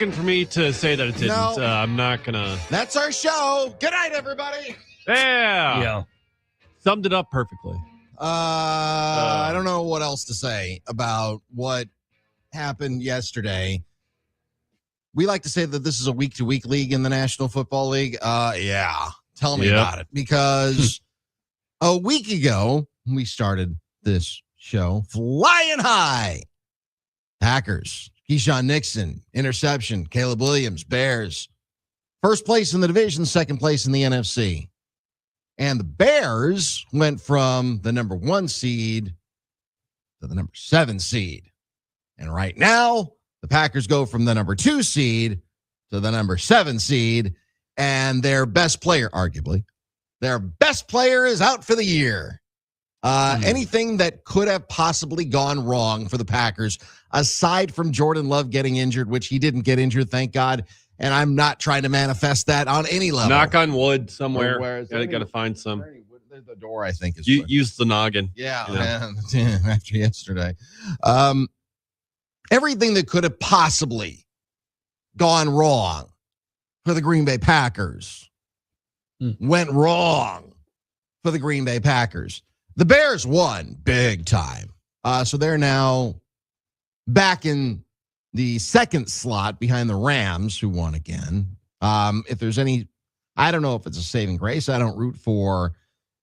for me to say that it didn't. No. I'm not gonna. That's our show. Good night, everybody. Yeah. Summed it up perfectly. I don't know what else to say about what happened yesterday. We like to say that this is a week-to-week league in the National Football League. Yeah. Tell me about it. Because a week ago, we started this show flying high. Packers, Keyshawn Nixon, interception, Caleb Williams, Bears. First place in the division, second place in the NFC. And the Bears went from the number 1 seed to the number 7 seed. And right now, the Packers go from the number 2 seed to the number 7 seed. And their best player, arguably, their best player is out for the year. Anything that could have possibly gone wrong for the Packers, aside from Jordan Love getting injured, which he didn't get injured, thank God. And I'm not trying to manifest that on any level. Knock on wood somewhere. Got to find some. The door, I think, is. Use the noggin. Yeah, after yesterday. Everything that could have possibly gone wrong for the Green Bay Packers went wrong for the Green Bay Packers. The Bears won big time. So they're now back in the second slot behind the Rams, who won again. If there's any, I don't know if it's a saving grace. I don't root for,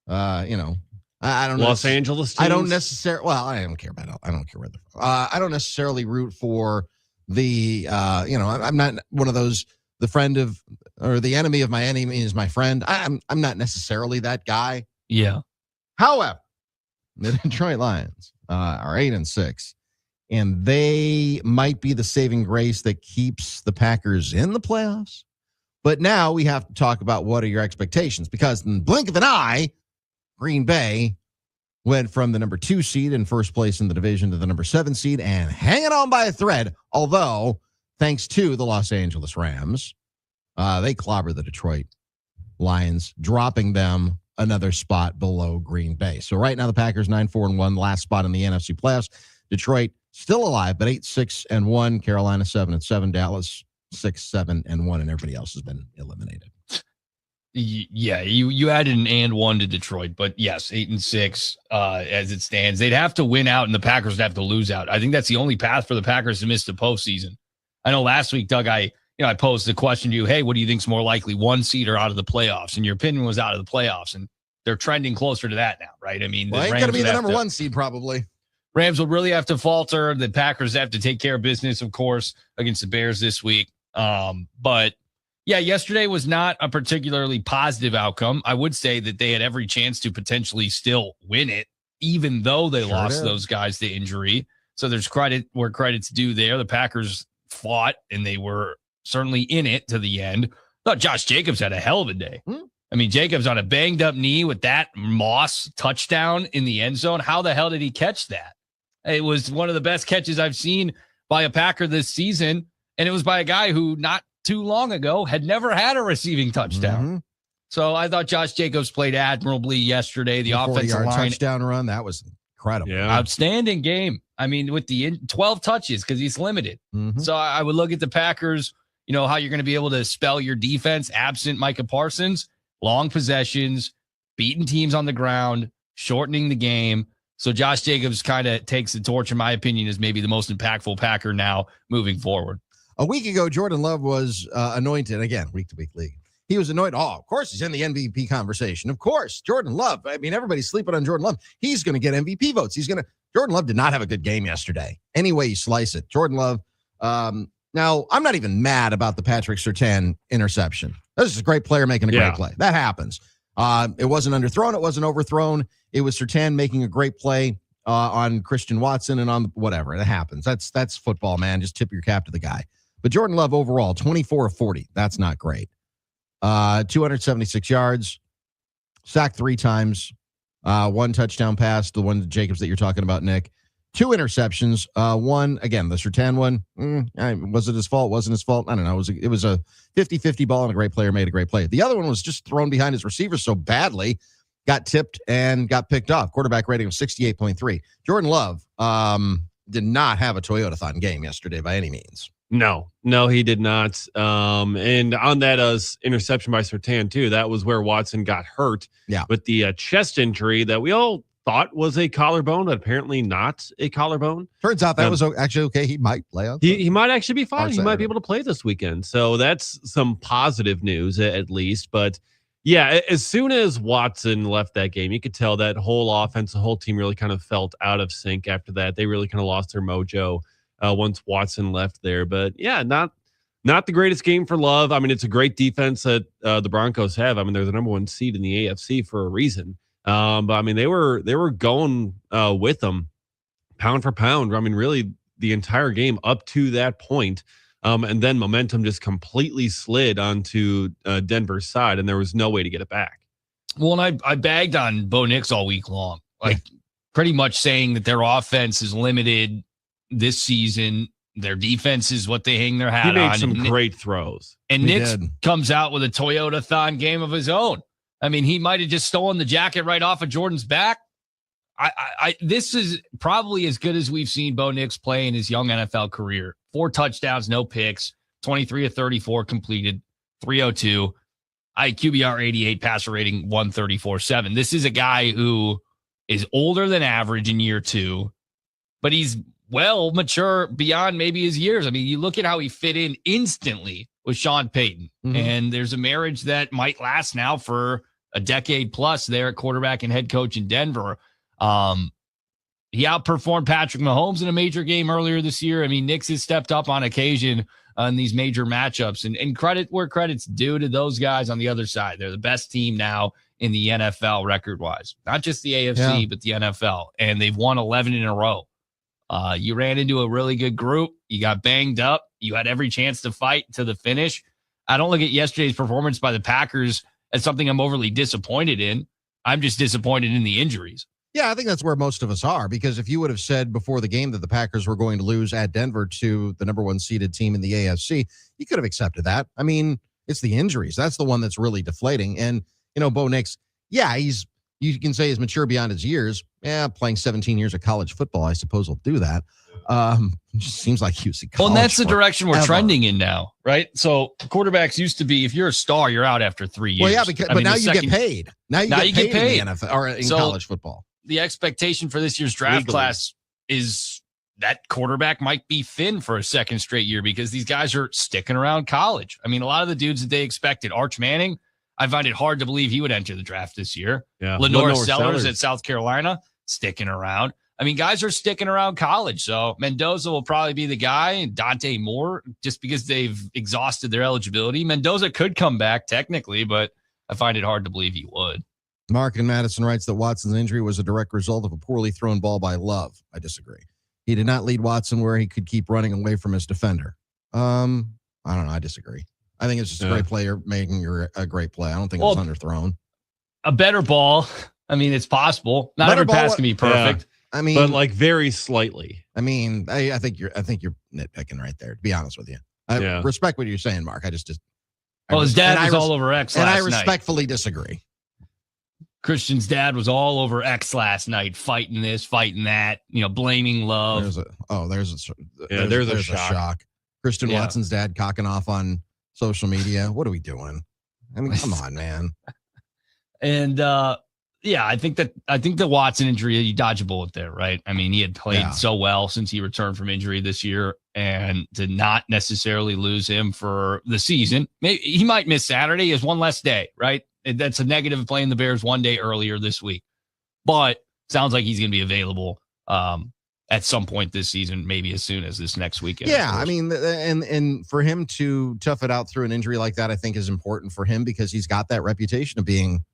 I don't know. Los Angeles teams? I don't necessarily, well, I don't care about it. I don't care where I don't necessarily root for the, I'm not one of those, the friend of, or the enemy of my enemy is my friend. I'm not necessarily that guy. Yeah. However, the Detroit Lions are 8-6, and they might be the saving grace that keeps the Packers in the playoffs. But now we have to talk about what are your expectations, because in the blink of an eye, Green Bay went from the number 2 seed in first place in the division to the number 7 seed and hanging on by a thread. Although, thanks to the Los Angeles Rams, they clobbered the Detroit Lions, dropping them another spot below Green Bay. So right now the Packers 9-4-1, last spot in the NFC playoffs. Detroit still alive, but 8-6-1. Carolina 7-7. Dallas 6-7-1, and everybody else has been eliminated. Yeah, you added an and 1 to Detroit, but yes, 8-6 as it stands. They'd have to win out, and the Packers would have to lose out. I think that's the only path for the Packers to miss the postseason. I know last week, Doug, I posed the question to you, hey, what do you think's more likely, 1 seed or out of the playoffs? And your opinion was out of the playoffs, and they're trending closer to that now, right? I mean, well, ain't going to be the number 1 seed probably. Rams will really have to falter. The Packers have to take care of business, of course, against the Bears this week. But yeah, yesterday was not a particularly positive outcome. I would say that they had every chance to potentially still win it, even though they lost those guys to injury. So there's credit where credit's due there. The Packers fought, and they were certainly in it to the end. I thought Josh Jacobs had a hell of a day. I mean, Jacobs on a banged up knee with that Moss touchdown in the end zone. How the hell did he catch that? It was one of the best catches I've seen by a Packer this season. And it was by a guy who not too long ago had never had a receiving touchdown. So I thought Josh Jacobs played admirably yesterday. The offensive line touchdown run, that was incredible. Yeah. Outstanding game. I mean, with the 12 touches, because he's limited. So I would look at the Packers, how you're going to be able to spell your defense absent Micah Parsons, long possessions, beating teams on the ground, shortening the game. So Josh Jacobs kind of takes the torch, in my opinion, as maybe the most impactful Packer now moving forward. A week ago, Jordan Love was anointed, again, week-to-week league. He was anointed. Oh, of course, he's in the MVP conversation. Of course, Jordan Love. I mean, everybody's sleeping on Jordan Love. He's going to get MVP votes. Jordan Love did not have a good game yesterday. Any way you slice it. Jordan Love. Now, I'm not even mad about the Patrick Surtain interception. This is a great player making a great play. That happens. It wasn't underthrown. It wasn't overthrown. It was Surtain making a great play on Christian Watson and on whatever. It happens. That's football, man. Just tip your cap to the guy. But Jordan Love overall, 24 of 40. That's not great. 276 yards, sacked 3 times, 1 touchdown pass, the one to Jacobs that you're talking about, Nick. 2 interceptions. One, again, the Surtain one, was it his fault? Wasn't his fault? I don't know. It was a 50-50 ball, and a great player made a great play. The other one was just thrown behind his receiver so badly, got tipped and got picked off. Quarterback rating of 68.3. Jordan Love did not have a Toyota-thon game yesterday by any means. No, he did not. And on that interception by Surtain too, that was where Watson got hurt with the chest injury that we all thought was a collarbone, but apparently not a collarbone. Turns out that was actually okay. He might play out. He might actually be fine. He might be able to play this weekend. So that's some positive news at least. But yeah, as soon as Watson left that game, you could tell that whole offense, the whole team really kind of felt out of sync after that. They really kind of lost their mojo once Watson left there. But yeah, not the greatest game for Love. I mean, it's a great defense that the Broncos have. I mean, they're the number 1 seed in the AFC for a reason. But I mean, they were going with them pound for pound. I mean, really the entire game up to that point. And then momentum just completely slid onto Denver's side, and there was no way to get it back. Well, and I bagged on Bo Nix all week long, pretty much saying that their offense is limited this season. Their defense is what they hang their hat on. He made some great throws. And Nix comes out with a Toyota-thon game of his own. I mean, he might have just stolen the jacket right off of Jordan's back. This is probably as good as we've seen Bo Nix play in his young NFL career. 4 touchdowns, no picks, 23 of 34 completed, 302, QBR 88, passer rating 134.7. This is a guy who is older than average in year 2, but he's well mature beyond maybe his years. I mean, you look at how he fit in instantly with Sean Payton, and there's a marriage that might last now for a decade plus there at quarterback and head coach in Denver. He outperformed Patrick Mahomes in a major game earlier this year. I mean, Nix has stepped up on occasion on these major matchups, and credit where credit's due to those guys on the other side. They're the best team now in the NFL record-wise, not just the AFC, but the NFL, and they've won 11 in a row. You ran into a really good group. You got banged up. You had every chance to fight to the finish. I don't look at yesterday's performance by the Packers as something I'm overly disappointed in. I'm just disappointed in the injuries. Yeah, I think that's where most of us are, because if you would have said before the game that the Packers were going to lose at Denver to the number 1 seeded team in the AFC, you could have accepted that. I mean, it's the injuries. That's the one that's really deflating. And, Bo Nix, you can say he's mature beyond his years. Yeah, playing 17 years of college football, I suppose will do that. It just seems like he was in college. Well, and that's the direction we're trending in now, right? So quarterbacks used to be, if you're a star, you're out after 3 years. Well, yeah, but now you get paid. Now you get paid in the NFL or in college football. The expectation for this year's draft class is that quarterback might be thin for a second straight year because these guys are sticking around college. I mean, a lot of the dudes that they expected, Arch Manning, I find it hard to believe he would enter the draft this year. Yeah. Lenore Sellers at South Carolina, sticking around. I mean, guys are sticking around college. So Mendoza will probably be the guy, and Dante Moore, just because they've exhausted their eligibility. Mendoza could come back technically, but I find it hard to believe he would. Mark in Madison writes that Watson's injury was a direct result of a poorly thrown ball by Love. I disagree. He did not lead Watson where he could keep running away from his defender. I don't know. I disagree. I think it's just a great player making a great play. I don't think it was underthrown. A better ball. I mean, it's possible. Not every pass can be perfect. Yeah. I mean, but like very slightly. I mean, I think you're nitpicking right there, to be honest with you. I respect what you're saying, Mark. His dad was all over X last night. And I respectfully disagree. Christian's dad was all over X last night, fighting this, fighting that, blaming Love. There's a shock. Christian Watson's dad cocking off on social media. What are we doing? I mean, come on, man. And I think the Watson injury, you dodge a bullet there, right? I mean, he had played so well since he returned from injury this year, and to not necessarily lose him for the season. Maybe he might miss Saturday. He has one less day, right? That's a negative of playing the Bears one day earlier this week. But sounds like he's going to be available at some point this season, maybe as soon as this next weekend. Yeah, I mean, and for him to tough it out through an injury like that, I think is important for him because he's got that reputation of being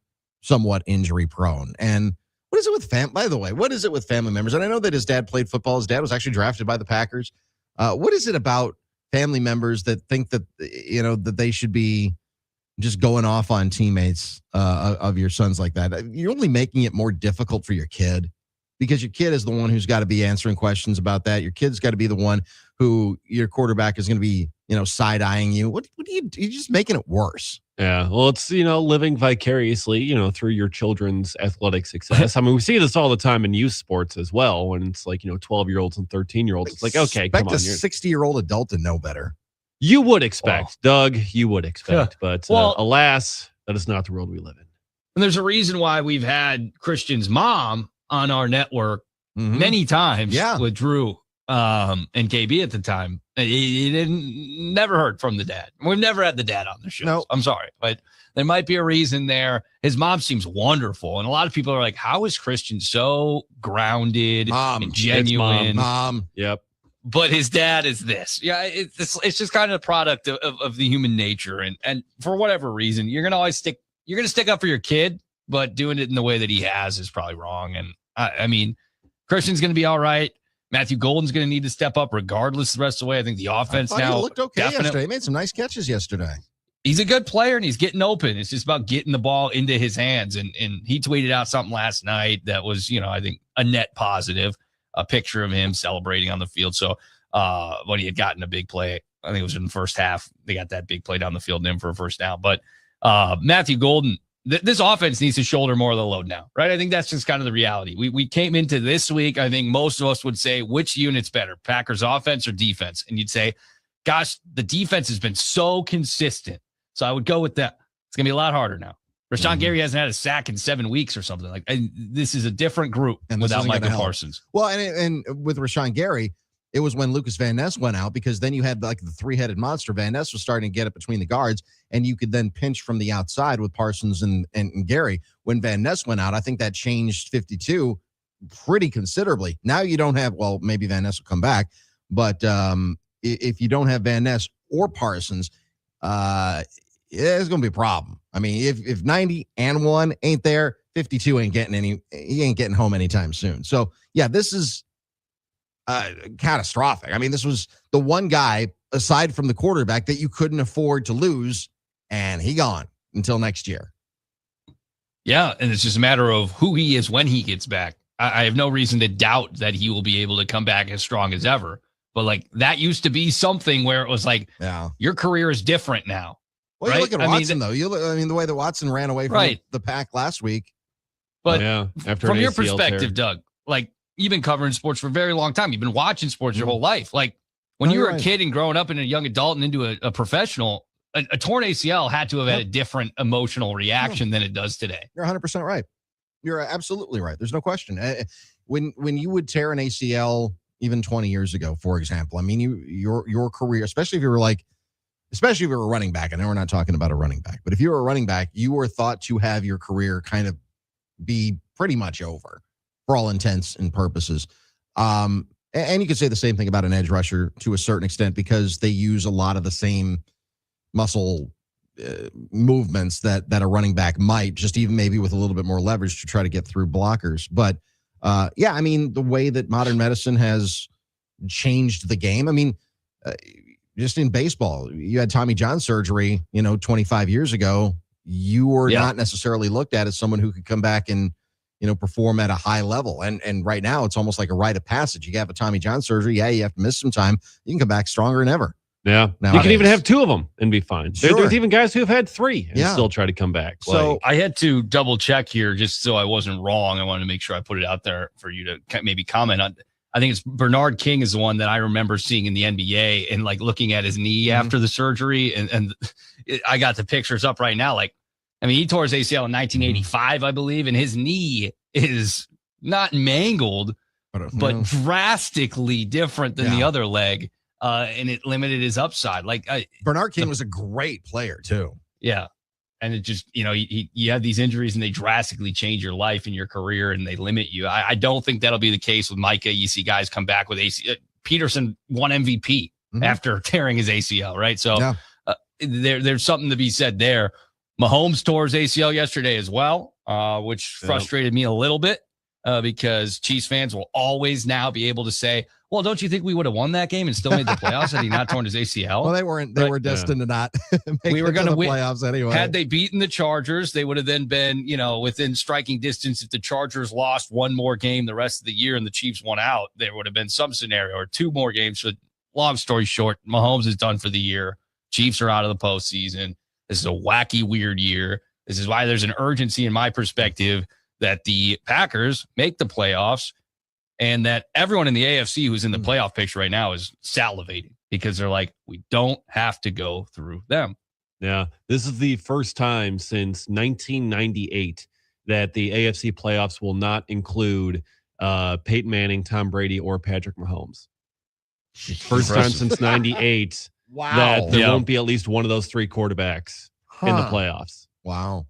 somewhat injury prone. And what is it with by the way, what is it with family members? And I know that his dad played football. His dad was actually drafted by the Packers. What is it about family members that think that, that they should be just going off on teammates of your sons like that? You're only making it more difficult for your kid because your kid is the one who's got to be answering questions about that. Your kid's got to be the one who your quarterback is going to be, side-eyeing you. What are you just making it worse? Yeah. Well, it's, living vicariously, through your children's athletic success. I mean, we see this all the time in youth sports as well, when it's like, 12-year-olds and 13-year-olds. It's like, okay, come on. Expect a 60-year-old adult to know better. You would expect, Doug, you would expect. But alas, that is not the world we live in. And there's a reason why we've had Christian's mom on our network many times with Drew and KB at the time. He never heard from the dad. We've never had the dad on the show. Nope. I'm sorry, but there might be a reason there. His mom seems wonderful. And a lot of people are like, how is Christian so grounded and genuine? Mom. Yep. But his dad is this. Yeah, it's just kind of a product of the human nature. And for whatever reason, you're going to stick up for your kid, but doing it in the way that he has is probably wrong. And I mean, Christian's going to be all right. Matthew Golden's going to need to step up regardless the rest of the way. I think the offense now looked okay yesterday. He made some nice catches yesterday. He's a good player and he's getting open. It's just about getting the ball into his hands. And he tweeted out something last night that was, I think a net positive, a picture of him celebrating on the field. So when he had gotten a big play, I think it was in the first half, they got that big play down the field and in for a first down. But Matthew Golden, this offense needs to shoulder more of the load now, right? I think that's just kind of the reality. We came into this week, I think most of us would say, which unit's better, Packers offense or defense? And you'd say, gosh, the defense has been so consistent. So I would go with that. It's going to be a lot harder now. Rashawn Gary hasn't had a sack in 7 weeks or something like that. And this is a different group without Michael Parsons. Well, and with Rashawn Gary, it was when Lucas Van Ness went out, because then you had like the three-headed monster. Van Ness was starting to get it between the guards, and you could then pinch from the outside with Parsons and Gary. When Van Ness went out, I think that changed 52 pretty considerably. Now you don't have, well, maybe Van Ness will come back, but if you don't have Van Ness or Parsons, it's going to be a problem. I mean, if 90 and 1 ain't there, 52 he ain't getting home anytime soon. So, yeah, this is catastrophic. I mean, this was the one guy aside from the quarterback that you couldn't afford to lose, and he gone until next year. Yeah, and it's just a matter of who he is when he gets back. I have no reason to doubt that he will be able to come back as strong as ever. But like that used to be something where it was like, your career is different now. Well, right? You look at Watson, though. The way that Watson ran away from the pack last week. But after from your perspective, Doug, like, you've been covering sports for a very long time. You've been watching sports your whole life. Like when you were a kid and growing up and a young adult and into a professional, a torn ACL had to have had a different emotional reaction than it does today. You're 100% right. You're absolutely right. There's no question. When you would tear an ACL even 20 years ago, for example, I mean, your career, especially if you were a running back. I know we're not talking about a running back, but if you were a running back, you were thought to have your career kind of be pretty much over, for all intents and purposes. And you could say the same thing about an edge rusher to a certain extent, because they use a lot of the same muscle movements that a running back might, just even maybe with a little bit more leverage to try to get through blockers. But I mean, the way that modern medicine has changed the game. I mean, just in baseball, you had Tommy John surgery, 25 years ago. You were not necessarily looked at as someone who could come back and perform at a high level. And right now it's almost like a rite of passage. You have a Tommy John surgery. Yeah, you have to miss some time. You can come back stronger than ever. Yeah. Nowadays. You can even have 2 of them and be fine. Sure. There's even guys who have had 3 and still try to come back. So I had to double check here just so I wasn't wrong. I wanted to make sure I put it out there for you to maybe comment on. I think it's Bernard King is the one that I remember seeing in the NBA and like looking at his knee after the surgery. And I got the pictures up right now. Like, I mean, he tore his ACL in 1985, I believe, and his knee is not mangled, but drastically different than the other leg. And it limited his upside. Like Bernard King was a great player too. Yeah. And it just, you have these injuries and they drastically change your life and your career and they limit you. I don't think that'll be the case with Micah. You see guys come back with ACL. Peterson won MVP after tearing his ACL, right? So there's something to be said there. Mahomes tore his ACL yesterday as well, which frustrated me a little bit because Chiefs fans will always now be able to say, well, don't you think we would have won that game and still made the playoffs had he not torn his ACL? Well, they weren't. They were destined to not make we were going to win playoffs anyway. Had they beaten the Chargers, they would have then been, within striking distance. If the Chargers lost one more game the rest of the year and the Chiefs won out, there would have been some scenario or 2 more games. So long story short, Mahomes is done for the year. Chiefs are out of the postseason. This is a wacky, weird year. This is why there's an urgency in my perspective that the Packers make the playoffs and that everyone in the AFC who's in the playoff picture right now is salivating because they're like, we don't have to go through them. Yeah, this is the first time since 1998 that the AFC playoffs will not include Peyton Manning, Tom Brady, or Patrick Mahomes. First time since 98 that there won't be at least one of those three quarterbacks in the playoffs. Wow.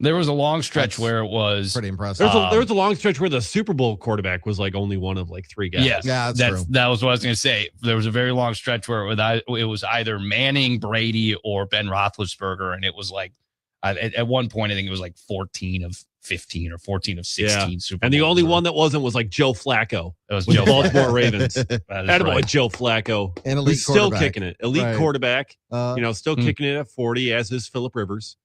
There was a long stretch where it was pretty impressive. There was a long stretch where the Super Bowl quarterback was like only one of like three guys. Yeah, that was what I was going to say. There was a very long stretch where it was either Manning, Brady, or Ben Roethlisberger, and it was like at one point I think it was like 14 of 15 or 14 of 16 Super Bowls. And the only one that wasn't was like Joe Flacco. It was with Joe the Baltimore Ravens. Attaboy, right. Joe Flacco. And elite still kicking it. Elite quarterback. Still kicking it at 40, as is Phillip Rivers.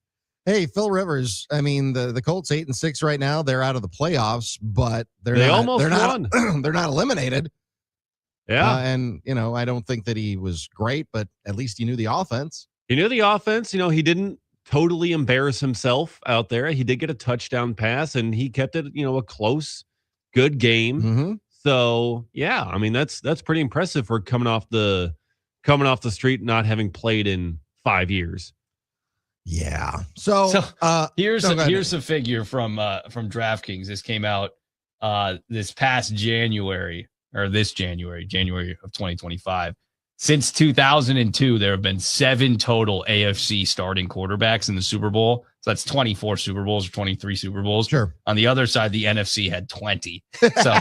Hey, Phil Rivers. I mean, the Colts 8-6 right now. They're out of the playoffs, but they almost won. They're not eliminated. Yeah. And I don't think that he was great, but at least he knew the offense. He knew the offense. He didn't totally embarrass himself out there. He did get a touchdown pass, and he kept it, a close, good game. Mm-hmm. So yeah, I mean that's pretty impressive for coming off the street, not having played in 5 years. Yeah. So here's a figure from DraftKings. This came out this past January of 2025. Since 2002, there have been 7 total AFC starting quarterbacks in the Super Bowl. So that's 24 Super Bowls or 23 Super Bowls. Sure. On the other side, the NFC had 20. So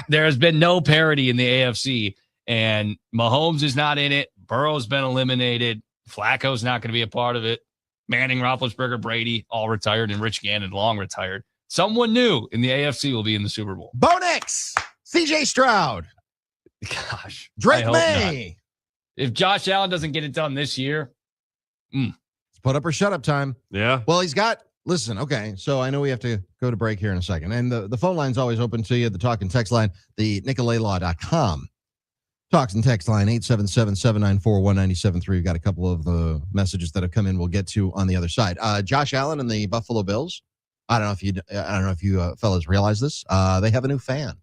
there has been no parity in the AFC, and Mahomes is not in it. Burrow's been eliminated. Flacco's not going to be a part of it. Manning, Roethlisberger, Brady, all retired, and Rich Gannon, long retired. Someone new in the AFC will be in the Super Bowl. Bo Nix, C.J. Stroud. Gosh. Drake May. If Josh Allen doesn't get it done this year, it's put up or shut up time. Yeah. Well, listen, okay, so I know we have to go to break here in a second. And the phone line's always open to you, the talk and text line, the NicoletLaw.com. Talks and text line 877-794-1973. We've got a couple of messages that have come in we'll get to on the other side. Josh Allen and the Buffalo Bills. I don't know if you fellas realize this. They have a new fan.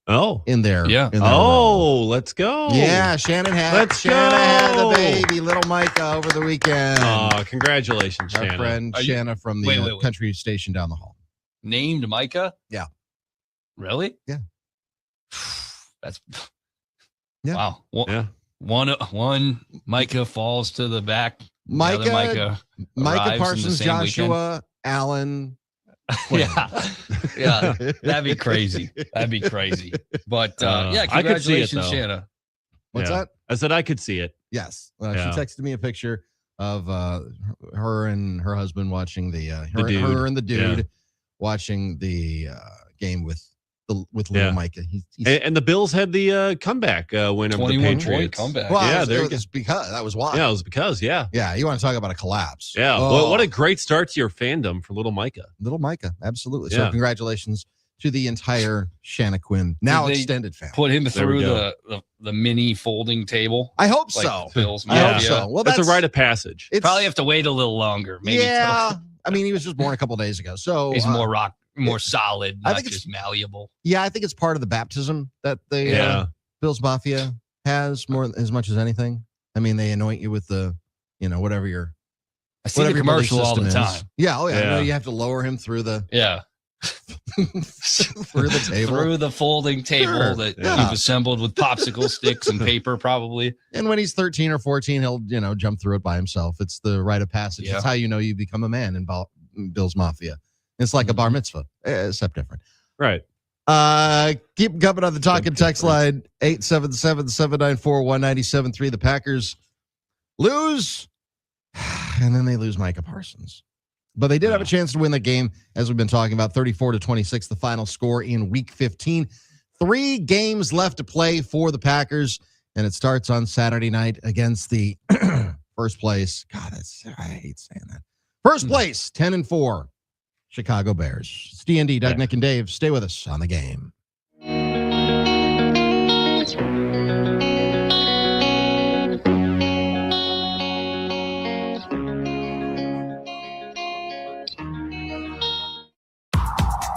Oh, in there. Yeah. Let's go. Yeah, Shannon had the baby, little Micah, over the weekend. Oh, congratulations, Our Shannon. friend Shanna from the country station down the hall. Named Micah? Yeah. Really? Yeah. That's wow. One Micah falls to the back. Micah Parsons, Joshua, weekend. Allen. Yeah, that'd be crazy. But congratulations, Shanna. What's that? I said I could see it. Yes. She texted me a picture of her and her husband watching her and the dude watching the game with little Micah. And the Bills had the comeback win over the Patriots. Comeback. Well, it was because that was why. Yeah, it was because, Yeah, you want to talk about a collapse. Yeah. Well, what a great start to your fandom for little Micah. Little Micah, absolutely. So congratulations to the entire Shanna Quinn, now extended family. Put him through the mini folding table. I hope so. Bills. I hope so. Well, that's a rite of passage. Probably have to wait a little longer. Maybe. Yeah. I mean, he was just born a couple days ago. So he's more solid, not just malleable. Yeah, I think it's part of the baptism that the Bills Mafia has as much as anything. I mean, they anoint you with the, whatever your. I see the commercial all the time. Yeah. Oh, yeah. No, you have to lower him through the. Yeah. through the table. Through the folding table that you've assembled with popsicle sticks and paper, probably. And when he's 13 or 14, he'll, jump through it by himself. It's the rite of passage. It's how you become a man in Bills Mafia. It's like a bar mitzvah, except different. Right. Keep coming on the talk and text line 877-794-1973. The Packers lose, and then they lose Micah Parsons. But they did have a chance to win the game, as we've been talking about, 34-26, the final score in Week 15. 3 games left to play for the Packers, and it starts on Saturday night against the first place. God, I hate saying that. First place, 10-4, Chicago Bears. It's D.N.D, Doug, Nick, and Dave. Stay with us on the game.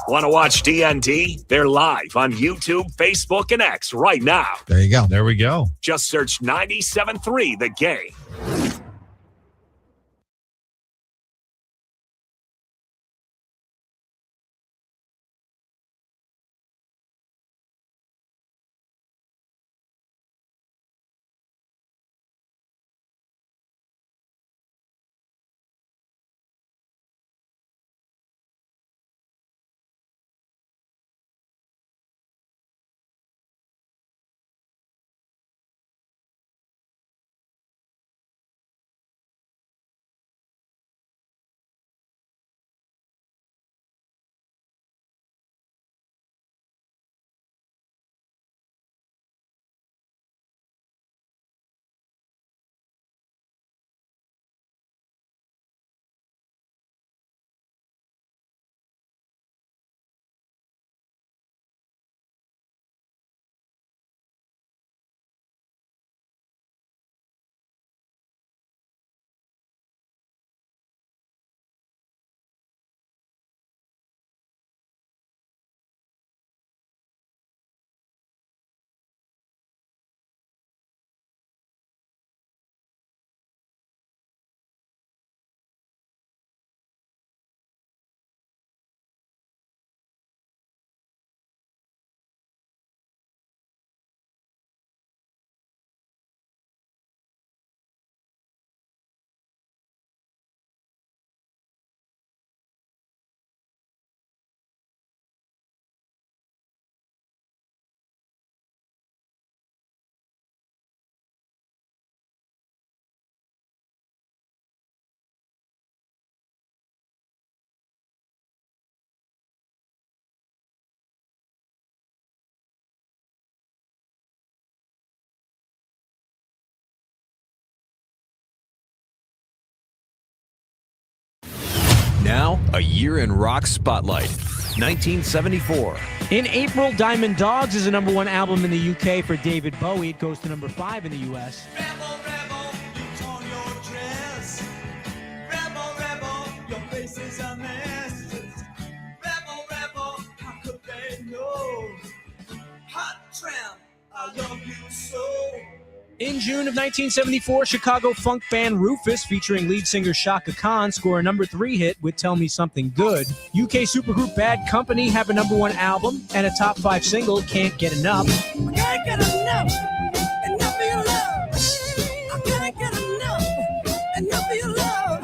Want to watch D.N.D? They're live on YouTube, Facebook, and X right now. There you go. There we go. Just search 97.3 The Game. Now, a year in rock spotlight. 1974. In April, Diamond Dogs is a #1 album in the UK for David Bowie. It goes to #5 in the US. Rebel, rebel, you torn your dress. Rebel, rebel, your face is a mess. Rebel, rebel, how could they know? Hot tramp, I love you so. In June of 1974, Chicago funk band Rufus, featuring lead singer Shaka Khan, score a #3 hit with Tell Me Something Good. UK supergroup Bad Company have a #1 album and a top 5 single, Can't Get Enough. I can't get enough of your love. I can't get enough of your love.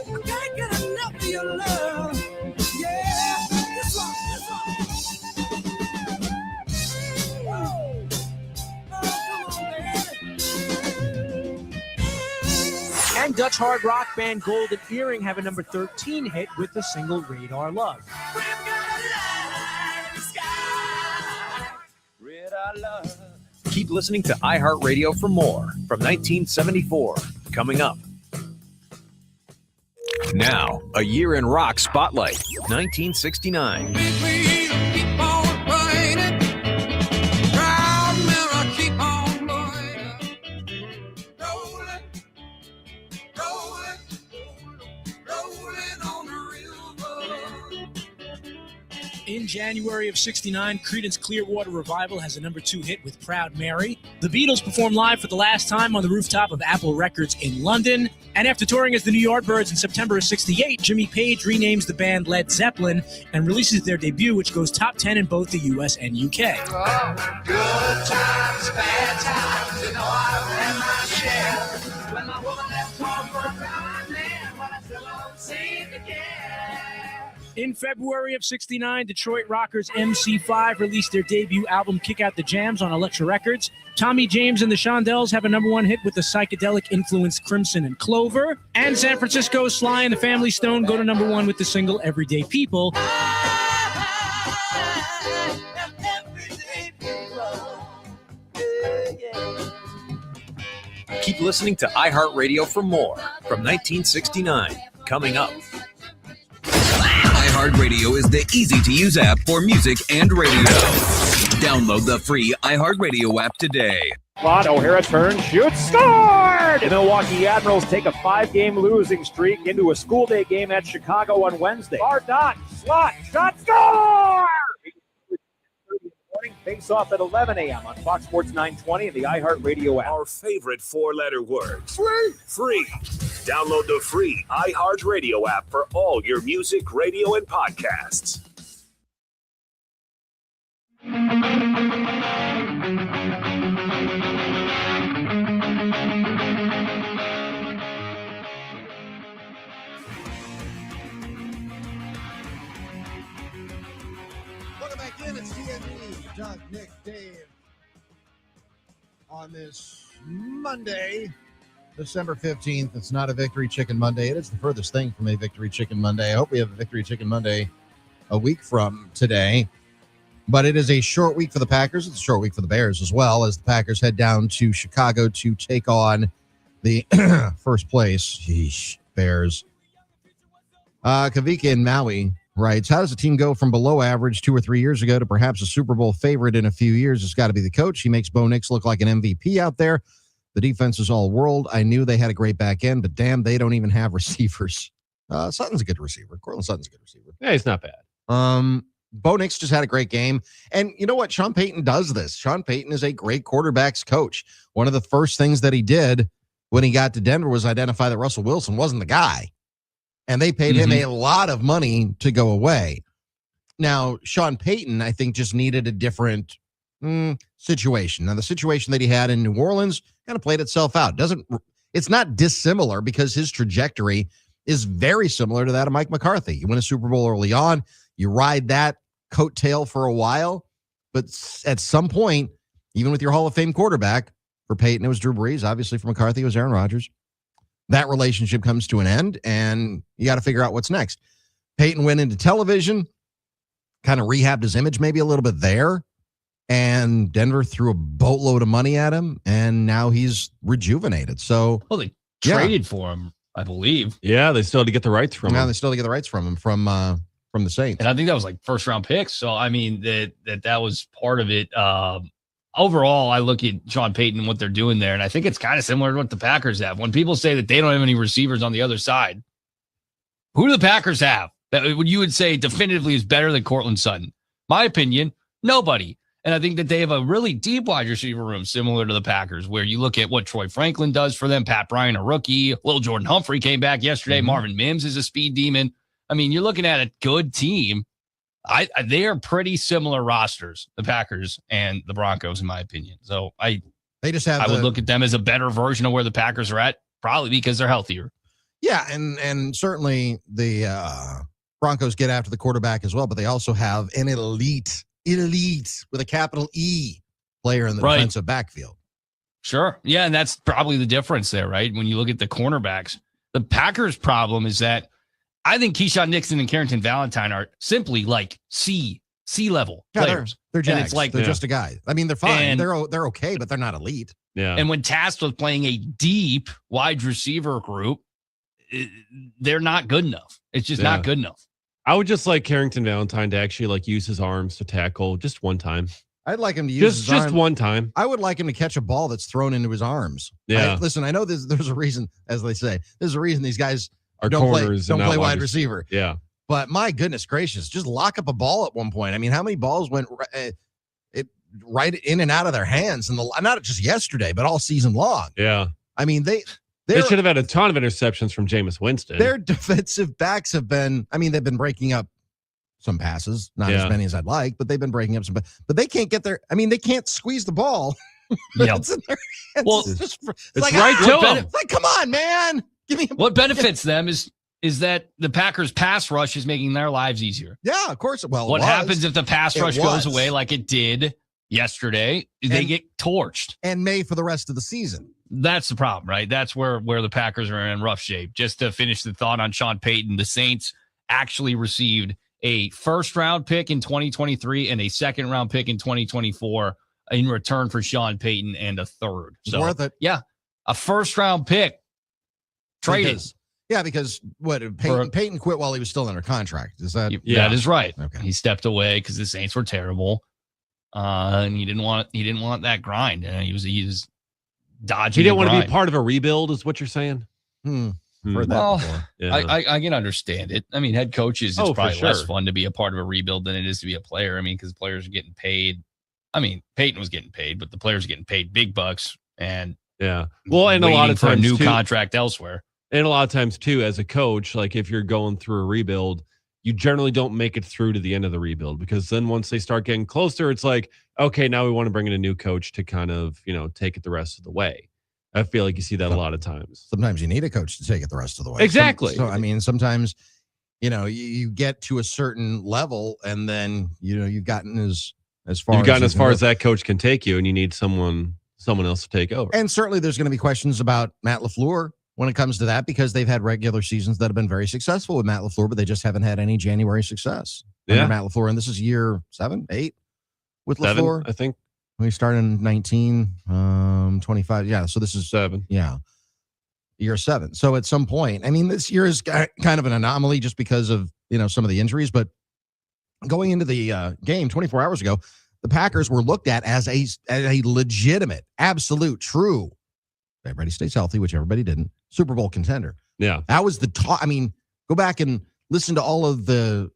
I can't get enough of your love. Yeah, this one. Oh, come on, baby. And Dutch hard rock band Golden Earring have a #13 hit with the single Radar Love. We've got a light in the sky. Radar Love. Keep listening to iHeartRadio for more from 1974. Coming up. Now, a year in rock spotlight. 1969. Keep on burning. Proud mirror, keep on burning. Rolling on the river. In January of '69, Creedence Clearwater Revival has a #2 hit with Proud Mary. The Beatles perform live for the last time on the rooftop of Apple Records in London. And after touring as the New Yardbirds in September of '68, Jimmy Page renames the band Led Zeppelin and releases their debut, which goes top 10 in both the US and UK. Oh, good times, bad times, you know I've had my share. When my woman left home for a blind man, but I still don't seem to care. In February of '69, Detroit rockers MC5 released their debut album Kick Out the Jams on Elektra Records. Tommy James and the Shondells have a #1 hit with the psychedelic-influenced Crimson and Clover. And San Francisco's Sly and the Family Stone go to #1 with the single Everyday People. Keep listening to iHeartRadio for more from 1969. Coming up. iHeartRadio is the easy-to-use app for music and radio. Download the free iHeartRadio app today. slot. O'Hara turns, shoots, scored! The Milwaukee Admirals take a 5-game losing streak into a school day game at Chicago on Wednesday. Far dot, slot, shot, score! Face off at 11 a.m. on Fox Sports 920 and the iHeartRadio app. Our favorite 4-letter word. Free. Free. Download the free iHeartRadio app for all your music, radio, and podcasts. Welcome back in. It's D.N.D. Doug, Nick, Dave. On this Monday, December 15th. It's not a Victory Chicken Monday. It is the furthest thing from a Victory Chicken Monday. I hope we have a Victory Chicken Monday a week from today. But it is a short week for the Packers. It's a short week for the Bears as well, as the Packers head down to Chicago to take on the first place Bears. Kavika in Maui writes, how does a team go from below average 2 or 3 years ago to perhaps a Super Bowl favorite in a few years? It's got to be the coach. He makes Bo Nix look like an MVP out there. The defense is all world. I knew they had a great back end, but damn, they don't even have receivers. Sutton's a good receiver. Cortland Sutton's a good receiver. Yeah, he's not bad. Bo Nix just had a great game. And you know what? Sean Payton does this. Sean Payton is a great quarterbacks coach. One of the first things that he did when he got to Denver was identify that Russell Wilson wasn't the guy. And they paid him a lot of money to go away. Now, Sean Payton, I think, just needed a different situation. Now, the situation that he had in New Orleans kind of played itself out. It's not dissimilar because his trajectory is very similar to that of Mike McCarthy. You win a Super Bowl early on, you ride that coattail for a while, but at some point, even with your Hall of Fame quarterback, for Peyton, it was Drew Brees. Obviously, for McCarthy, it was Aaron Rodgers. That relationship comes to an end, and you got to figure out what's next. Peyton went into television, kind of rehabbed his image maybe a little bit there, and Denver threw a boatload of money at him, and now he's rejuvenated. So, well, they traded for him, I believe. Yeah, they still had to get the rights from him. Yeah, they still had to get the rights from him from the Saints. And I think that was like first round picks. So, I mean, that was part of it. Overall, I look at Sean Payton and what they're doing there, and I think it's kind of similar to what the Packers have. When people say that they don't have any receivers on the other side, who do the Packers have that you would say definitively is better than Cortland Sutton? My opinion, nobody. And I think that they have a really deep wide receiver room similar to the Packers, where you look at what Troy Franklin does for them, Pat Bryant, a rookie, Lil Jordan Humphrey came back yesterday, Marvin Mims is a speed demon. I mean, you're looking at a good team. They are pretty similar rosters, the Packers and the Broncos, in my opinion. So I would look at them as a better version of where the Packers are at, probably because they're healthier. Yeah, and certainly the Broncos get after the quarterback as well, but they also have an elite with a capital E player in the defensive backfield. Sure. Yeah, and that's probably the difference there, right? When you look at the cornerbacks, the Packers' problem is that I think Keyshawn Nixon and Carrington Valentine are simply like C-level players. They're Jags. And it's like they're just a guy. I mean, they're fine. They're okay, but they're not elite. Yeah. And when tasked with playing a deep wide receiver group, they're not good enough. It's just not good enough. I would just like Carrington Valentine to actually like use his arms to tackle just one time. I'd like him to use just one time. I would like him to catch a ball that's thrown into his arms. Yeah. Listen, I know there's a reason, as they say, there's a reason these guys are don't corners play wide receiver. Yeah. But my goodness gracious, just lock up a ball at one point. I mean, how many balls went right in and out of their hands? And not just yesterday, but all season long. Yeah. I mean, they should have had a ton of interceptions from Jameis Winston. Their defensive backs they've been breaking up some passes, not as many as I'd like, but they've been breaking up some. But they can't get they can't squeeze the ball. It's in their hands. Well, it's like, right to them. Like, come on, man. Give me what benefits them is that the Packers pass rush is making their lives easier. Yeah, of course. Well, what happens if the pass rush goes away like it did yesterday? They get torched and may for the rest of the season. That's the problem, right? That's where the Packers are in rough shape. Just to finish the thought on Sean Payton, the Saints actually received a first-round pick in 2023 and a second-round pick in 2024 in return for Sean Payton and a third. So, worth it. Yeah, a first-round pick traded. Because Payton quit while he was still under contract. Is that? Yeah, that is right. Okay. He stepped away because the Saints were terrible, and he didn't want that grind. He was dodging. He didn't want to be part of a rebuild, is what you're saying? Heard that before. Yeah. I can understand it. I mean, head coaches, it's probably sure. less fun to be a part of a rebuild than it is to be a player. I mean, because players are getting paid. I mean, Peyton was getting paid, but the players are getting paid big bucks. And yeah, well, and a lot of times a new contract elsewhere. And a lot of times too, as a coach, like if you're going through a rebuild, you generally don't make it through to the end of the rebuild, because then once they start getting closer, it's like, okay, now we want to bring in a new coach to kind of, take it the rest of the way. I feel like you see that a lot of times. Sometimes you need a coach to take it the rest of the way. Exactly. So I mean, sometimes, you get to a certain level, and then you've gotten as far. You've gotten as far as that coach can take you, and you need someone else to take over. And certainly, there's going to be questions about Matt LaFleur when it comes to that, because they've had regular seasons that have been very successful with Matt LaFleur, but they just haven't had any January success under Matt LaFleur. And this is year 7, 8 with LaFleur. I think. We started in 19, 25. Yeah. So this is 7. Yeah. Year 7. So at some point, I mean, this year is kind of an anomaly just because of, some of the injuries, but going into the game 24 hours ago, the Packers were looked at as a legitimate, absolute, true, everybody stays healthy, which everybody didn't, Super Bowl contender. Yeah. That was the talk. I mean, go back and listen to all of the,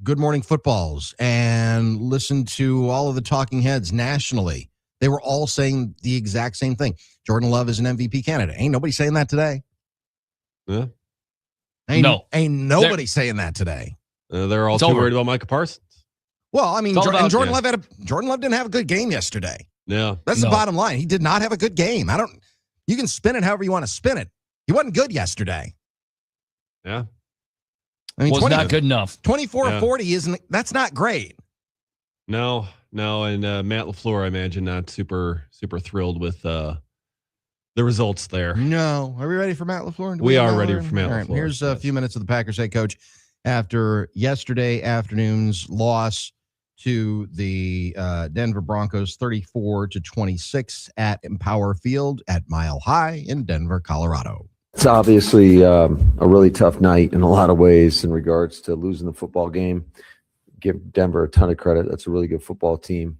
Good Morning Footballs and listen to all of the talking heads nationally. They were all saying the exact same thing. Jordan Love is an MVP candidate. Ain't nobody saying that today. Yeah. Ain't nobody saying that today. They're all too worried about Micah Parsons. Well, I mean, Jordan Love didn't have a good game yesterday. Yeah. That's the bottom line. He did not have a good game. You can spin it however you want to spin it. He wasn't good yesterday. Yeah. I mean, not good enough. 24-40 that's not great. No. And Matt LaFleur, I imagine, not super thrilled with the results there. No. Are we ready for Matt LaFleur? We are ready for Matt LaFleur. Here's a few minutes of the Packers head coach after yesterday afternoon's loss to the Denver Broncos 34-26 at Empower Field at Mile High in Denver, Colorado. It's obviously a really tough night in a lot of ways in regards to losing the football game. Give Denver a ton of credit. That's a really good football team.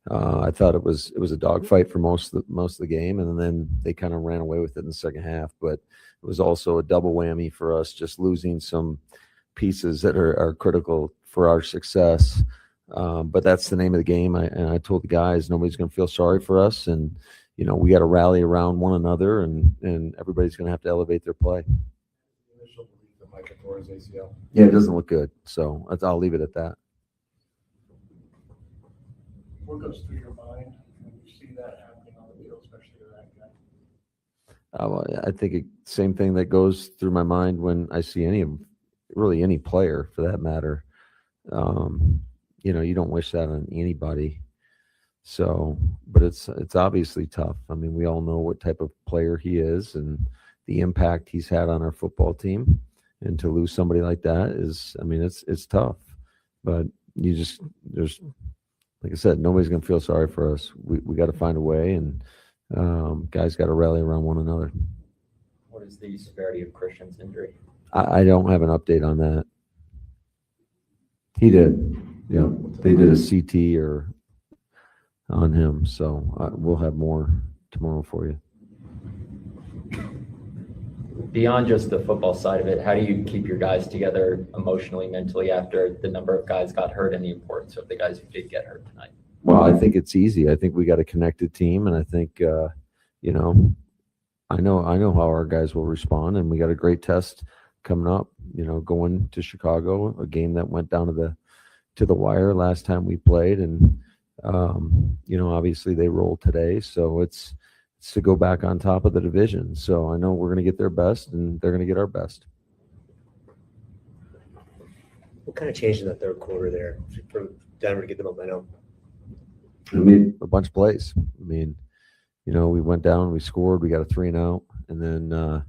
I thought it was a dogfight for most of the game, and then they kind of ran away with it in the second half. But it was also a double whammy for us, just losing some pieces that are critical for our success. But that's the name of the game. I told the guys nobody's going to feel sorry for us, and we got to rally around one another, and everybody's going to have to elevate their play. Yeah, it doesn't look good, so I'll leave it at that. What goes through your mind when you see that happening on the field, especially to that guy? I think same thing that goes through my mind when I see any player for that matter. You don't wish that on anybody. So, but it's obviously tough. I mean, we all know what type of player he is and the impact he's had on our football team. And to lose somebody like that it's tough. But there's, like I said, nobody's going to feel sorry for us. We got to find a way, and guys got to rally around one another. What is the severity of Christian's injury? I don't have an update on that. He did. Yeah, they did a CT or on him, so we'll have more tomorrow for you. Beyond just the football side of it, how do you keep your guys together emotionally, mentally after the number of guys got hurt and the importance of the guys who did get hurt tonight? Well, I think it's easy. I think we got a connected team, and I think I know how our guys will respond, and we got a great test coming up. Going to Chicago, a game that went down to the wire last time we played, and obviously they rolled today, so it's to go back on top of the division. So I know we're going to get their best, and they're going to get our best. What kind of changed in the third quarter there for Denver to get the momentum? I made a bunch of plays. We went down, we scored, we got a 3-and-out, and then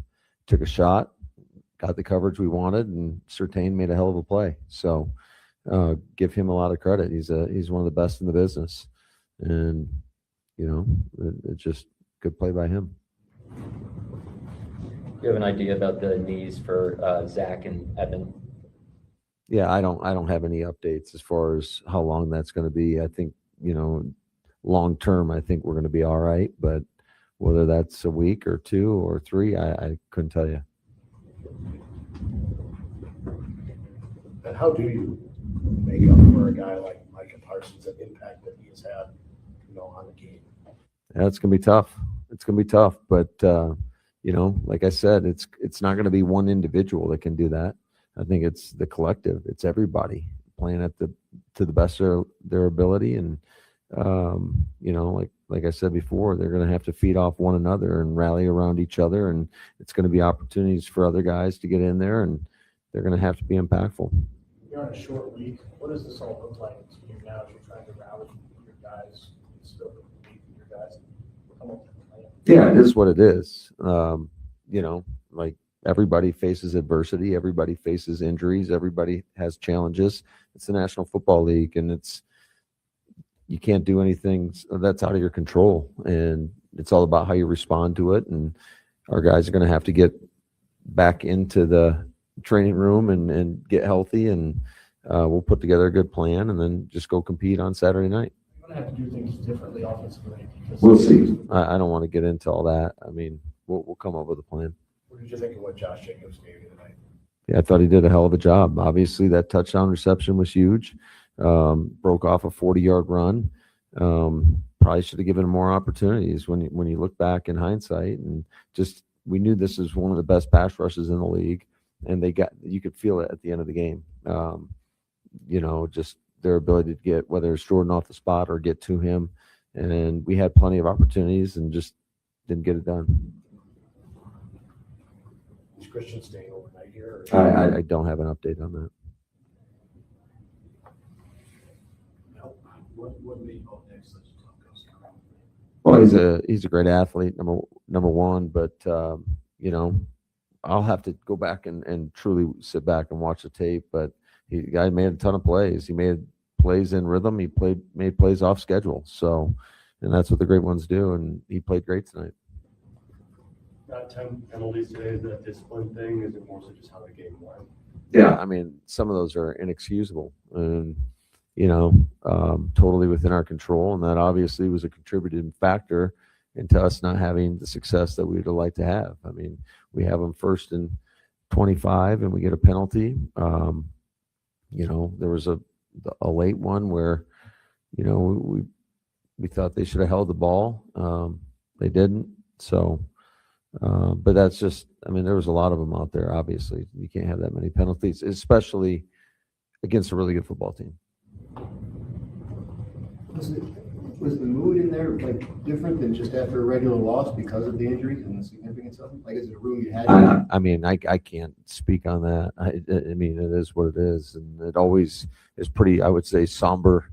took a shot, got the coverage we wanted, and Surtain made a hell of a play. So give him a lot of credit. He's one of the best in the business, and it's just good play by him. Do you have an idea about the knees for Zach and Evan? Yeah, I don't have any updates as far as how long that's going to be. I think long term, I think we're going to be all right, but Whether that's a week or 2 or 3, I couldn't tell you. And how do you make up for a guy like Micah Parsons, that impact that he has had, on the game? Yeah, it's gonna be tough. It's gonna be tough, but like I said, it's not gonna be one individual that can do that. I think it's the collective. It's everybody playing to the best of their ability, and like I said before, they're gonna have to feed off one another and rally around each other, and it's gonna be opportunities for other guys to get in there, and they're gonna have to be impactful. You're on a short week. What does this all look like to you now as you're trying to rally your guys, still compete with your guys? Come up with a plan. Yeah, it is what it is. Like everybody faces adversity, everybody faces injuries, everybody has challenges. It's the National Football League, and you can't do anything that's out of your control, and it's all about how you respond to it. And our guys are going to have to get back into the training room and get healthy, and we'll put together a good plan and then just go compete on Saturday night. You're going to have to do things differently offensively. We'll see. I don't want to get into all that. I mean, we'll come up with a plan. What did you think of what Josh Jacobs gave you tonight? Yeah, I thought he did a hell of a job. Obviously, that touchdown reception was huge. Broke off a 40-yard run. Probably should have given him more opportunities when you look back in hindsight. And just we knew this is one of the best pass rushes in the league, and you could feel it at the end of the game. Just their ability to get, whether it's Jordan off the spot or get to him. And we had plenty of opportunities and just didn't get it done. Is Christian staying overnight here? I don't have an update on that. What made you hope next such a tough coast? Well, he's a great athlete, number one, but I'll have to go back and truly sit back and watch the tape. But the guy made a ton of plays. He made plays in rhythm. He made plays off schedule. So, and that's what the great ones do. And he played great tonight. Got 10 penalties today. Is that a discipline thing? Is it more so just how the game went? Yeah, I mean, some of those are inexcusable and totally within our control. And that obviously was a contributing factor into us not having the success that we would like to have. I mean, we have them 1st and 25 and we get a penalty. There was a late one where, we thought they should have held the ball. They didn't. So, but that's just, there was a lot of them out there. Obviously, you can't have that many penalties, especially against a really good football team. Was the mood in there different than just after a regular loss because of the injuries and the significance of them? Is it a room you had? I can't speak on that. It is what it is, and it always is pretty, I would say, somber.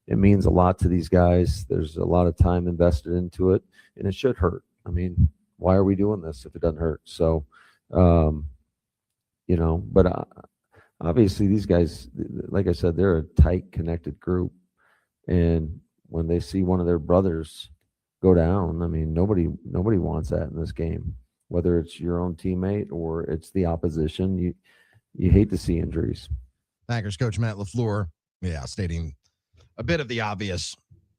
It means a lot to these guys. There's a lot of time invested into it, and it should hurt. Why are we doing this if it doesn't hurt? So, but obviously these guys, like I said, they're a tight, connected group, and when they see one of their brothers go down, nobody wants that in this game, whether it's your own teammate or it's the opposition. You hate to see injuries. Packers coach Matt LaFleur, stating a bit of the obvious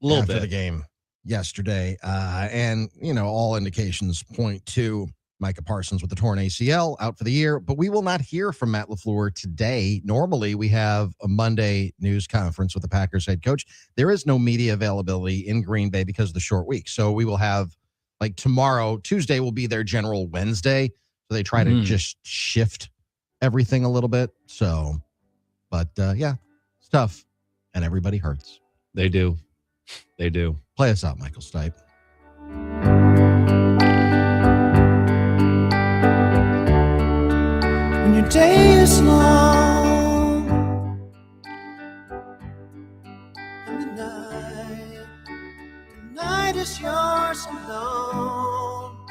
after the game yesterday. And, all indications point to Micah Parsons with the torn ACL out for the year, but we will not hear from Matt LaFleur today. Normally we have a Monday news conference with the Packers head coach. There is no media availability in Green Bay because of the short week. So we will have tomorrow, Tuesday will be their general Wednesday. So they try to just shift everything a little bit. So, but it's tough and everybody hurts. They do. They do. Play us out, Michael Stipe. When your day is long and the night is yours alone.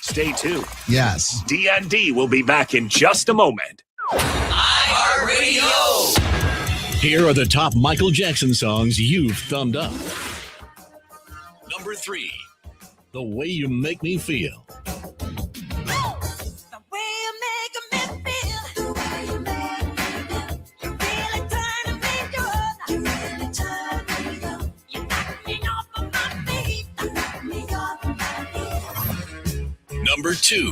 Stay tuned. Yes. D.N.D. will be back in just a moment. iHeartRadio. Here are the top Michael Jackson songs you've thumbed up. Number 3, The Way You Make Me Feel. 2.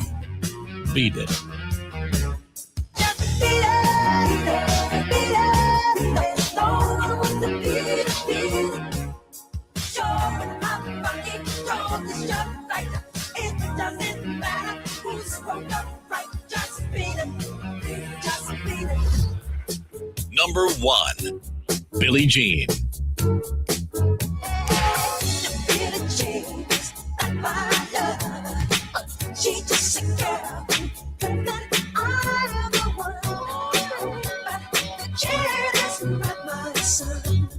Beat It. Number 1. Billie Jean. She just a girl, and then I'm the one. That's not my son.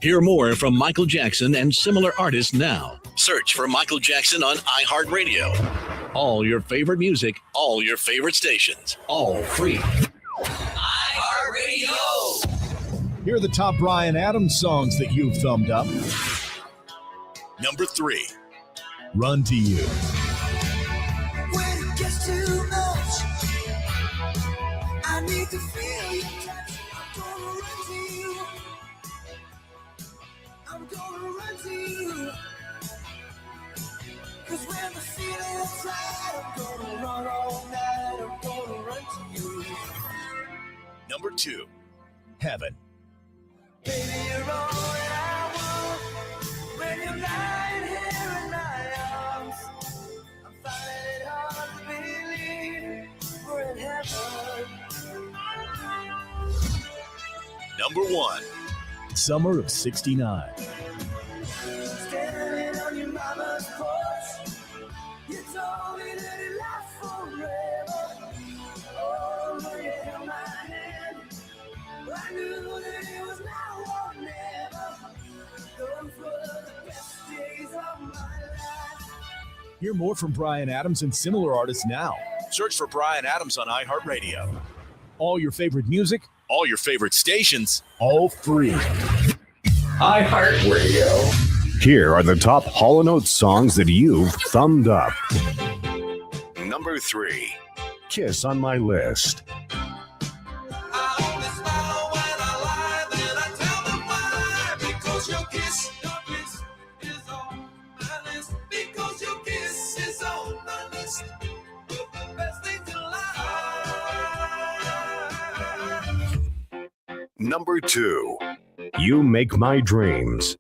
Hear more from Michael Jackson and similar artists now. Search for Michael Jackson on iHeartRadio. All your favorite music, all your favorite stations, all free. iHeartRadio. Here are the top Bryan Adams songs that you've thumbed up. Number 3. Run to You. When it gets too much, I need to feel your touch. I'm gonna run to you. I'm gonna run to you. 'Cause when the feeling's right, I'm gonna run all night. I'm gonna run to you. Number 2. Heaven. Baby, you're all that I want. When you're lying here in my arms, I'm finding it hard to believe we're in heaven. Number 1. Summer of '69. Standing on your mama's porch, you told me that it lasts forever. Oh, when you held my hand, I knew that it was now or never. Those were the best days of my life. Hear more from Bryan Adams and similar artists now. Search for Bryan Adams on iHeartRadio. All your favorite music, All your favorite stations, all free. iHeartRadio. Here are the top Hall & Oates songs that you've thumbed up. Number 3. Kiss on My List. Because your kiss is on my list. Because your kiss is on my list. The best things in life. Number 2. You Make My Dreams.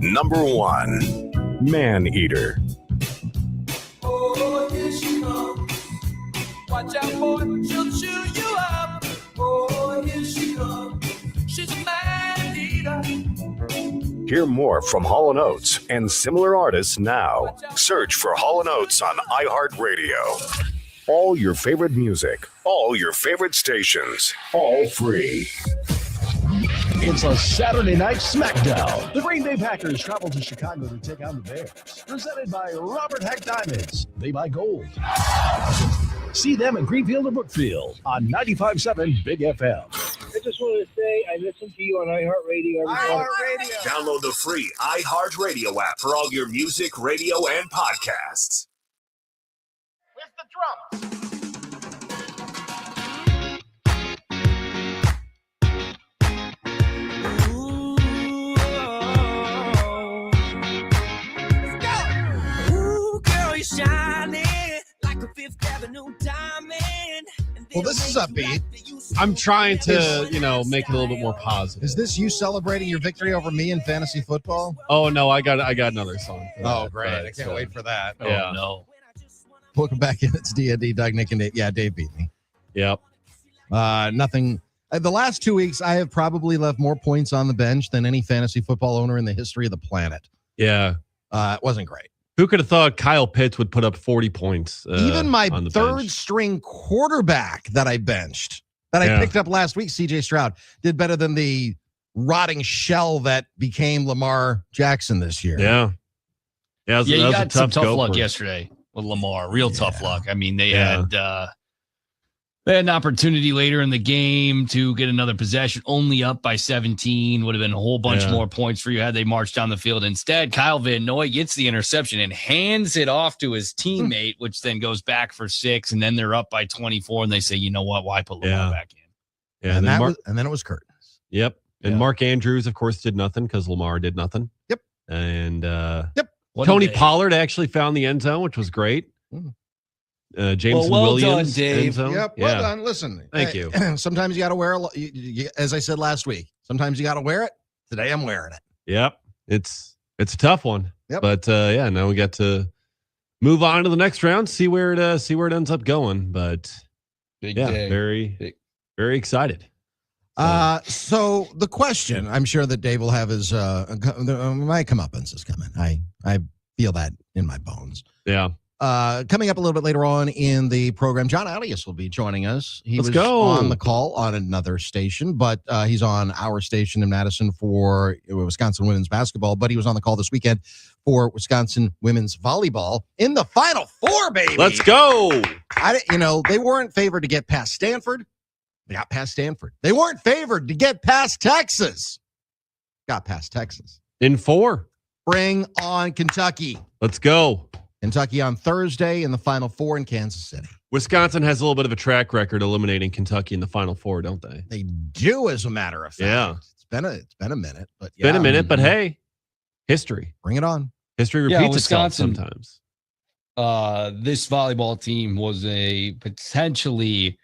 Number 1. Man Eater. Oh, here she comes. Watch out, boy, she'll chew you up. Oh, here she comes. She's a man eater. Hear more from Hall & Oates and similar artists now. Search for Hall & Oates on iHeartRadio. All your favorite music, all your favorite stations, all free. It's a Saturday night smackdown. The Green Bay Packers travel to Chicago to take on the Bears. Presented by Robert Heck Diamonds. They buy gold. See them at Greenfield or Brookfield on 95.7 Big FM. I just wanted to say I listen to you on iHeartRadio. iHeartRadio. Download the free iHeartRadio app for all your music, radio, and podcasts. Where's the drums? Well, this is upbeat. I'm trying to, make it a little bit more positive. Is this you celebrating your victory over me in fantasy football? Oh no, I got another song. For Oh, that, great! but, I can't wait for that. Yeah. No. Welcome back in. It's D.N.D. Doug, Nick, and Dave. Yeah, Dave beat me. Yep. Nothing. The last 2 weeks, I have probably left more points on the bench than any fantasy football owner in the history of the planet. Yeah. It wasn't great. Who could have thought Kyle Pitts would put up 40 points? Even my on the third bench? string quarterback that I benched, that I picked up last week, C.J. Stroud, did better than the rotting shell that became Lamar Jackson this year. Yeah. Yeah, You got some tough luck yesterday with Lamar. Real tough luck. I mean, they had They had an opportunity later in the game to get another possession, only up by 17. Would have been a whole bunch more points for you had they marched down the field. Instead, Kyle Van Noy gets the interception and hands it off to his teammate, which then goes back for 6. And then they're up by 24. And they say, you know what? Why put Lamar back in? Yeah, and then it was curtains. Yep. And Mark Andrews, of course, did nothing because Lamar did nothing. Yep. And Tony Pollard actually found the end zone, which was great. Jameson Williams, done, Dave. end zone. Yep, well done. Listen, Thank you. Sometimes you got to wear, as I said last week, sometimes you got to wear it. Today I'm wearing it. Yep. It's a tough one. Yep. But now we got to move on to the next round, see where it ends up going. But big day. very excited. So the question, I'm sure that Dave will have his my comeuppance is coming. I feel that in my bones. Yeah. Coming up a little bit later on in the program, John Alias will be joining us. Let's go. On the call on another station, but he's on our station in Madison for Wisconsin women's basketball. But he was on the call this weekend for Wisconsin women's volleyball in the Final Four, baby. Let's go. They weren't favored to get past Stanford. They got past Stanford. They weren't favored to get past Texas. Got past Texas. In 4. Bring on Kentucky. Let's go. Kentucky on Thursday in the Final Four in Kansas City. Wisconsin has a little bit of a track record eliminating Kentucky in the Final Four, don't they? They do, as a matter of fact. Yeah. It's been a minute, but but hey, history. Bring it on. History repeats itself sometimes. This volleyball team was a potentially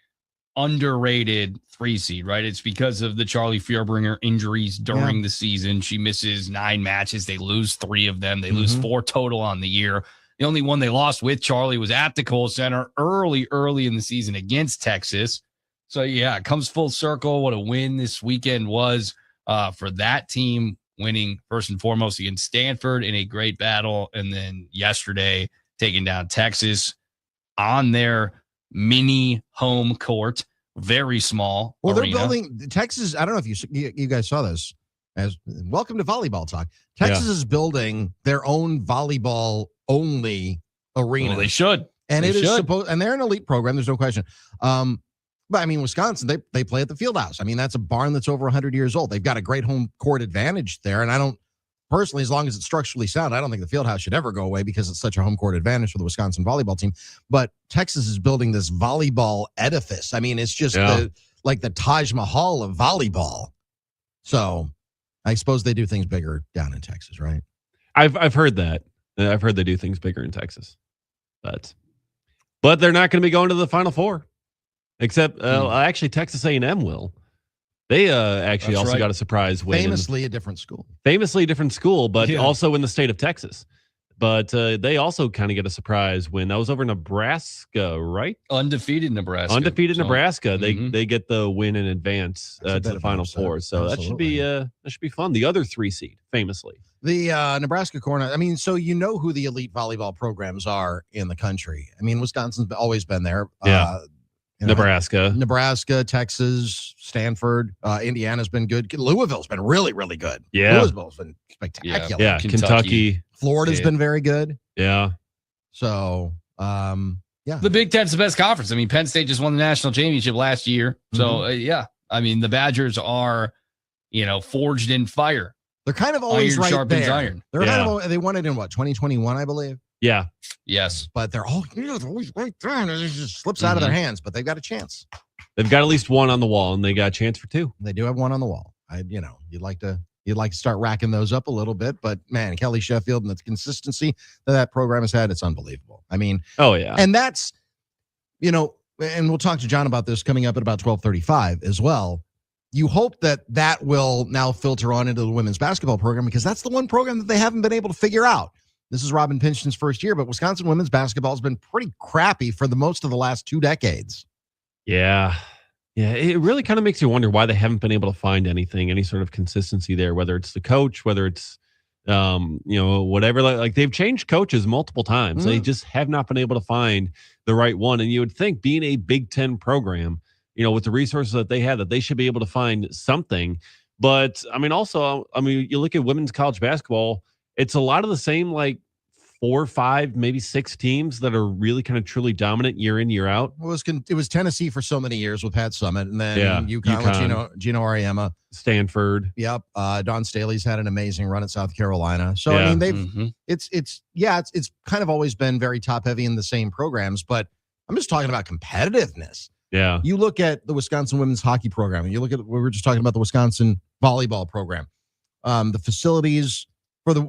underrated 3 seed, right? It's because of the Charlie Fierbringer injuries during the season. She misses 9 matches. They lose 3 of them. They lose 4 total on the year. The only one they lost with Charlie was at the Kohl Center early in the season against Texas. So yeah, it comes full circle. What a win this weekend was for that team, winning first and foremost against Stanford in a great battle. And then yesterday taking down Texas on their mini home court, very small. Well, arena. They're building Texas. I don't know if you guys saw this. As welcome to volleyball talk. Texas is building their own volleyball only arena. Well, they should, and it is supposed. And they're an elite program. There's no question. But I mean, Wisconsin, they play at the Fieldhouse. I mean, that's a barn that's over 100 years old. They've got a great home court advantage there, and I don't. Personally, as long as it's structurally sound, I don't think the Fieldhouse should ever go away because it's such a home court advantage for the Wisconsin volleyball team. But Texas is building this volleyball edifice. I mean, it's just like the Taj Mahal of volleyball. So I suppose they do things bigger down in Texas, right? I've heard that. I've heard they do things bigger in Texas. But they're not going to be going to the Final Four. Except, actually, Texas A&M will. They actually also got a surprise win. Famously a different school, but also in the state of Texas. But they also kind of get a surprise win. That was over Nebraska, right? Undefeated Nebraska. Nebraska. They get the win in advance to the Final Four. So that should be fun. The other 3 seed, famously. The Nebraska corner. I mean, so you know who the elite volleyball programs are in the country. I mean, Wisconsin's always been there. Nebraska, Texas, Stanford, Indiana's been good. Louisville's been really, really good. Yeah. Louisville's been spectacular. Yeah. Kentucky. Florida's been very good. Yeah. So, The Big Ten's the best conference. I mean, Penn State just won the national championship last year. So, I mean, the Badgers are, forged in fire. They're kind of always iron right sharpens there. iron. They're kind of, they won it in 2021, I believe. Yeah. Yes. But they're always right there. And it just slips out of their hands, but they've got a chance. They've got at least 1 on the wall, and they got a chance for 2. They do have 1 on the wall. You'd like to start racking those up a little bit, but man, Kelly Sheffield and the consistency that program has had, it's unbelievable. I mean, and that's, and we'll talk to John about this coming up at about 12:35 as well. You hope that will now filter on into the women's basketball program because that's the one program that they haven't been able to figure out. This is Robin Pinchin's first year, but Wisconsin women's basketball has been pretty crappy for the most of the last 2 decades. Yeah. Yeah. It really kind of makes you wonder why they haven't been able to find any sort of consistency there, whether it's the coach, whether it's, whatever. Like they've changed coaches multiple times. They just have not been able to find the right one. And you would think being a Big Ten program, with the resources that they have, that they should be able to find something. But I mean, also, you look at women's college basketball, it's a lot of the same 4, 5, maybe 6 teams that are really kind of truly dominant year in, year out. It was Tennessee for so many years with Pat Summitt, and then UConn with Gino Auriemma. Stanford. Yep. Don Staley's had an amazing run at South Carolina. So, I mean, it's kind of always been very top heavy in the same programs, but I'm just talking about competitiveness. Yeah. You look at the Wisconsin women's hockey program, and you look at, we were just talking about the Wisconsin volleyball program, the facilities for the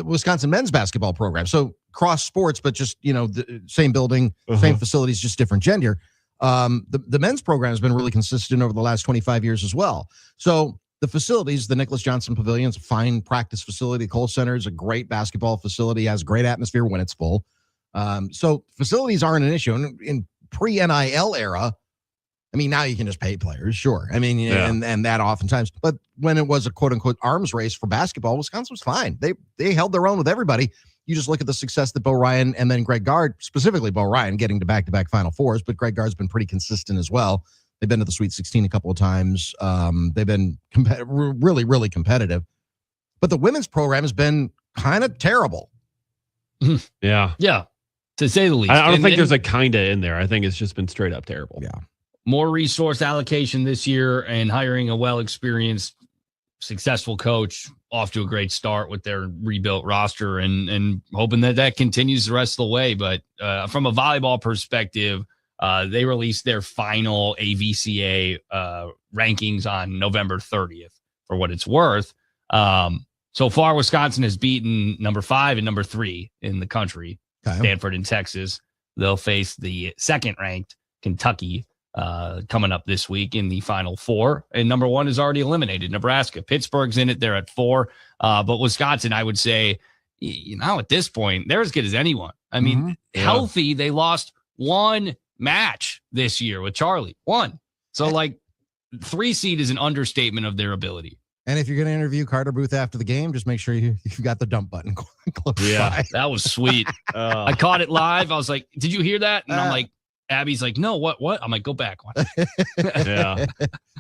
Wisconsin men's basketball program. So cross sports, but just, the same building, same facilities, just different gender. The men's program has been really consistent over the last 25 years as well. So the facilities, the Nicholas Johnson Pavilion, is a fine practice facility. Kohl Center is a great basketball facility, has great atmosphere when it's full. So facilities aren't an issue. And in pre-NIL era, I mean, now you can just pay players, sure. I mean, and that oftentimes. But when it was a quote-unquote arms race for basketball, Wisconsin was fine. They held their own with everybody. You just look at the success that Bo Ryan and then Greg Gard, specifically Bo Ryan, getting to back-to-back Final Fours, but Greg Gard's been pretty consistent as well. They've been to the Sweet 16 a couple of times. They've been really, really competitive. But the women's program has been kind of terrible. Yeah. Yeah, to say the least. I don't think there's a kinda in there. I think it's just been straight up terrible. Yeah. More resource allocation this year and hiring a well-experienced, successful coach off to a great start with their rebuilt roster and hoping that continues the rest of the way. But from a volleyball perspective, they released their final AVCA rankings on November 30th for what it's worth. So far, Wisconsin has beaten number 5 and number 3 in the country, Stanford and Texas. They'll face the second-ranked Kentucky coming up this week in the Final Four. And number 1 is already eliminated, Nebraska. Pittsburgh's in it. They're at 4. But Wisconsin, I would say, at this point, they're as good as anyone. I mean, healthy, they lost 1 match this year with Charlie. 1. So, 3 seed is an understatement of their ability. And if you're going to interview Carter Booth after the game, just make sure you've got the dump button close by. That was sweet. I caught it live. I was like, did you hear that? And I'm like, Abby's like, no, what? I'm like, go back. Yeah.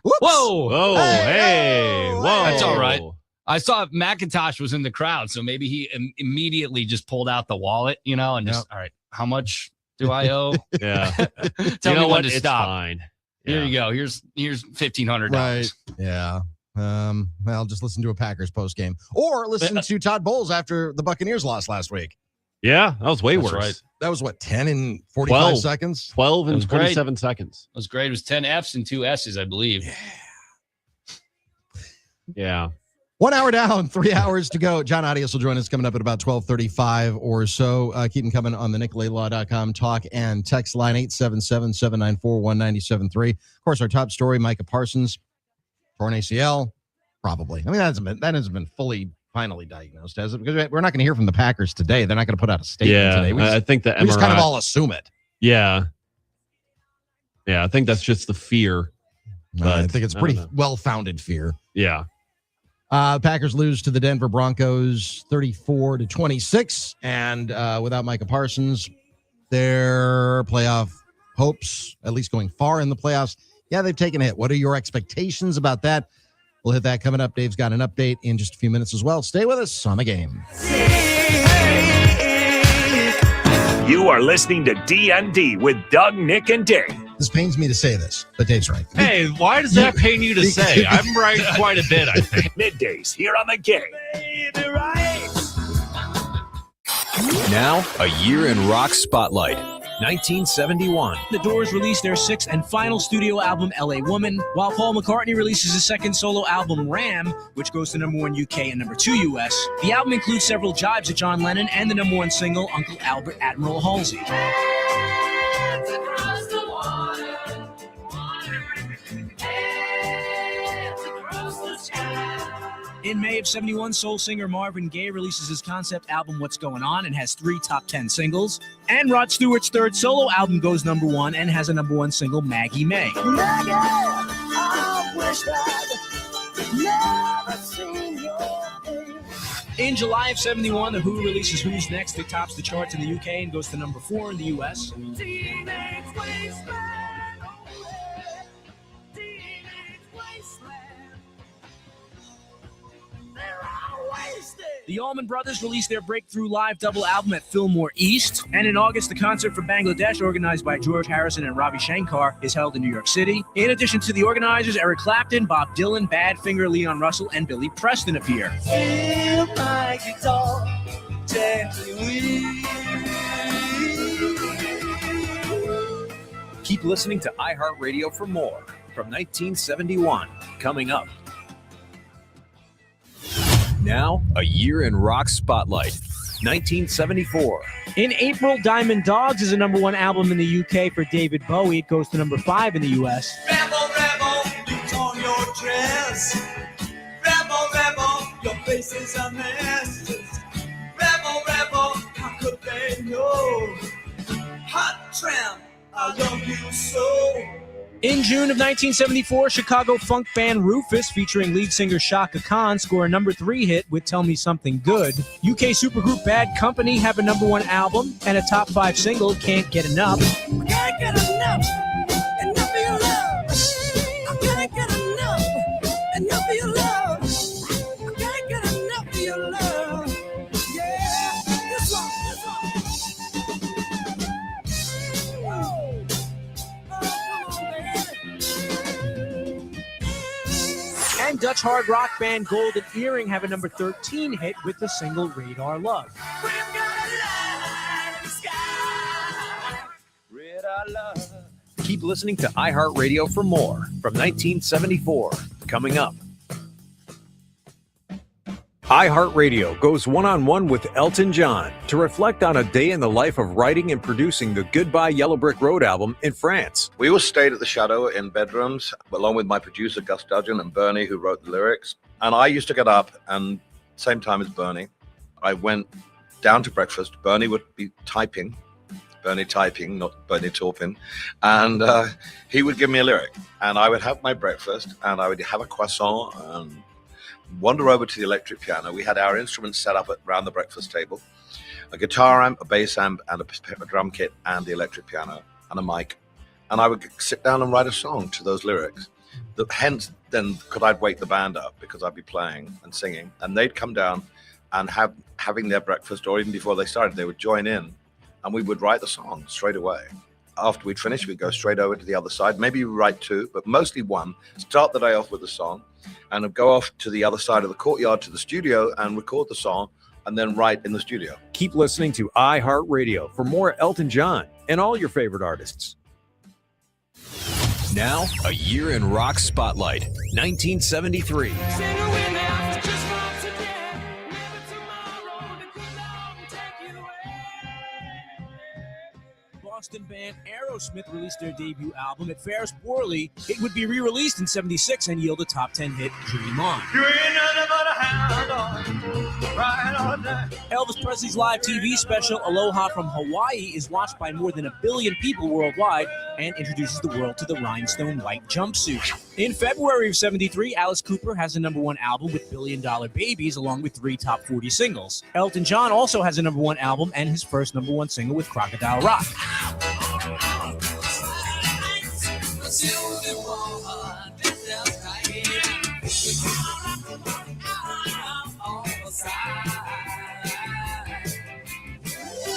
Whoa. Hey. Whoa. That's all right. I saw McIntosh was in the crowd, so maybe he immediately just pulled out the wallet, and just, all right, how much do I owe? Yeah. Tell me when to it's stop. Fine. Here you go. Here's $1,500. Right. Yeah. Well, just listen to a Packers post game or listen to Todd Bowles after the Buccaneers lost last week. Yeah, that was way worse. Right. That was 10 and 45 seconds? 12 and 27 seconds. It was great. It was 10 Fs and 2 S's, I believe. Yeah. 1 hour down, 3 hours to go. John Adias will join us coming up at about 12:35 or so. Keep them coming on the NicoletLaw.com talk and text line 877-794-1973. Of course, our top story, Micah Parsons, torn ACL, probably. I mean, that hasn't been fully finally diagnosed, has it? Because we're not going to hear from the Packers today. They're not going to put out a statement today. I think the MRI, we just kind of all assume it. Yeah. Yeah, I think that's just the fear. But I think it's pretty well-founded fear. Yeah. Packers lose to the Denver Broncos 34-26. And without Micah Parsons, their playoff hopes, at least going far in the playoffs, they've taken a hit. What are your expectations about that? We'll hit that coming up. Dave's got an update in just a few minutes as well. Stay with us on the game. You are listening to D.N.D. with Doug, Nick, and Dave. This pains me to say this, but Dave's right. Hey, why does that pain you to say? I'm right quite a bit, I think. Middays here on the game. Now, a year in rock spotlight. 1971. The Doors released their 6th and final studio album, L.A. Woman, while Paul McCartney releases his 2nd solo album, Ram, which goes to number 1 UK and number 2 US. The album includes several jibes at John Lennon and the number 1 single, Uncle Albert Admiral Halsey. In May of 71, soul singer Marvin Gaye releases his concept album, What's Going On, and has 3 top 10 singles. And Rod Stewart's 3rd solo album goes number 1 and has a number 1 single, Maggie May. Maggie, I wish I'd never seen your face. In July of 71, The Who releases Who's Next. It tops the charts in the UK and goes to number 4 in the US. The Allman Brothers released their breakthrough live double album at Fillmore East. And in August, the concert for Bangladesh, organized by George Harrison and Ravi Shankar, is held in New York City. In addition to the organizers, Eric Clapton, Bob Dylan, Badfinger, Leon Russell, and Billy Preston appear. Feel my guitar gently weep. Keep listening to iHeartRadio for more from 1971 coming up. Now, a year in rock spotlight. 1974. In April, Diamond Dogs is a #1 album in the UK for David Bowie. It goes to #5 in the US. Rebel, rebel, you torn your dress. Rebel, rebel, your face is a mess. Rebel, rebel, how could they know? Hot tramp, I love you so. In June of 1974, Chicago funk band Rufus, featuring lead singer Shaka Khan, score a #3 hit with Tell Me Something Good. UK supergroup Bad Company have a #1 album and a top 5 single, Can't Get Enough. Can't get enough of your love. I can't get enough of your love. I can't get enough of your love. Yeah, this one. And Dutch hard rock band Golden Earring have a #13 hit with the single Radar Love. Keep listening to iHeartRadio for more from 1974 coming up. iHeartRadio goes one-on-one with Elton John to reflect on a day in the life of writing and producing the Goodbye Yellow Brick Road album in France. We all stayed at the Shadow in bedrooms, along with my producer, Gus Dudgeon, and Bernie, who wrote the lyrics. And I used to get up, and same time as Bernie, I went down to breakfast. Bernie would be typing, not Bernie Taupin. And he would give me a lyric. And I would have my breakfast, and I would have a croissant, and wander over to the electric piano. We had our instruments set up around the breakfast table, a guitar amp, a bass amp, and a drum kit, and the electric piano, and a mic. And I would sit down and write a song to those lyrics. Hence, then, could I'd wake the band up, because I'd be playing and singing, and they'd come down and having their breakfast, or even before they started, they would join in, and we would write the song straight away. After we'd finished, we'd go straight over to the other side. Maybe we write 2, but mostly 1. Start the day off with a song, and go off to the other side of the courtyard to the studio and record the song, and then write in the studio. Keep listening to iHeartRadio for more Elton John and all your favorite artists. Now, a year in rock spotlight. 1973. Boston band Aerosmith released their debut album. It fares poorly. It would be re-released in '76 and yield a top 10 hit, Dream On. You ain't nothing but a hound dog, right all day. Elvis Presley's live TV special, Aloha from Hawaii, is watched by more than 1 billion people worldwide and introduces the world to the rhinestone white jumpsuit. In February of '73, Alice Cooper has a #1 album with Billion Dollar Babies, along with 3 top 40 singles. Elton John also has a #1 album and his first #1 single with Crocodile Rock.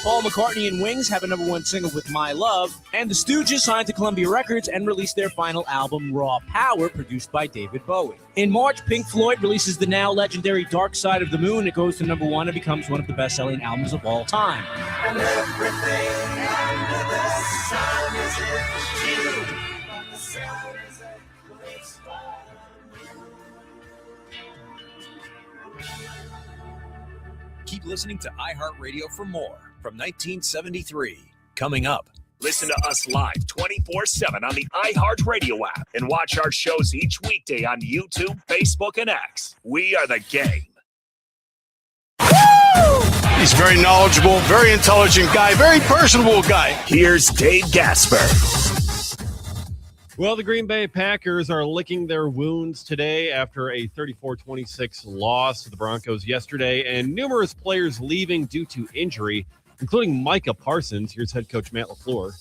Paul McCartney and Wings have a #1 single with My Love, and the Stooges signed to Columbia Records and released their final album, Raw Power, produced by David Bowie. In March, Pink Floyd releases the now legendary Dark Side of the Moon. It goes to #1 and becomes one of the best-selling albums of all time. And everything under the sun is you. The sun is a place Keep listening to iHeartRadio for more from 1973 coming up. Listen to us live 24/7 on the iHeartRadio app and watch our shows each weekday on YouTube, Facebook, and X. We are the game. He's very knowledgeable, very intelligent guy, very personable guy. Here's Dave Gasper. Well, the Green Bay Packers are licking their wounds today after a 34-26 loss to the Broncos yesterday, and numerous players leaving due to injury, including Micah Parsons. Here's head coach Matt LaFleur.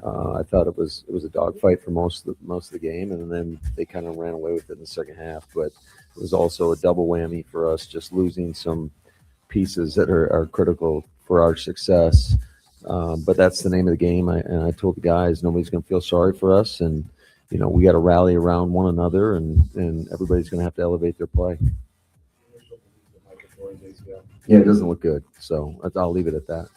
I thought it was a dogfight for most of the game, and then they kind of ran away with it in the second half. But it was also a double whammy for us, just losing some pieces that are critical for our success. But that's the name of the game. I told the guys nobody's going to feel sorry for us, and we got to rally around one another, and everybody's going to have to elevate their play. Yeah, it doesn't look good, so I'll leave it at that.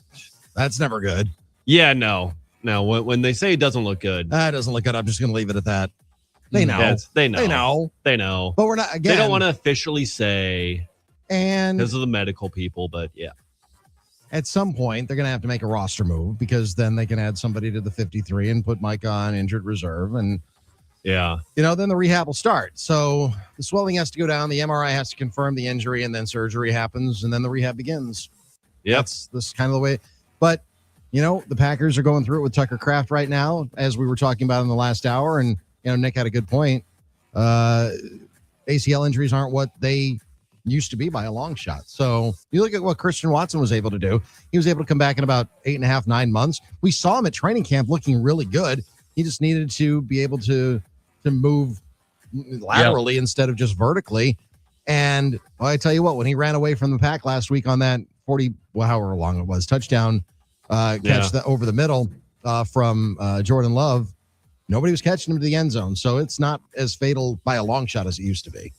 That's never good. Yeah, no. When they say it doesn't look good, it doesn't look good. I'm just going to leave it at that. They know. They know. They know. They know. But we're not. Again, they don't want to officially say, and because of the medical people. But yeah, at some point they're going to have to make a roster move, because then they can add somebody to the 53 and put Micah on injured reserve, and yeah, then the rehab will start. So the swelling has to go down, the MRI has to confirm the injury, and then surgery happens, and then the rehab begins. Yeah, this is kind of the way. But the Packers are going through it with Tucker Kraft right now, as we were talking about in the last hour, and Nick had a good point. ACL injuries aren't what they used to be by a long shot. So you look at what Christian Watson was able to do. He was able to come back in about 8.5, 9 months. We saw him at training camp looking really good. He just needed to be able to move laterally instead of just vertically. And I tell you what, when he ran away from the pack last week on that 40, however long it was, touchdown catch over the middle from Jordan Love, nobody was catching him to the end zone. So it's not as fatal by a long shot as it used to be.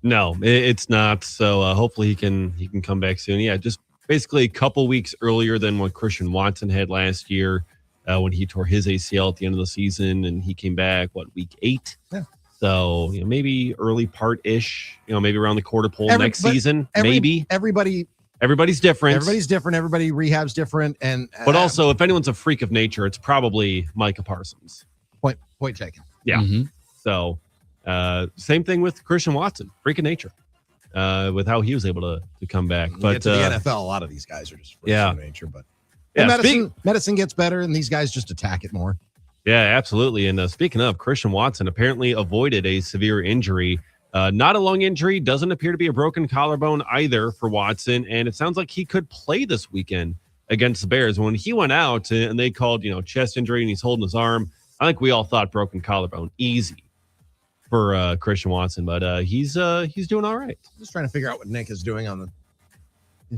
No, it's not. So hopefully he can come back soon. Yeah, just basically a couple weeks earlier than what Christian Watson had last year when he tore his ACL at the end of the season, and he came back week 8. Yeah. So maybe early part-ish. Maybe around the quarter pole next season. Maybe everybody's different. Everybody's different. Everybody rehabs different, and but also if anyone's a freak of nature, it's probably Micah Parsons. Point taken. Yeah. Mm-hmm. So. Same thing with Christian Watson, freak of nature, with how he was able to come back. But get to the NFL, a lot of these guys are just freaks of nature. But medicine gets better, and these guys just attack it more. Yeah, absolutely. And speaking of, Christian Watson apparently avoided a severe injury. Not a lung injury, doesn't appear to be a broken collarbone either for Watson, and it sounds like he could play this weekend against the Bears. When he went out and they called chest injury and he's holding his arm, I think we all thought broken collarbone, easy for Christian Watson, but he's doing all right. Just trying to figure out what Nick is doing on the.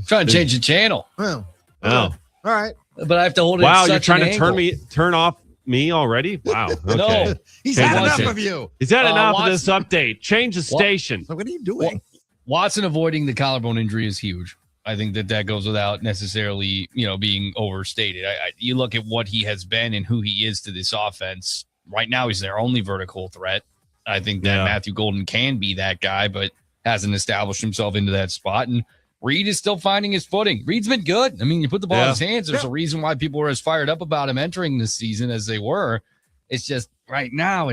Trying to change the channel. Oh, all right. But I have to hold it. Wow, you're trying to turn off me already? Wow. Okay. No, he's had enough of you. He's had enough of this update. Change the station. So what are you doing? Watson avoiding the collarbone injury is huge. I think that goes without necessarily being overstated. You look at what he has been and who he is to this offense. Right now, he's their only vertical threat. I think that Matthew Golden can be that guy, but hasn't established himself into that spot. And Reed is still finding his footing. Reed's been good. I mean, you put the ball in his hands. There's a reason why people were as fired up about him entering this season as they were. It's just right now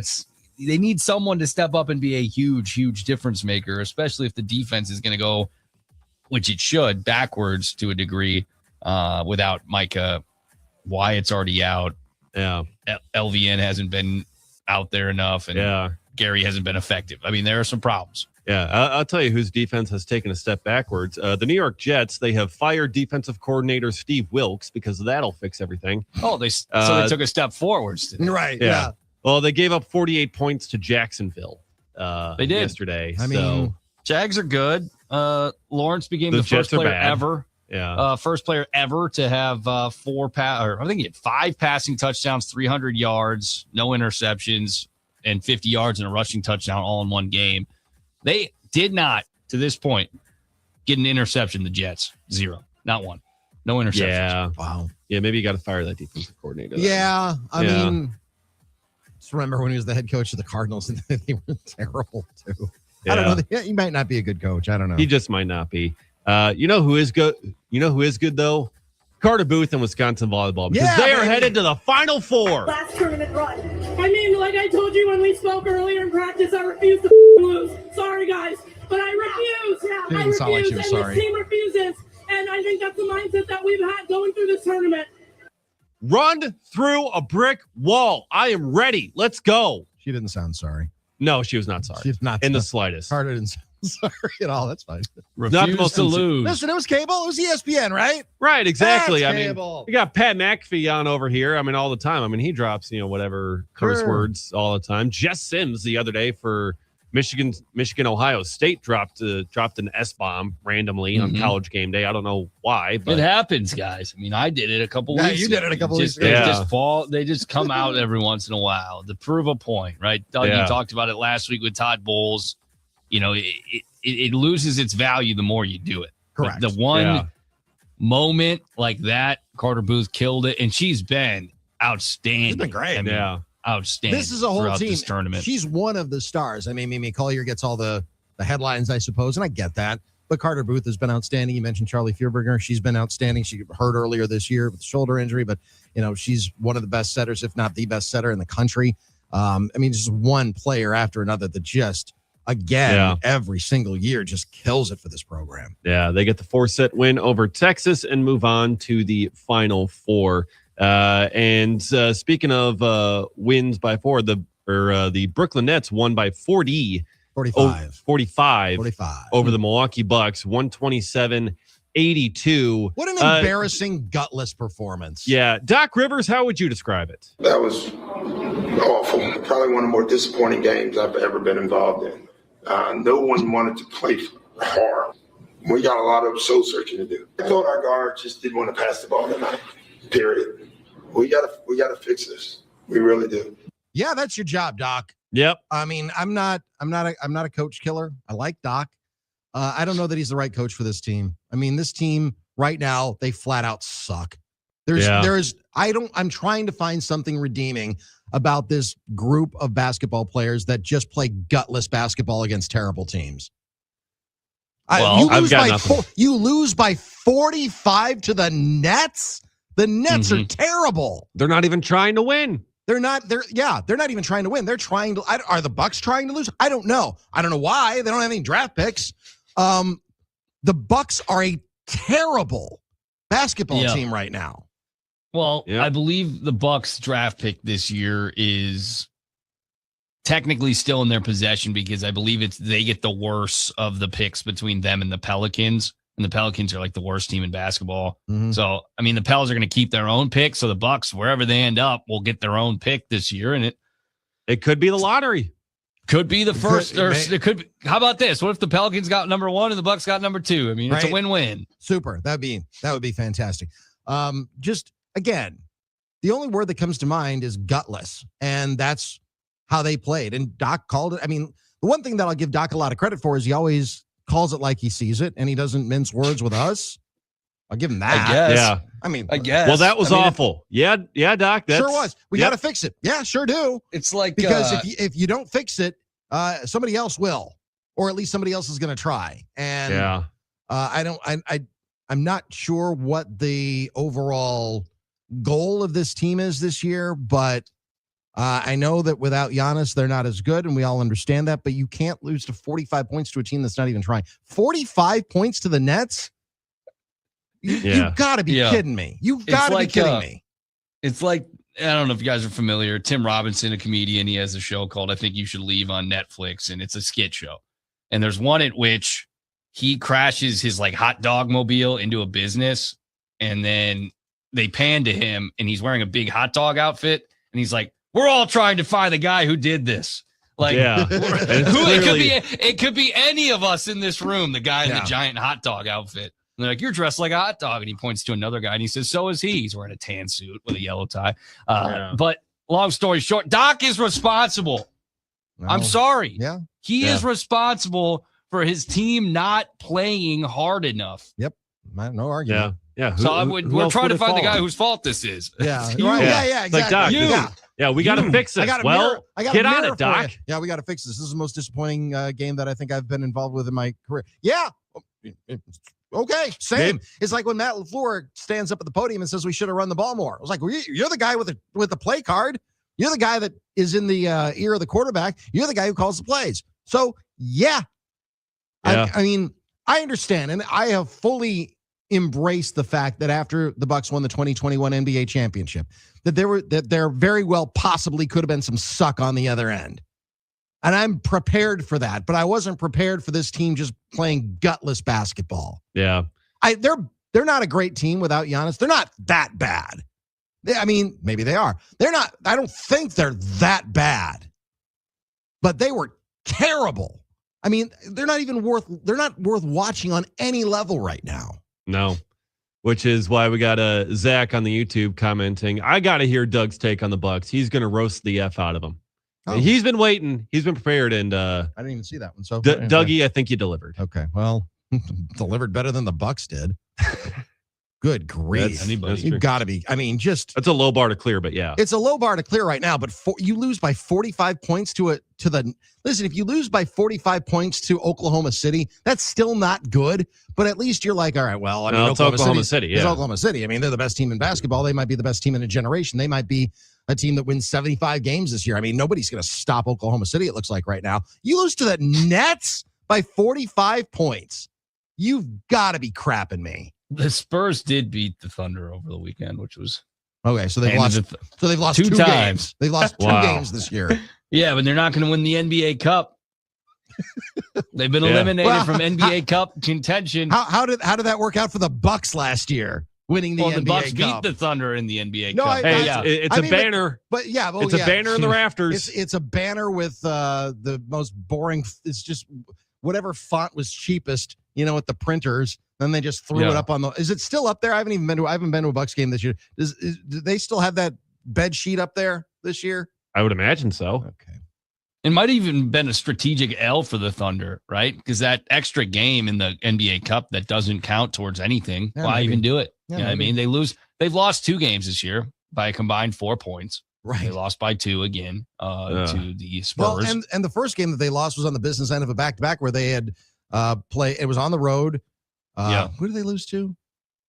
they need someone to step up and be a huge, huge difference maker, especially if the defense is going to go, which it should, backwards to a degree without Micah. Wyatt's already out. Yeah. LVN hasn't been out there enough. And Gary hasn't been effective. I mean, there are some problems. Yeah, I'll tell you whose defense has taken a step backwards. The New York Jets, they have fired defensive coordinator Steve Wilkes because that'll fix everything. Oh, they took a step forwards today. Right, yeah. Well, they gave up 48 points to Jacksonville they did yesterday. I mean, Jags are good. Lawrence became the first player ever. Yeah. First player ever to have I think he had 5 passing touchdowns, 300 yards, no interceptions, and 50 yards and a rushing touchdown all in one game. They did not, to this point, get an interception, the Jets. 0. Not one. No interceptions. Yeah. Wow. Yeah, maybe you got to fire that defensive coordinator. Yeah. I mean, just remember when he was the head coach of the Cardinals, and they were terrible, too. Yeah. I don't know. He might not be a good coach. I don't know. He just might not be. You know who is good? You know who is good, though? Carter Booth and Wisconsin volleyball, because they are headed to the Final Four. Last tournament run. I mean, like I told you when we spoke earlier in practice, I refuse to lose. Sorry, guys, but I refuse. I refuse, and this team refuses. And I think that's the mindset that we've had going through this tournament. Run through a brick wall. I am ready. Let's go. She didn't sound sorry. No, she was not sorry. She's not in the slightest. Carter didn't sound Sorry at all. That's fine. Not the most to lose. Listen, it was cable. It was ESPN, right? Right, exactly. That's I mean, cable. we got Pat McAfee on over here. I mean, all the time. I mean, he drops, whatever curse Sure. words all the time. Jess Sims the other day for Michigan, Ohio State dropped an S-bomb randomly on College Game Day. I don't know why, but It happens, guys. I mean, I did it a couple Yeah, weeks you ago. did it a couple Just- weeks ago. They Yeah. just fall. They just come out every once in a while to prove a point, right? Doug, Yeah. you talked about it last week with Todd Bowles. It loses its value the more you do it. Correct. But the one Yeah. moment like that, Carter Booth killed it, and she's been outstanding. She's been great. I mean, Yeah. outstanding. This is a whole throughout team. this tournament. She's one of the stars. I mean, Mimi Collier gets all the headlines, I suppose, and I get that. But Carter Booth has been outstanding. You mentioned Charlie Fierberger. She's been outstanding. She hurt earlier this year with a shoulder injury, but she's one of the best setters, if not the best setter in the country. I mean, just one player after another that just, again, every single year just kills it for this program. Yeah, they get the 4-set win over Texas and move on to the Final Four. And speaking of wins by 4, the Brooklyn Nets won by 45 over the Milwaukee Bucks, 127-82. What an embarrassing, gutless performance. Yeah. Doc Rivers, how would you describe it? That was awful. Probably one of the more disappointing games I've ever been involved in. No one wanted to play hard. We got a lot of soul searching to do. I thought our guards just didn't want to pass the ball tonight. Period. We gotta fix this. We really do. Yeah, that's your job, Doc. Yep. I mean, I'm not a coach killer. I like Doc. I don't know that he's the right coach for this team. I mean, this team right now, they flat out suck. I'm trying to find something redeeming about this group of basketball players that just play gutless basketball against terrible teams. You lose by 45 to the Nets. The Nets are terrible. They're not even trying to win. They're not even trying to win. They're trying to. Are the Bucks trying to lose? I don't know. I don't know why. They don't have any draft picks. The Bucks are a terrible basketball team right now. Well, I believe the Bucks draft pick this year is technically still in their possession because I believe they get the worst of the picks between them and the Pelicans. And the Pelicans are like the worst team in basketball. Mm-hmm. So, I mean, the Pels are going to keep their own pick. So the Bucks, wherever they end up, will get their own pick this year. And it could be the lottery. Could be the first. It could be, how about this? What if the Pelicans got number 1 and the Bucks got number 2? I mean, it's a win-win. Super. That would be fantastic. Just again, the only word that comes to mind is gutless, and that's how they played. And Doc called it. I mean, the one thing that I'll give Doc a lot of credit for is he always calls it like he sees it, and he doesn't mince words with us. I'll give him that. I guess. Yeah. I guess. Well, that was awful. Yeah, Doc. That's, sure was. We got to fix it. Yeah, sure do. It's like because if you don't fix it, somebody else will, or at least somebody else is going to try. And I'm not sure what the overall goal of this team is this year, but I know that without Giannis, they're not as good, and we all understand that, but you can't lose to 45 points to a team that's not even trying. 45 points to the Nets? You've got to be kidding me. You've got to be kidding me. It's like, I don't know if you guys are familiar. Tim Robinson, a comedian, he has a show called I Think You Should Leave on Netflix, and it's a skit show. And there's one at which he crashes his like hot dog mobile into a business, and then they pan to him, and he's wearing a big hot dog outfit, and he's like, we're all trying to find the guy who did this. Like, it could be any of us in this room, the guy in the giant hot dog outfit. And they're like, you're dressed like a hot dog. And he points to another guy and he says, so is he. He's wearing a tan suit with a yellow tie. But long story short, Doc is responsible. I'm sorry. Yeah. He is responsible for his team not playing hard enough. Yep. No argument. Yeah. So we're trying to find the guy whose fault this is. Yeah. Yeah, exactly. Like, Doc, we got to fix this. Get on it, Doc. Yeah, we got to fix this. This is the most disappointing game that I think I've been involved with in my career. Yeah. Okay, same. It's like when Matt LaFleur stands up at the podium and says we should have run the ball more. I was like, well, you're the guy with the play card. You're the guy that is in the ear of the quarterback. You're the guy who calls the plays. So, yeah. I mean, I understand, and I have fully embraced the fact that after the Bucks won the 2021 NBA championship, that there very well possibly could have been some suck on the other end. And I'm prepared for that, but I wasn't prepared for this team just playing gutless basketball. Yeah. They're not a great team without Giannis. They're not that bad. I mean, maybe they are. They're not. I don't think they're that bad. But they were terrible. I mean, they're not worth watching on any level right now. No. Which is why we got Zach on the YouTube commenting, I got to hear Doug's take on the Bucks. He's going to roast the F out of them. Oh. He's been waiting. He's been prepared. And I didn't even see that one. So Dougie, I think you delivered. Okay. Well, delivered better than the Bucks did. Good grief. You've got to be. I mean, that's a low bar to clear, but yeah. It's a low bar to clear right now, but you lose by 45 points listen, if you lose by 45 points to Oklahoma City, that's still not good, but at least you're like, all right, well, I mean, Oklahoma City. Yeah. It's Oklahoma City. I mean, they're the best team in basketball. They might be the best team in a generation. They might be a team that wins 75 games this year. I mean, nobody's going to stop Oklahoma City, it looks like right now. You lose to the Nets by 45 points. You've got to be crapping me. The Spurs did beat the Thunder over the weekend, which was okay. So they've lost two times. Games. They've lost two games this year. Yeah, but they're not going to win the NBA Cup. They've been eliminated from NBA Cup contention. How did that work out for the Bucks last year? Winning the NBA the Bucks Cup. beat the Thunder in the NBA Cup. It's a banner. But yeah, it's a banner in the rafters. It's a banner with the most boring. It's just whatever font was cheapest. At the printers. Then they just threw it up on the. Is it still up there? I haven't been to a Bucks game this year. Do they still have that bed sheet up there this year? I would imagine so. Okay. It might have even been a strategic L for the Thunder, right? Because that extra game in the NBA Cup that doesn't count towards anything. Yeah, why maybe. even do it? Yeah, I mean, they've lost 2 games this year by a combined 4 points. Right. They lost by 2 again to the Spurs. Well, and the first game that they lost was on the business end of a back-to-back where they had it was on the road. Who did they lose to?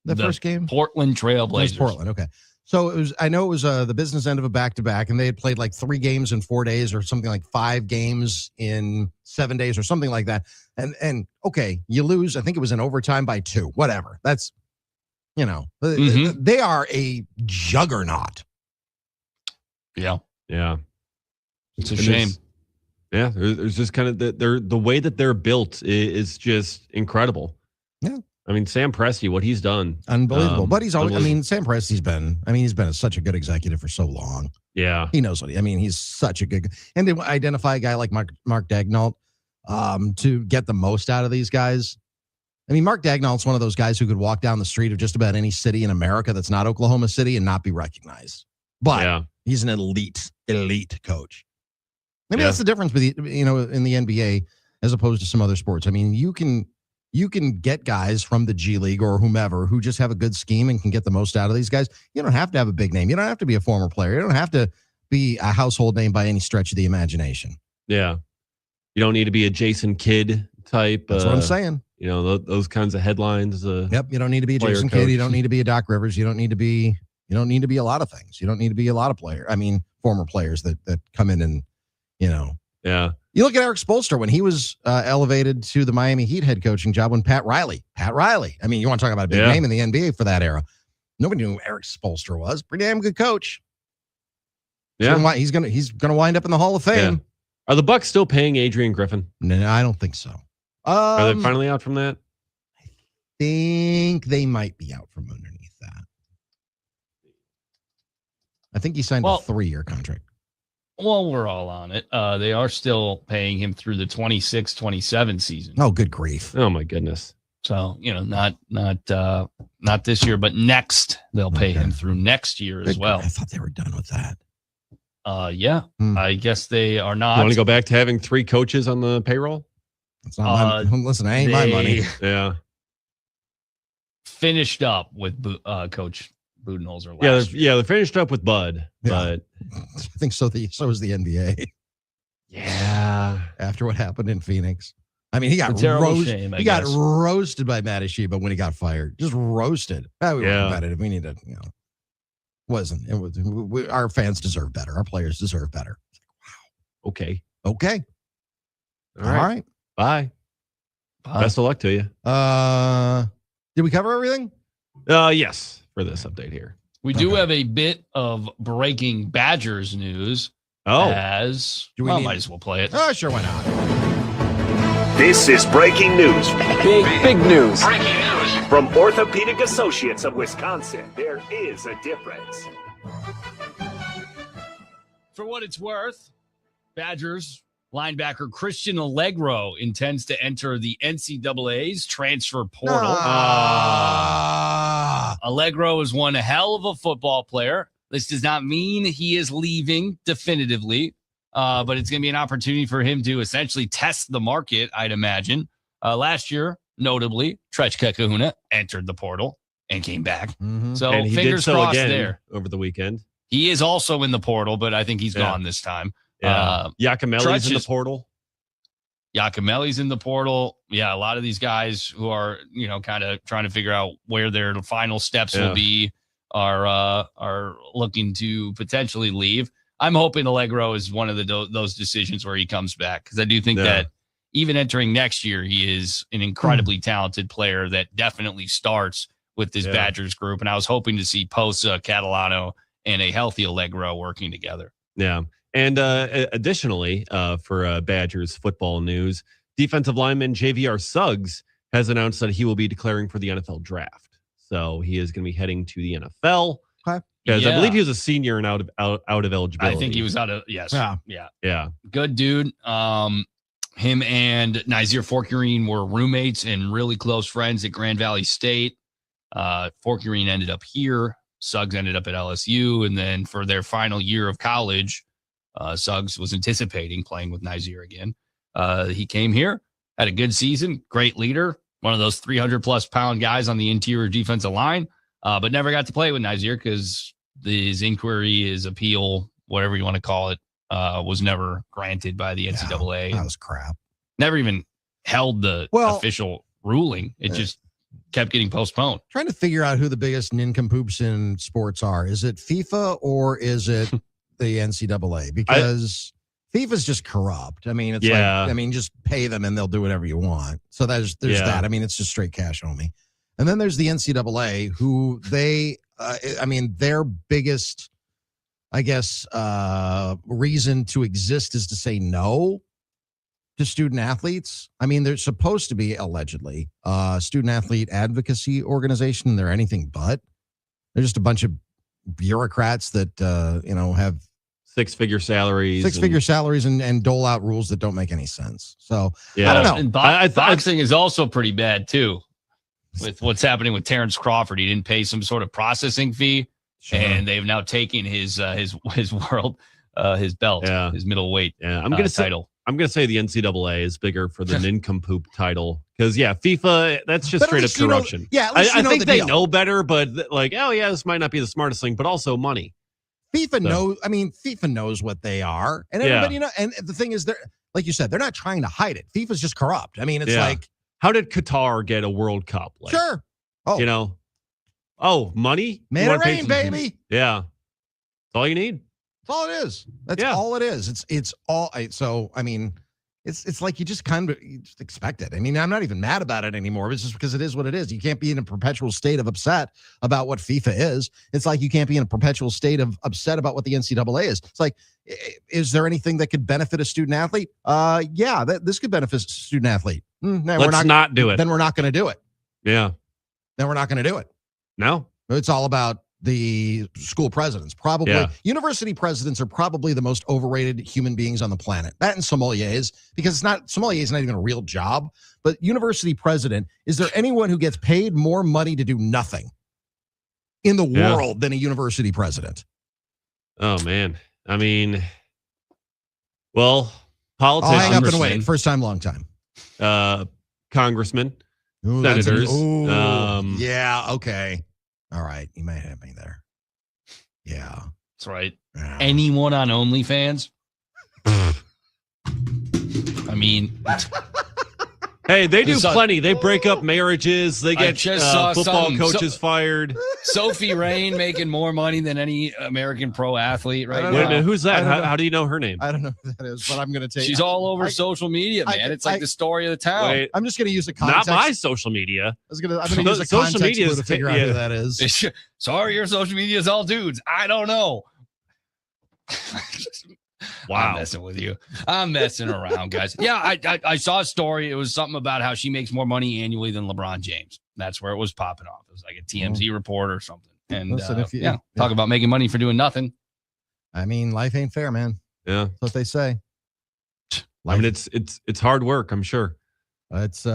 The first game? Portland Trailblazers. Portland. Okay. So it was the business end of a back-to-back, and they had played like 3 games in 4 days or something like 5 games in 7 days or something like that. And okay, you lose. I think it was in overtime by 2. Whatever. That's, they are a juggernaut. Yeah. Yeah. It's a shame. Yeah. There's just kind of the way that they're built is just incredible. Yeah. I mean, Sam Presti, what he's done. Unbelievable. But he's always, Sam Presti's been such a good executive for so long. Yeah. He knows he's such a good, and to identify a guy like Mark Daigneault to get the most out of these guys. I mean, Mark Daigneault's one of those guys who could walk down the street of just about any city in America that's not Oklahoma City and not be recognized. But he's an elite coach. Maybe that's the difference with in the NBA as opposed to some other sports. I mean, you can get guys from the G League or whomever who just have a good scheme and can get the most out of these guys. You don't have to have a big name. You don't have to be a former player. You don't have to be a household name by any stretch of the imagination. Yeah. You don't need to be a Jason Kidd type. That's what I'm saying. Those kinds of headlines. Yep. You don't need to be a Jason Kidd. You don't need to be a Doc Rivers. You don't need to be a lot of things. You don't need to be a lot of former players that come in and, Yeah. You look at Eric Spoelstra when he was elevated to the Miami Heat head coaching job when Pat Riley. I mean, you want to talk about a big name in the NBA for that era. Nobody knew who Eric Spoelstra was. Pretty damn good coach. Yeah. He's gonna wind up in the Hall of Fame. Yeah. Are the Bucks still paying Adrian Griffin? No, I don't think so. Are they finally out from that? I think they might be out from underneath that. I think he signed a 3-year contract. Well, we're all on it. They are still paying him through the 26-27 season. Oh, good grief. Oh my goodness. So, not this year, but next they'll pay him through next year as well. I thought they were done with that. Yeah. I guess they are not. You want to go back to having 3 coaches on the payroll? It's not listen, I ain't my money. Yeah. Finished up with Coach Budenholzer last year. They're finished up with Bud, but I think so. So is the NBA. Yeah. After what happened in Phoenix. I mean, he got roasted by Matt Ishiba when he got fired. Just roasted. We were competitive. We need to, our fans deserve better. Our players deserve better. Wow. Okay. All right. Bye. Best of luck to you. Did we cover everything? Yes, for this update here. We do have a bit of breaking Badgers news. as might as well play it. Oh, sure, why not? This is breaking news. Big news. Breaking news. From Orthopedic Associates of Wisconsin, there is a difference. For what it's worth, Badgers linebacker Christian Allegro intends to enter the NCAA's transfer portal. Allegro is one hell of a football player. This does not mean he is leaving definitively, but it's going to be an opportunity for him to essentially test the market, I'd imagine. Last year, notably, Trechka Kahuna entered the portal and came back. So and he fingers did so crossed again there. over the weekend. He is also in the portal, but I think he's gone this time. Yakimelli's in the portal. Yakimelli's in the portal. Yeah, a lot of these guys who are, kind of trying to figure out where their final steps will be are looking to potentially leave. I'm hoping Allegro is one of those decisions where he comes back, because I do think that even entering next year, he is an incredibly talented player that definitely starts with this Badgers group. And I was hoping to see Posa, Catalano, and a healthy Allegro working together. Yeah. And additionally, for Badgers football news, defensive lineman JVR Suggs has announced that he will be declaring for the NFL draft. So he is going to be heading to the NFL. Because I believe he was a senior and out of eligibility. I think he was out of, yes. Yeah. Good dude. Him and Nazir Forkerine were roommates and really close friends at Grand Valley State. Forkerine ended up here. Suggs ended up at LSU. And then for their final year of college, Suggs was anticipating playing with Nazir again. He came here, had a good season, great leader, one of those 300-plus pound guys on the interior defensive line, but never got to play with Nazir because his inquiry, his appeal, whatever you want to call it, was never granted by the NCAA. That was crap. Never even held the official ruling. It just kept getting postponed. Trying to figure out who the biggest nincompoops in sports are. Is it FIFA or is it the NCAA? Because FIFA's just corrupt. I mean, it's just pay them and they'll do whatever you want. So there's that. I mean, it's just straight cash only. And then there's the NCAA, who their biggest, I guess, reason to exist is to say no to student athletes. I mean, they're supposed to be, allegedly, student athlete advocacy organization. They're anything but. They're just a bunch of bureaucrats that, have six-figure salaries and dole out rules that don't make any sense. So I don't know. And boxing is also pretty bad too, with what's happening with Terrence Crawford. He didn't pay some sort of processing fee, and they've now taken his belt, his middleweight title. I'm gonna say the NCAA is bigger for the nincompoop title, because FIFA, that's just straight up corruption. I think they know better, but this might not be the smartest thing, but also money. FIFA knows what they are, and everybody and the thing is, they're, like you said, they're not trying to hide it. FIFA's just corrupt. I mean, it's like, how did Qatar get a World Cup? Sure. Money, man, it rain, baby. Yeah, that's all you need. That's all it is. That's all it is. It's all. So I mean, it's like you just expect it. I mean, I'm not even mad about it anymore. It's just because it is what it is. You can't be in a perpetual state of upset about what FIFA is. It's like you can't be in a perpetual state of upset about what the NCAA is. It's like, is there anything that could benefit a student athlete? This could benefit a student athlete. Let's not do it. Then we're not going to do it. Yeah. Then we're not going to do it. No. It's all about the school presidents. Probably university presidents are probably the most overrated human beings on the planet. That and sommeliers, because sommelier is not even a real job. But university president, is there anyone who gets paid more money to do nothing in the world than a university president? Oh man, I mean, politics. I'll hang up and wait. First time, long time. Congressmen, senators. Okay. All right, you might have me there. Yeah, that's right. Anyone on OnlyFans? I mean, hey, they do plenty. They break up marriages. They get football coaches fired. Sophie Rain making more money than any American pro athlete right now. Wait a minute, who's that? How do you know her name? I don't know who that is, but I'm going to take. She's all over social media, man. It's like the story of the town. Wait, I'm just going to use a context. Not my social media. I'm going to use a social media to figure out who that is. Sorry, your social media is all dudes. I don't know. Wow. I'm messing with you. I'm messing around, guys. Yeah, I saw a story. It was something about how she makes more money annually than LeBron James. That's where it was popping off. It was like a TMZ report or something. And Listen, talk about making money for doing nothing. I mean, life ain't fair, man. Yeah. That's what they say. I mean, it's hard work, I'm sure. It's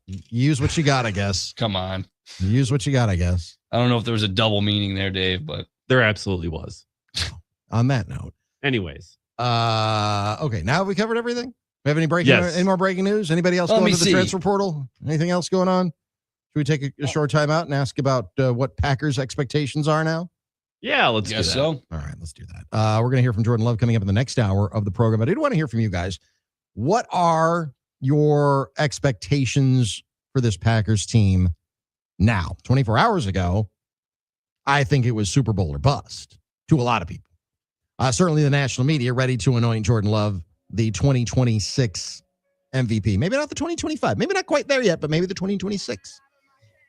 use what you got, I guess. Come on. Use what you got, I guess. I don't know if there was a double meaning there, Dave, but there absolutely was. On that note. Anyways. Okay, now have we covered everything? We have any more breaking news? Anybody else going to the transfer portal? Anything else going on? Should we take a short time out and ask about what Packers expectations are now? Yeah, let's do that. So. All right, let's do that. We're going to hear from Jordan Love coming up in the next hour of the program. But I do want to hear from you guys. What are your expectations for this Packers team now? 24 hours ago, I think it was Super Bowl or bust to a lot of people. Certainly the national media ready to anoint Jordan Love the 2026 MVP. Maybe not the 2025. Maybe not quite there yet, but maybe the 2026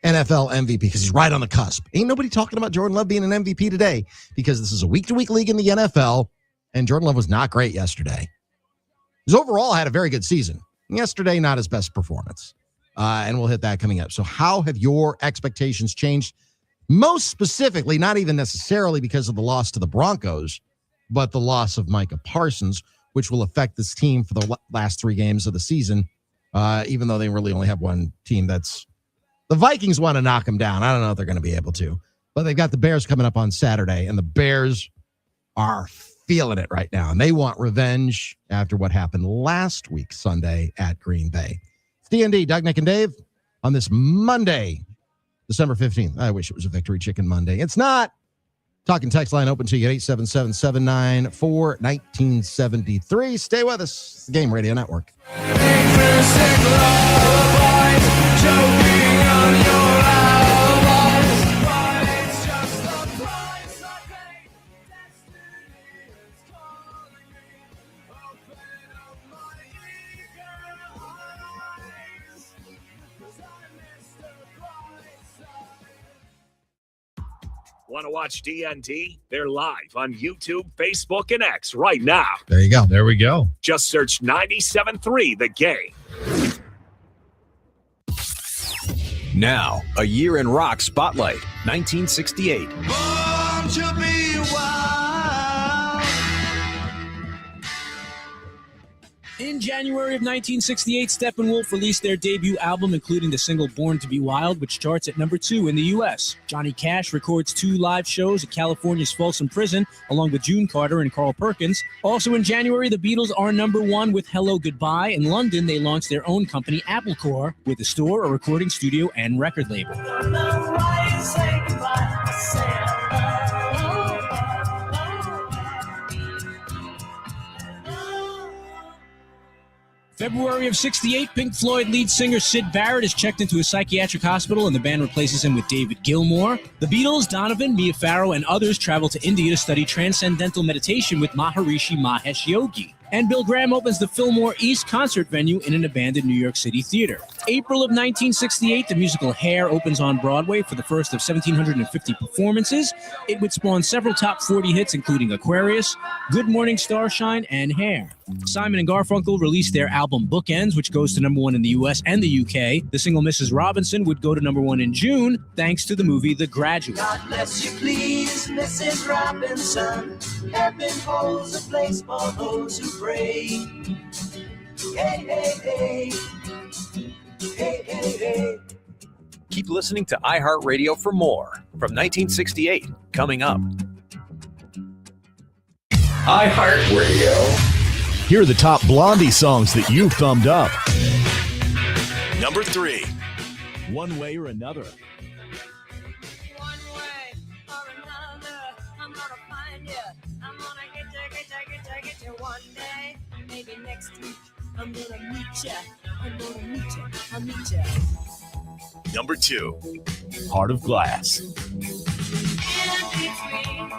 NFL MVP because he's right on the cusp. Ain't nobody talking about Jordan Love being an MVP today because this is a week-to-week league in the NFL, and Jordan Love was not great yesterday. He's overall had a very good season. Yesterday, not his best performance. And we'll hit that coming up. So how have your expectations changed? Most specifically, not even necessarily because of the loss to the Broncos, but the loss of Micah Parsons, which will affect this team for the last 3 games of the season, even though they really only have one team that's – the Vikings want to knock them down. I don't know if they're going to be able to. But they've got the Bears coming up on Saturday, and the Bears are feeling it right now. And they want revenge after what happened last week, Sunday, at Green Bay. It's D.N.D, Doug, Nick, and Dave on this Monday, December 15th. I wish it was a Victory Chicken Monday. It's not. Talking text line open to you at 877-794-1973. Stay with us. It's the Game Radio Network. Want to watch D.N.D? They're live on YouTube, Facebook, and X right now. There you go. There we go. Just search 97.3 The Game. Now, a year in rock spotlight, 1968. Born to be wild. In January of 1968, Steppenwolf released their debut album, including the single Born to be Wild, which charts at number 2 in the U.S. Johnny Cash records 2 live shows at California's Folsom Prison, along with June Carter and Carl Perkins. Also in January, the Beatles are number 1 with Hello Goodbye. In London, they launched their own company, Applecore, with a store, a recording studio, and record label. February of 68, Pink Floyd lead singer Syd Barrett is checked into a psychiatric hospital and the band replaces him with David Gilmour. The Beatles, Donovan, Mia Farrow, and others travel to India to study transcendental meditation with Maharishi Mahesh Yogi. And Bill Graham opens the Fillmore East concert venue in an abandoned New York City theater. April of 1968, the musical Hair opens on Broadway for the first of 1,750 performances. It would spawn several top 40 hits, including Aquarius, Good Morning Starshine, and Hair. Simon and Garfunkel released their album Bookends, which goes to number 1 in the US and the UK. The single Mrs. Robinson would go to number 1 in June, thanks to the movie The Graduate. God bless you, please, Mrs. Robinson. Heaven holds a place for those who pray. Hey, hey, hey. Hey, hey, hey. Keep listening to iHeartRadio for more from 1968 coming up. iHeartRadio. Here are the top Blondie songs that you've thumbed up. Number 3. One Way or Another. One way or another, I'm gonna find you. I'm gonna get you one day. Maybe next week, I'm gonna meet you. I'll meet you. Number 2. Heart of Glass. In between,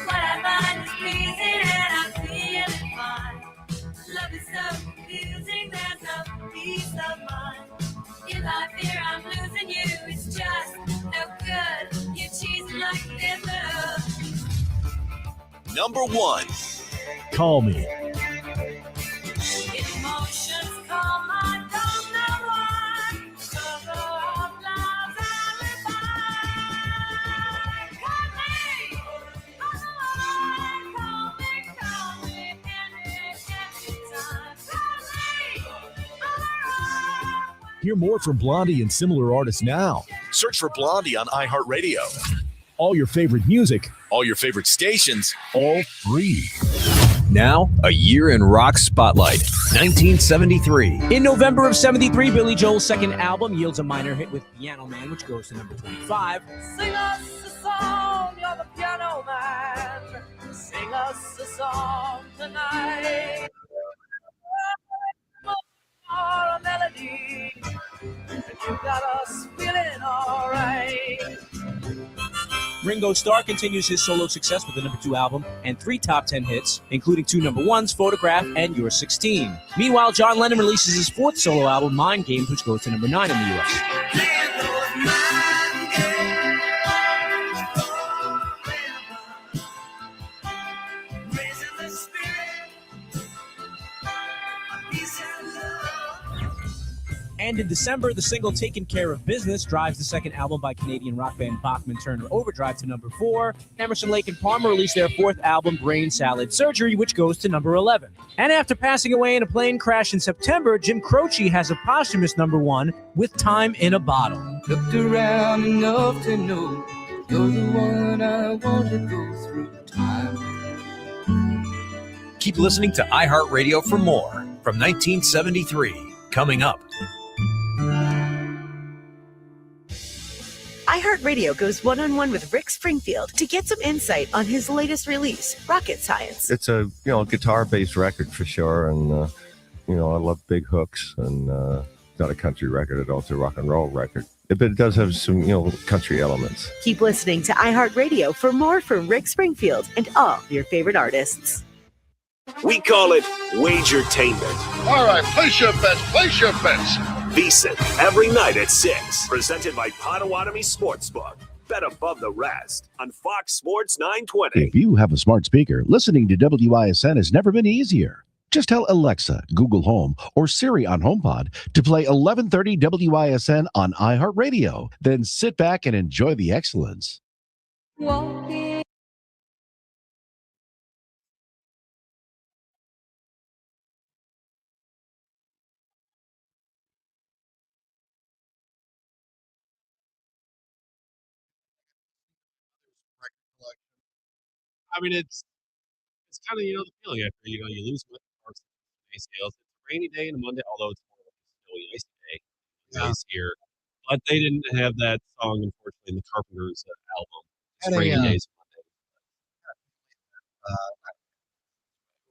what I find is pleasing and I feel it fine. Love is so confusing, there's no peace of mind. If I fear I'm losing you, it's just no good. You're cheesing like this. Number 1. Call Me. Hear more from Blondie and similar artists now. Search for Blondie on iHeartRadio. All your favorite music, All your favorite stations. all free. Now, a year in rock spotlight. 1973. In November of 73, Billy Joel's second album yields a minor hit with Piano Man, which goes to number 25. Sing us a song, you're the piano man. Sing us a song tonight. Or a melody, and you got us feeling alright. Ringo Starr continues his solo success with the number 2 album and 3 top 10 hits, including 2 number 1s, Photograph and You're 16. Meanwhile, John Lennon releases his 4th solo album, Mind Games, which goes to number 9 in the U.S. And in December, the single Taken Care of Business drives the second album by Canadian rock band Bachman Turner Overdrive to number 4. Emerson, Lake and Palmer released their 4th album, Brain Salad Surgery, which goes to number 11. And after passing away in a plane crash in September, Jim Croce has a posthumous number 1 with Time in a Bottle. Looked around enough to know you're the one I want to go through time. Keep listening to iHeartRadio for more from 1973. Coming up. iHeartRadio goes one-on-one with Rick Springfield to get some insight on his latest release, Rocket Science. It's a guitar-based record for sure, and I love big hooks, and it's not a country record at all. It's a rock and roll record, but it does have some country elements. Keep listening to iHeartRadio for more from Rick Springfield and all your favorite artists. We call it Wagertainment. All right, place your bets. Place your bets. VSiN, every night at 6. Presented by Potawatomi Sportsbook. Bet above the rest on Fox Sports 920. If you have a smart speaker, listening to WISN has never been easier. Just tell Alexa, Google Home, or Siri on HomePod to play 1130 WISN on iHeartRadio. Then sit back and enjoy the excellence. Walking. I mean, it's kind of the feeling after you lose much sales. It's a rainy day and a Monday, although it's more like a snowy, icy day. Nice here, but they didn't have that song unfortunately in the Carpenters album. It's rainy days.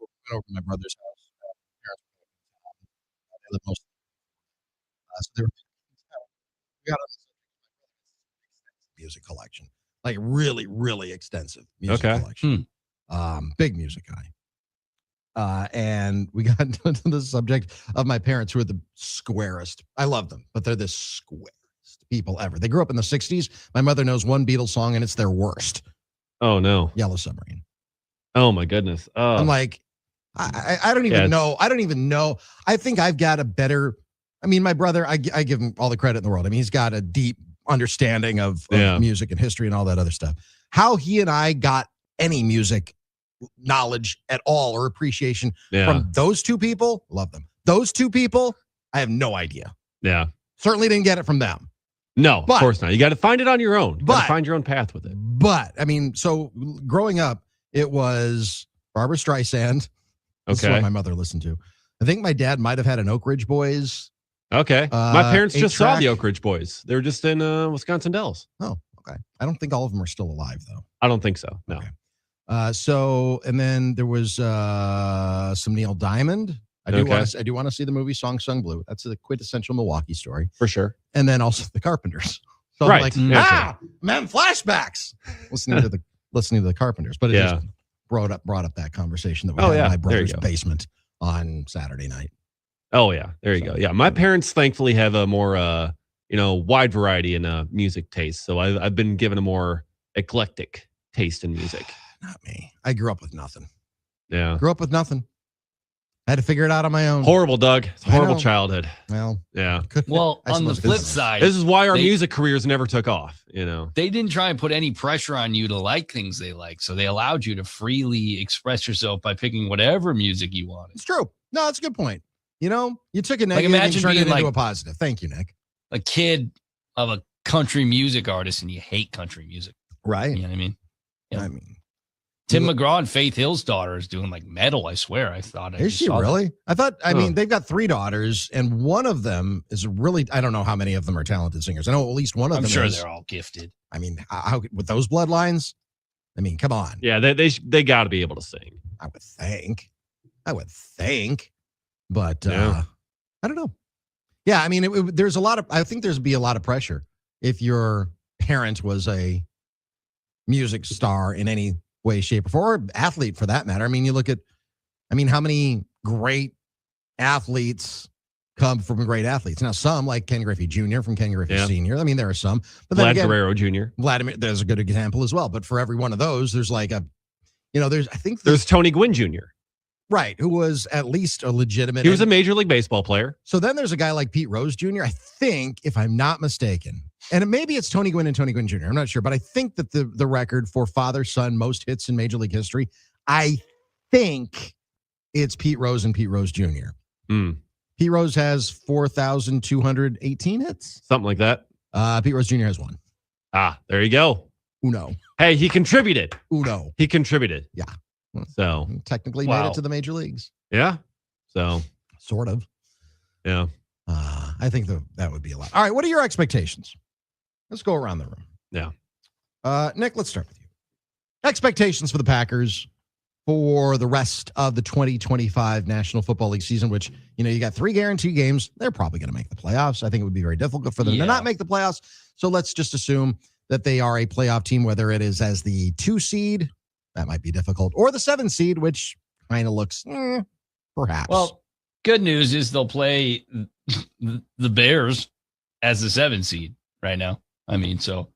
Went over to my brother's house. They live most. So they were. We got a music collection, like really, really extensive music collection. Big music guy. And we got into the subject of my parents, who are the squarest. I love them, but they're the squarest people ever. They grew up in the 60s. My mother knows one Beatles song, and it's their worst. Oh, no. Yellow Submarine. Oh, my goodness. I'm like, I don't even know. I don't even know. I think I've got a better, my brother, I give him all the credit in the world. He's got a deep understanding of music and history and all that other stuff. How he and I got any music knowledge at all or appreciation from those two people, love them. Those two people, I have no idea. Yeah. Certainly didn't get it from them. No, of course not. You got to find it on your own. You got to find your own path with it. But, so growing up, it was Barbara Streisand. This is what my mother listened to. I think my dad might have had an Oak Ridge Boys. Okay. My parents just saw the Oak Ridge Boys. They were just in Wisconsin Dells. Oh, okay. I don't think all of them are still alive, though. I don't think so. No. Okay. And then there was some Neil Diamond. I do want to see the movie Song Sung Blue. That's a quintessential Milwaukee story. For sure. And then also the Carpenters. So right. I'm like, man, flashbacks. listening to the Carpenters. But it just brought up that conversation that we had in my brother's basement on Saturday night. Oh yeah. There you go. Yeah. My parents thankfully have a more wide variety in music taste. So I've been given a more eclectic taste in music. Not me. I grew up with nothing. Yeah. Grew up with nothing. I had to figure it out on my own. Horrible, Doug. It's a I horrible know. childhood. Well, yeah. Well, I on the suppose flip side, This is why our music careers never took off, They didn't try and put any pressure on you to like things they like. So they allowed you to freely express yourself by picking whatever music you wanted. It's true. No, that's a good point. You took a Like, negative imagine and turned it being into like- a positive. Thank you, Nick. A kid of a country music artist and you hate country music. Right. You know what I mean? Yeah. I mean, Tim McGraw and Faith Hill's daughter is doing like metal, I swear. I thought I is just she saw that. really? I mean, they've got 3 daughters, and one of them is really, I don't know how many of them are talented singers. I know at least one of I'm them sure is. they're all gifted. I mean, how with those bloodlines? I mean, come on. Yeah, they got to be able to sing. I would think. But Yeah. I don't know. Yeah, I mean, there's I think there's be a lot of pressure if your parent was a music star in any way, shape, or form, or athlete for that matter. I mean, you look at, how many great athletes come from great athletes. Now, some like Ken Griffey Jr. from Ken Griffey Yeah. Sr. I mean, there are some. But then Vlad again, Guerrero Jr. Vladimir, there's a good example as well. But for every one of those, there's like There's Tony Gwynn Jr. Right, who was at least a legitimate. He was a Major League Baseball player. So then there's a guy like Pete Rose Jr., I think, if I'm not mistaken, and maybe it's Tony Gwynn and Tony Gwynn Jr., I'm not sure, but I think that the record for father-son most hits in Major League history, I think it's Pete Rose and Pete Rose Jr. Pete Rose has 4,218 hits. Something like that. Pete Rose Jr. has 1. Ah, there you go. Uno. Hey, he contributed. Uno. He contributed. Yeah. So Technically made it to the major leagues. Yeah. So sort of. Yeah. I think that would be a lot. All right. What are your expectations? Let's go around the room. Yeah. Nick, let's start with you. Expectations for the Packers for the rest of the 2025 National Football League season, which, you got 3 guaranteed games. They're probably going to make the playoffs. I think it would be very difficult for them to not make the playoffs. So let's just assume that they are a playoff team, whether it is as the 2 seed, that might be difficult, or the 7 seed, which kind of looks perhaps. Well, good news is they'll play the Bears as the 7 seed right now. I mean, so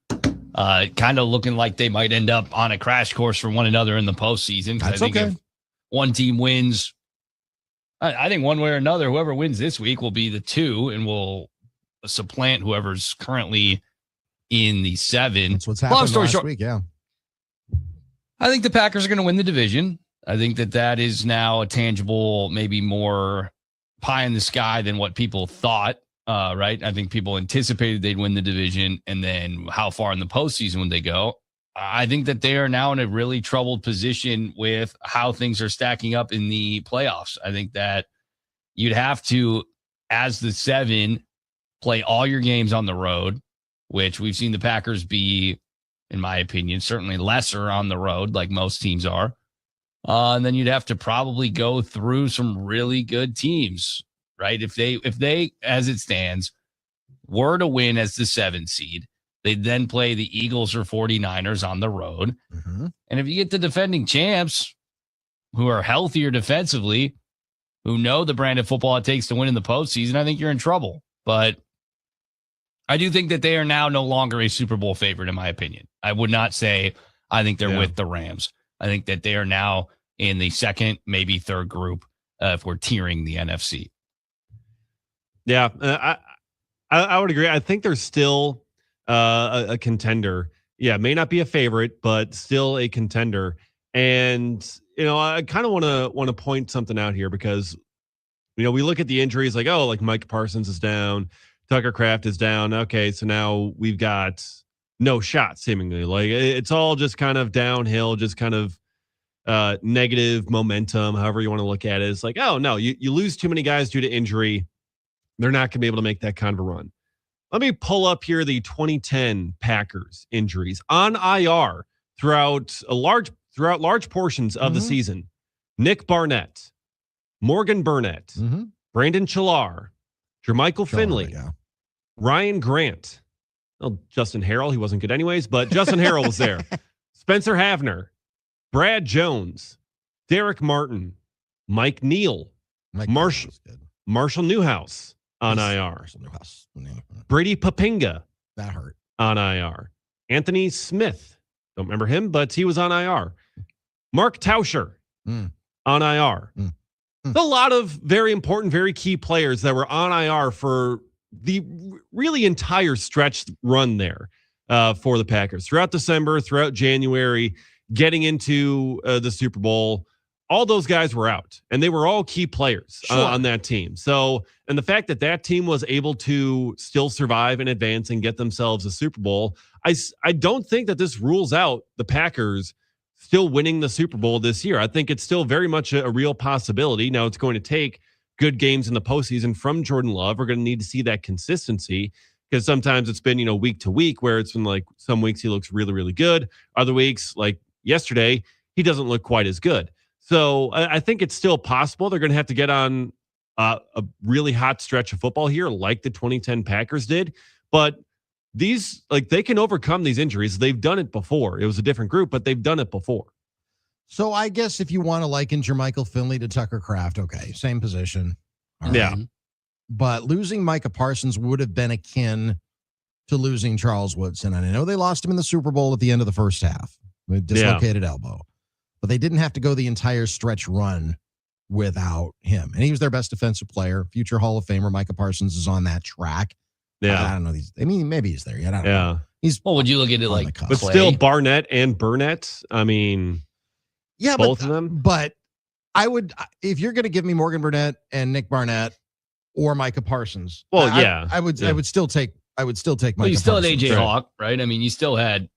kind of looking like they might end up on a crash course for one another in the postseason. That's I think okay. if one team wins, I think one way or another, whoever wins this week will be the 2 and will supplant whoever's currently in the 7. That's what's happened Long story last short, week, yeah. I think the Packers are going to win the division. I think that is now a tangible, maybe more pie in the sky than what people thought, right? I think people anticipated they'd win the division, and then how far in the postseason would they go? I think that they are now in a really troubled position with how things are stacking up in the playoffs. I think that you'd have to, as the 7, play all your games on the road, which we've seen the Packers be, in my opinion, certainly lesser on the road, like most teams are. And then you'd have to probably go through some really good teams, right? If they, as it stands, were to win as the 7 seed, they'd then play the Eagles or 49ers on the road. Mm-hmm. And if you get the defending champs who are healthier defensively, who know the brand of football it takes to win in the postseason, I think you're in trouble. But I do think that they are now no longer a Super Bowl favorite, in my opinion. I would not say I think they're with the Rams. I think that they are now in the 2nd, maybe 3rd group if we're tiering the NFC. Yeah, I would agree. I think there's still a contender. Yeah, may not be a favorite, but still a contender. And I kind of want to point something out here because we look at the injuries like Mike Parsons is down, Tucker Kraft is down. Okay, so now we've got no shot seemingly. Like it's all just kind of downhill, just kind of negative momentum, however you want to look at it. It's like, oh no, you lose too many guys due to injury. They're not going to be able to make that kind of a run. Let me pull up here the 2010 Packers injuries on IR throughout large portions of the season. Nick Barnett, Morgan Burnett, Brandon Chillar, Jermichael Finley, Ryan Grant. Well, Justin Harrell, he wasn't good anyways, but Justin Harrell was there. Spencer Havner, Brad Jones, Derek Martin, Mike Neal, Marshall Newhouse on IR. Brady Papinga. That hurt. On IR. Anthony Smith. Don't remember him, but he was on IR. Mark Tauscher. on IR. A lot of very important, very key players that were on IR for the really entire stretch run there for the Packers throughout December, throughout January, getting into the Super Bowl. All those guys were out, and they were all key players on that team. So, and the fact that that team was able to still survive and advance and get themselves a Super Bowl, I don't think that this rules out the Packers still winning the Super Bowl this year. I think it's still very much a real possibility. Now, it's going to take good games in the postseason from Jordan Love. We're going to need to see that consistency, because sometimes it's been, week to week, where it's been like some weeks he looks really, really good. Other weeks, like yesterday, he doesn't look quite as good. So I think it's still possible. They're going to have to get on a really hot stretch of football here, like the 2010 Packers did. But these, they can overcome these injuries. They've done it before. It was a different group, but they've done it before. So I guess if you want to liken Jermichael Finley to Tucker Kraft, okay, same position. All yeah. right. But losing Micah Parsons would have been akin to losing Charles Woodson. And I know they lost him in the Super Bowl at the end of the first half with dislocated elbow. But they didn't have to go the entire stretch run without him. And he was their best defensive player. Future Hall of Famer Micah Parsons is on that track. Yeah. I don't know. Maybe he's there yet. I don't know. Well, would you look at it like But still, Barnett and Burnett, yeah, both of them. But I would, if you're going to give me Morgan Burnett and Nick Barnett or Micah Parsons, I would still take Micah. Well, you still had Parsons. AJ Hawk, right? You still had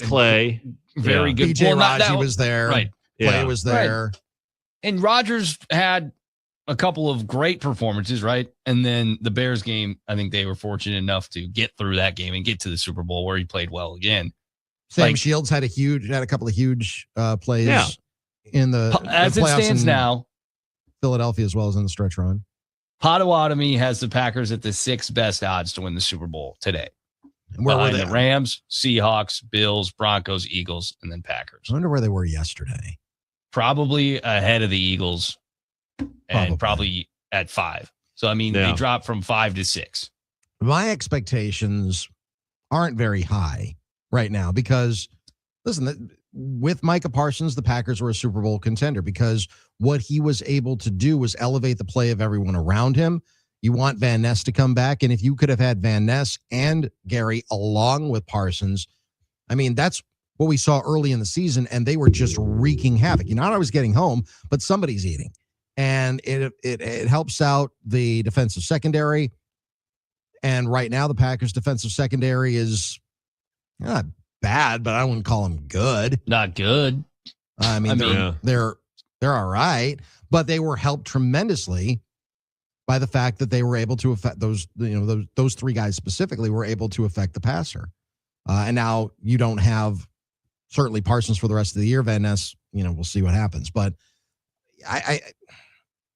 Clay. Very good. BJ Raji was there. Right. Clay was there. Right. And Rodgers had a couple of great performances, right? And then the Bears game, I think they were fortunate enough to get through that game and get to the Super Bowl, where he played well again. Sam Shields had a couple of huge plays in the as it stands now, Philadelphia, as well as in the stretch run. Potawatomi has the Packers at the 6th best odds to win the Super Bowl today. And where were they? The Rams, Seahawks, Bills, Broncos, Eagles, and then Packers. I wonder where they were yesterday. Probably ahead of the Eagles, and probably at 5. So, they dropped from 5 to 6. My expectations aren't very high right now because, listen, with Micah Parsons, the Packers were a Super Bowl contender because what he was able to do was elevate the play of everyone around him. You want Van Ness to come back, and if you could have had Van Ness and Gary along with Parsons, that's what we saw early in the season, and they were just wreaking havoc. You're not always getting home, but somebody's eating. And it helps out the defensive secondary. And right now, the Packers' defensive secondary is not bad, but I wouldn't call them good. Not good. They're all right, but they were helped tremendously by the fact that they were able to affect those 3 guys specifically were able to affect the passer. And now you don't have certainly Parsons for the rest of the year. Van Ness, we'll see what happens. But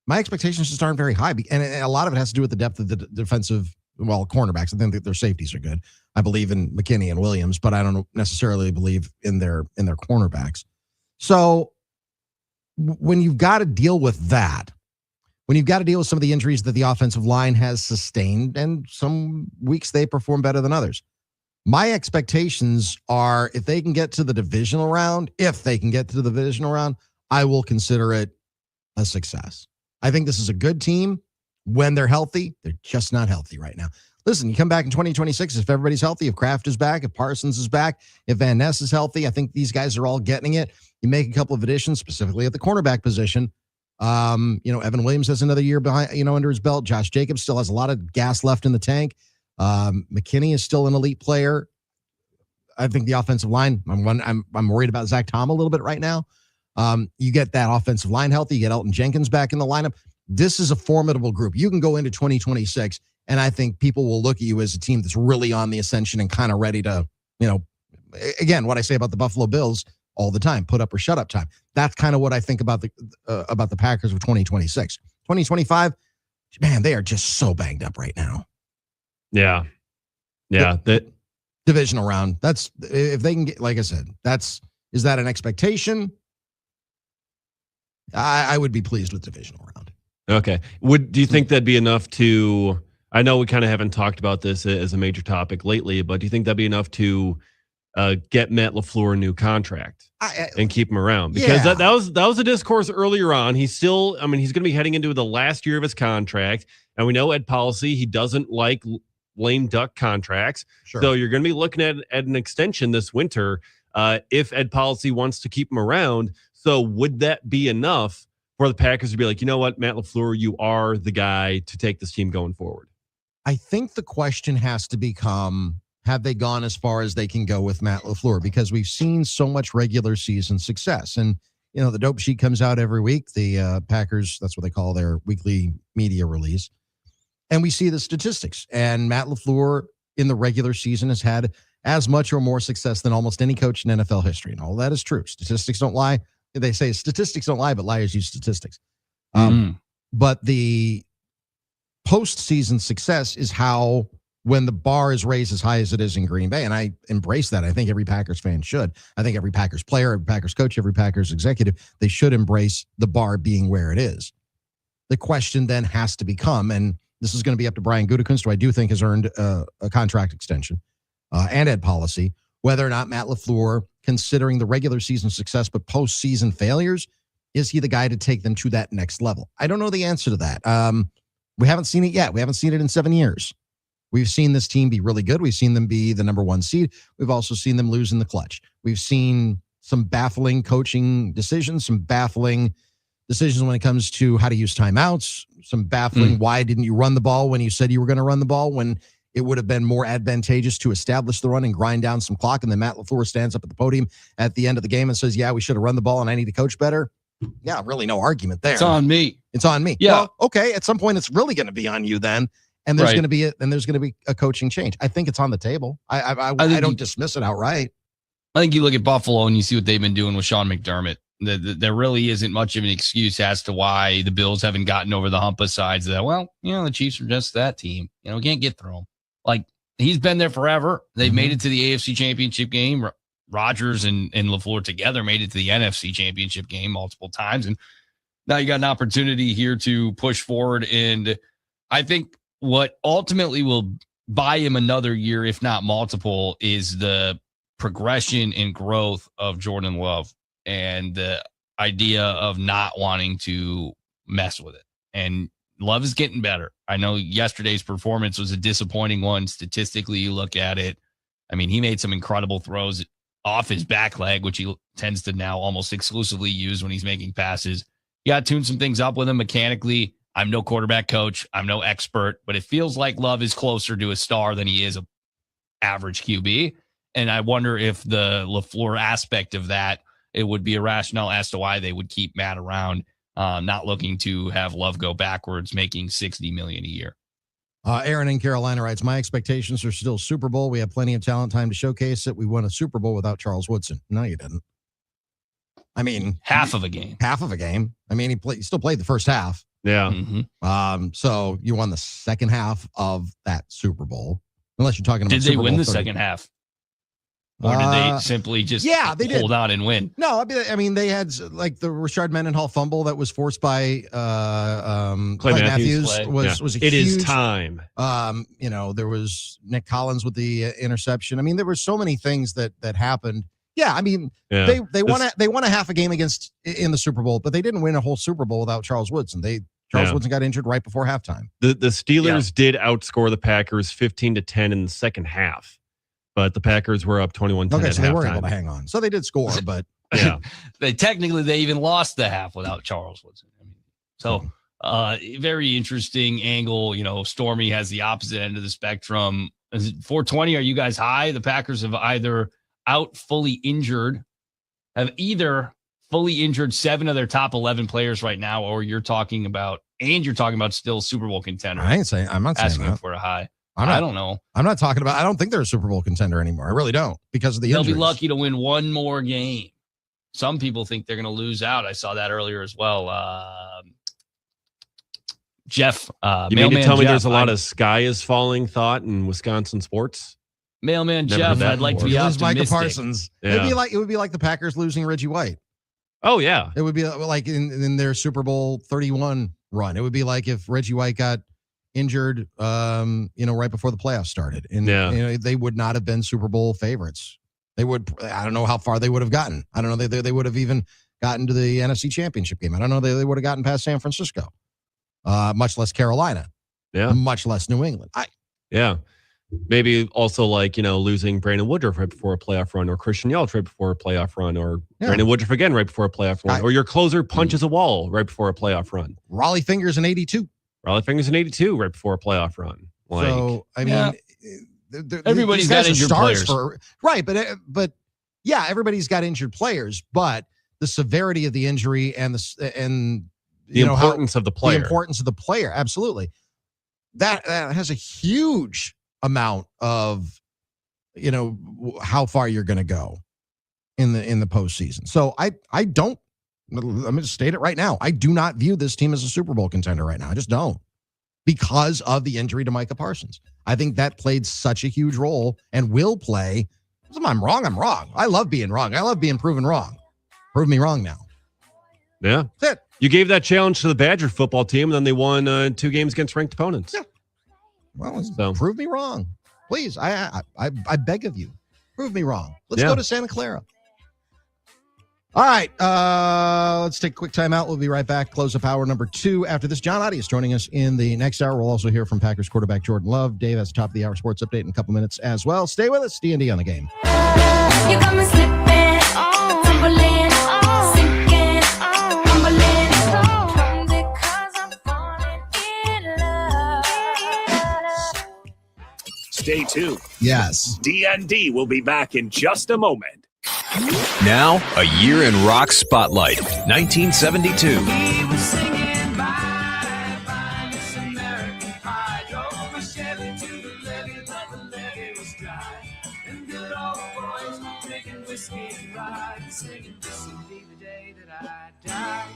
my expectations just aren't very high. And a lot of it has to do with the depth of the defensive, cornerbacks. I think that their safeties are good. I believe in McKinney and Williams, but I don't necessarily believe in their cornerbacks. So when you've got to deal with that, when you've got to deal with some of the injuries that the offensive line has sustained, and some weeks they perform better than others, my expectations are if they can get to the divisional round, I will consider it a success. I think this is a good team when they're healthy. They're just not healthy right now. Listen, you come back in 2026, if everybody's healthy, if Kraft is back, if Parsons is back, if Van Ness is healthy, I think these guys are all getting it. You make a couple of additions, specifically at the cornerback position. Evan Williams has another year behind, under his belt. Josh Jacobs still has a lot of gas left in the tank. McKinney is still an elite player. I think the offensive line, I'm worried about Zach Tom a little bit right now. You get that offensive line healthy. You get Elton Jenkins back in the lineup. This is a formidable group. You can go into 2026, and I think people will look at you as a team that's really on the ascension and kind of ready to, again, what I say about the Buffalo Bills all the time, put up or shut up time. That's kind of what I think about the Packers of 2026. 2025, man, they are just so banged up right now. Yeah. That divisional round. That's if they can get, like I said, is that an expectation? I would be pleased with divisional round. Okay. Do you think that'd be enough to, I know we kind of haven't talked about this as a major topic lately, but do you think that'd be enough to get Matt LaFleur a new contract and keep him around, because that was a discourse earlier on. He's still, I mean, he's going to be heading into the last year of his contract, and we know Ed Policy, he doesn't like lame duck contracts. Sure. So you're going to be looking at an extension this winter if Ed Policy wants to keep him around. So would that be enough for the Packers to be like, you know what, Matt LaFleur, you are the guy to take this team going forward? I think the question has to become, have they gone as far as they can go with Matt LaFleur? Because we've seen so much regular season success. And, you know, the dope sheet comes out every week. The Packers, that's what they call their weekly media release. And we see the statistics. And Matt LaFleur in the regular season has had as much or more success than almost any coach in NFL history. And all that is true. Statistics don't lie. They say statistics don't lie, but liars use statistics. But the postseason success is how, when the bar is raised as high as it is in Green Bay, and I embrace that. I think every Packers fan should. I think every Packers player, every Packers coach, every Packers executive, they should embrace the bar being where it is. The question then has to become, and this is going to be up to Brian Gutekunst, who I do think has earned a contract extension, and Ed Policy, whether or not Matt LaFleur, considering the regular season success but postseason failures, is he the guy to take them to that next level? I don't know the answer to that. We haven't seen it yet. We haven't seen it in 7 years. We've seen this team be really good. We've seen them be the number one seed. We've also seen them lose in the clutch. We've seen some baffling coaching decisions, some baffling decisions when it comes to how to use timeouts, some baffling why didn't you run the ball when you said you were going to run the ball, when it would have been more advantageous to establish the run and grind down some clock. And then Matt LaFleur stands up at the podium at the end of the game and says, yeah, we should have run the ball and I need to coach better. Yeah, really no argument there. It's on me. It's on me. Yeah. Well, okay. At some point, it's really going to be on you then. And there's going to be a coaching change. I think it's on the table. I don't dismiss it outright. I think you look at Buffalo and you see what they've been doing with Sean McDermott. There really isn't much of an excuse as to why the Bills haven't gotten over the hump besides that. Well, you know, the Chiefs are just that team. You know, we can't get through them. Like, he's been there forever. They've made it to the AFC Championship game. Rodgers and LaFleur together made it to the NFC Championship game multiple times. And now you got an opportunity here to push forward. And I think what ultimately will buy him another year, if not multiple, is the progression and growth of Jordan Love and the idea of not wanting to mess with it. And Love is getting better. I know yesterday's performance was a disappointing one. Statistically, you look at it. I mean, he made some incredible throws off his back leg, which he tends to now almost exclusively use when he's making passes. You got to tune some things up with him mechanically. I'm no quarterback coach. I'm no expert, but it feels like Love is closer to a star than he is a average QB. And I wonder if the LaFleur aspect of that, it would be a rationale as to why they would keep Matt around, not looking to have Love go backwards, making $60 million a year. Aaron in Carolina writes, my expectations are still Super Bowl. We have plenty of talent, time to showcase it. We won a Super Bowl without Charles Woodson. No, you didn't. I mean, half of a game. I mean, he still played the first half. Yeah. So you won the second half of that Super Bowl, unless you're talking about Did Super they win Bowl the 30. second half? Or did they simply just they hold did. out and win? No, I mean, they had like the Rashard Mendenhall fumble that was forced by Clay Matthews was a it huge, is time. You know, there was Nick Collins with the interception. I mean, there were so many things that happened. Yeah, I mean, they won a half a game in the Super Bowl, but they didn't win a whole Super Bowl without Charles Woodson. Charles Woodson got injured right before halftime. The Steelers did outscore the Packers 15-10 in the second half, but the Packers were up 21-10 Okay, at so they were halftime. able to hang on. So they did score, but yeah, they even lost the half without Charles Woodson. I mean, so very interesting angle. You know, Stormy has the opposite end of the spectrum. Is it 420? Are you guys high? The Packers have either fully injured 7 of their top 11 players right now, or you're talking about still Super Bowl contender. I'm not saying asking that. for a high. I don't know. I'm not talking about. I don't think they're a Super Bowl contender anymore. I really don't, because of the They'll injuries. be lucky to win one more game. Some people think they're going to lose out. I saw that earlier as well. Jeff, you mean to tell me there's a lot of sky is falling thought in Wisconsin sports? Mailman Jeff, I'd like to be optimistic. Micah Parsons. Yeah. It would be like the Packers losing Reggie White. Oh yeah, it would be like in their Super Bowl 31 run. It would be like if Reggie White got injured, right before the playoffs started, and they would not have been Super Bowl favorites. I don't know how far they would have gotten. I don't know. They would have even gotten to the NFC Championship game. I don't know. They would have gotten past San Francisco, much less Carolina, much less New England. Maybe also losing Brandon Woodruff right before a playoff run, or Christian Yelich right before a playoff run, or Brandon Woodruff again right before a playoff run, or your closer punches a wall right before a playoff run. Raleigh Fingers in 82. Right before a playoff run. Everybody's got injured players. But everybody's got injured players, but the severity of the injury and the importance of the player. The importance of the player, absolutely. That has a huge amount of, how far you're going to go in the postseason. So I don't. Let me just state it right now. I do not view this team as a Super Bowl contender right now. I just don't, because of the injury to Micah Parsons. I think that played such a huge role and will play. If I'm wrong, I'm wrong. I love being wrong. I love being proven wrong. Prove me wrong now. Yeah. That's it. You gave that challenge to the Badger football team, and then they won 2 games against ranked opponents. Yeah. Well, prove me wrong. Please. I beg of you. Prove me wrong. Let's go to Santa Clara. All right, let's take a quick timeout. We'll be right back. Close up hour number 2. After this, John Adi is joining us in the next hour. We'll also hear from Packers quarterback Jordan Love. Dave has top of the hour sports update in a couple minutes as well. Stay with us. D.N.D. on the game. You got me slipping, tumbling, sinking, tumbling, because I'm falling in love. Stay tuned. Yes. D.N.D. will be back in just a moment. Now, a year in rock spotlight, 1972. We were singing bye, bye, Miss American Pie. Drove a Chevy to the levee, but the levee was dry. And good old boys were drinking whiskey and rye, and singing, this will be the day that I die.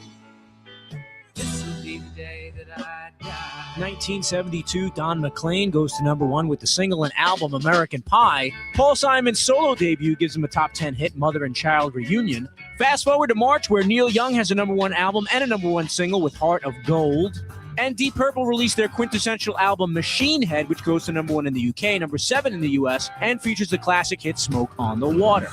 This will be the day that I die. 1972, Don McLean goes to number 1 with the single and album American Pie. Paul Simon's solo debut gives him a top 10 hit, Mother and Child Reunion. Fast forward to March, where Neil Young has a number 1 album and a number 1 single with Heart of Gold. And Deep Purple released their quintessential album Machine Head, which goes to number 1 in the UK, number 7 in the US, and features the classic hit Smoke on the Water.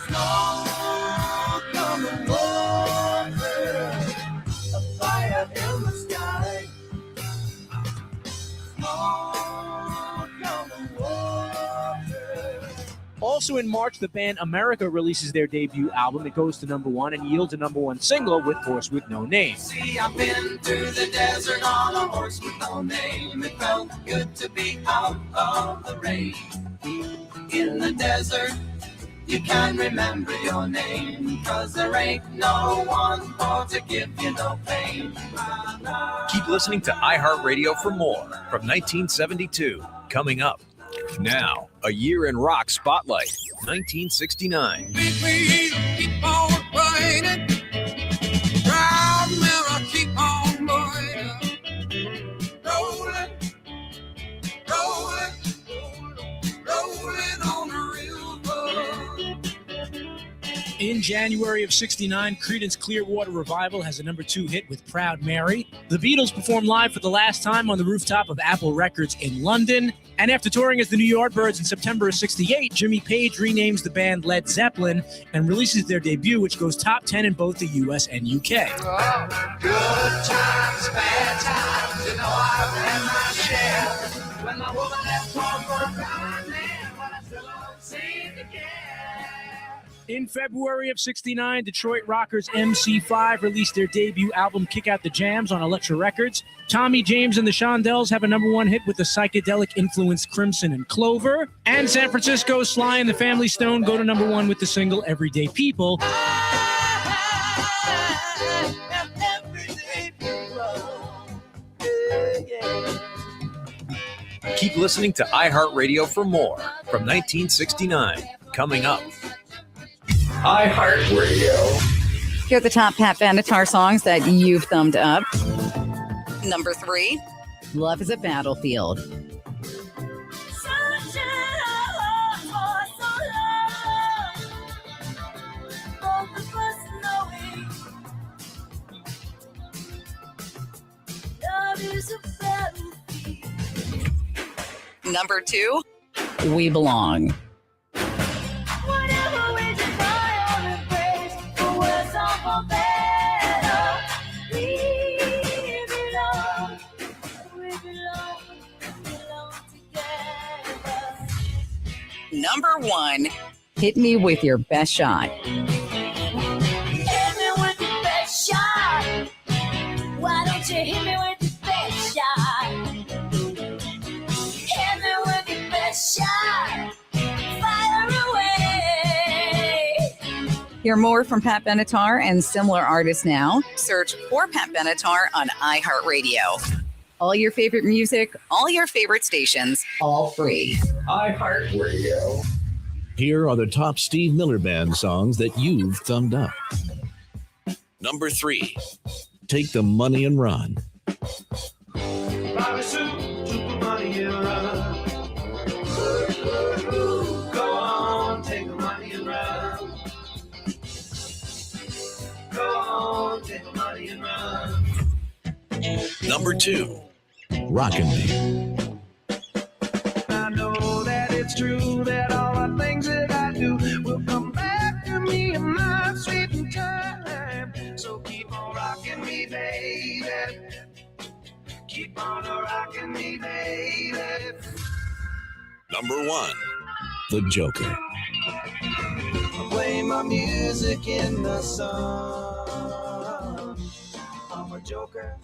Fire in the sky. Also in March, the band America releases their debut album. It goes to number 1 and yields a number 1 single with Horse with No Name. See, I've been through the desert on a horse with no name. It felt good to be out of the rain. In the desert, you can remember your name, 'cause there ain't no one for to give you no pain. Keep listening to iHeartRadio for more from 1972. Coming up. Now, a year in rock spotlight, 1969. Keep on burning. Proud mirror, keep on burning. Rolling, rolling, rolling on the river. In January of 69, Creedence Clearwater Revival has a number 2 hit with Proud Mary. The Beatles perform live for the last time on the rooftop of Apple Records in London. And after touring as the New Yardbirds in September of 68, Jimmy Page renames the band Led Zeppelin and releases their debut, which goes top 10 in both the US and UK. Oh, good times, bad times, you know I've had my share. When my woman left home for a brown man, but I still don't seem to care. In February of 69, Detroit rockers MC5 released their debut album Kick Out the Jams on Elektra Records. Tommy James and the Shondells have a number 1 hit with the psychedelic-influenced Crimson and Clover. And San Francisco's Sly and the Family Stone go to number 1 with the single Everyday People. Keep listening to iHeartRadio for more from 1969. Coming up. iHeartRadio. Here are the top Pat Benatar songs that you've thumbed up. Number 3, Love is a Battlefield. Number 2, We Belong. Whatever we do, number 1. Hit me with your best shot. Hit me with your best shot. Why don't you hit me with your best shot? Hit me with your best shot. Fire away. Hear more from Pat Benatar and similar artists now. Search for Pat Benatar on iHeartRadio. All your favorite music, all your favorite stations, all free. iHeartRadio. Here are the top Steve Miller Band songs that you've thumbed up. Number 3, Take the Money and Run. Bobby Sue, took the money and run. Go on, take the money and run. Go on, take the money and run. Number 2, Rockin' Me. I know that it's true that all the things that I do will come back to me in my sweet time. So keep on rocking me, baby. Keep on rocking me, baby. Number 1, The Joker. I play my music in the sun. I'm a joker.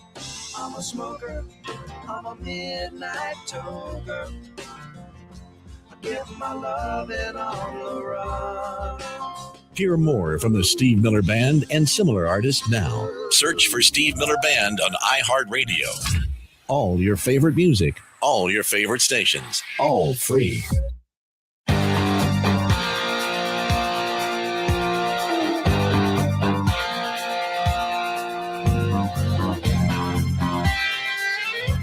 I'm a smoker. I'm a midnight toker. I give my loving on the run. Hear more from the Steve Miller Band and similar artists now. Search for Steve Miller Band on iHeartRadio. All your favorite music, all your favorite stations, all free.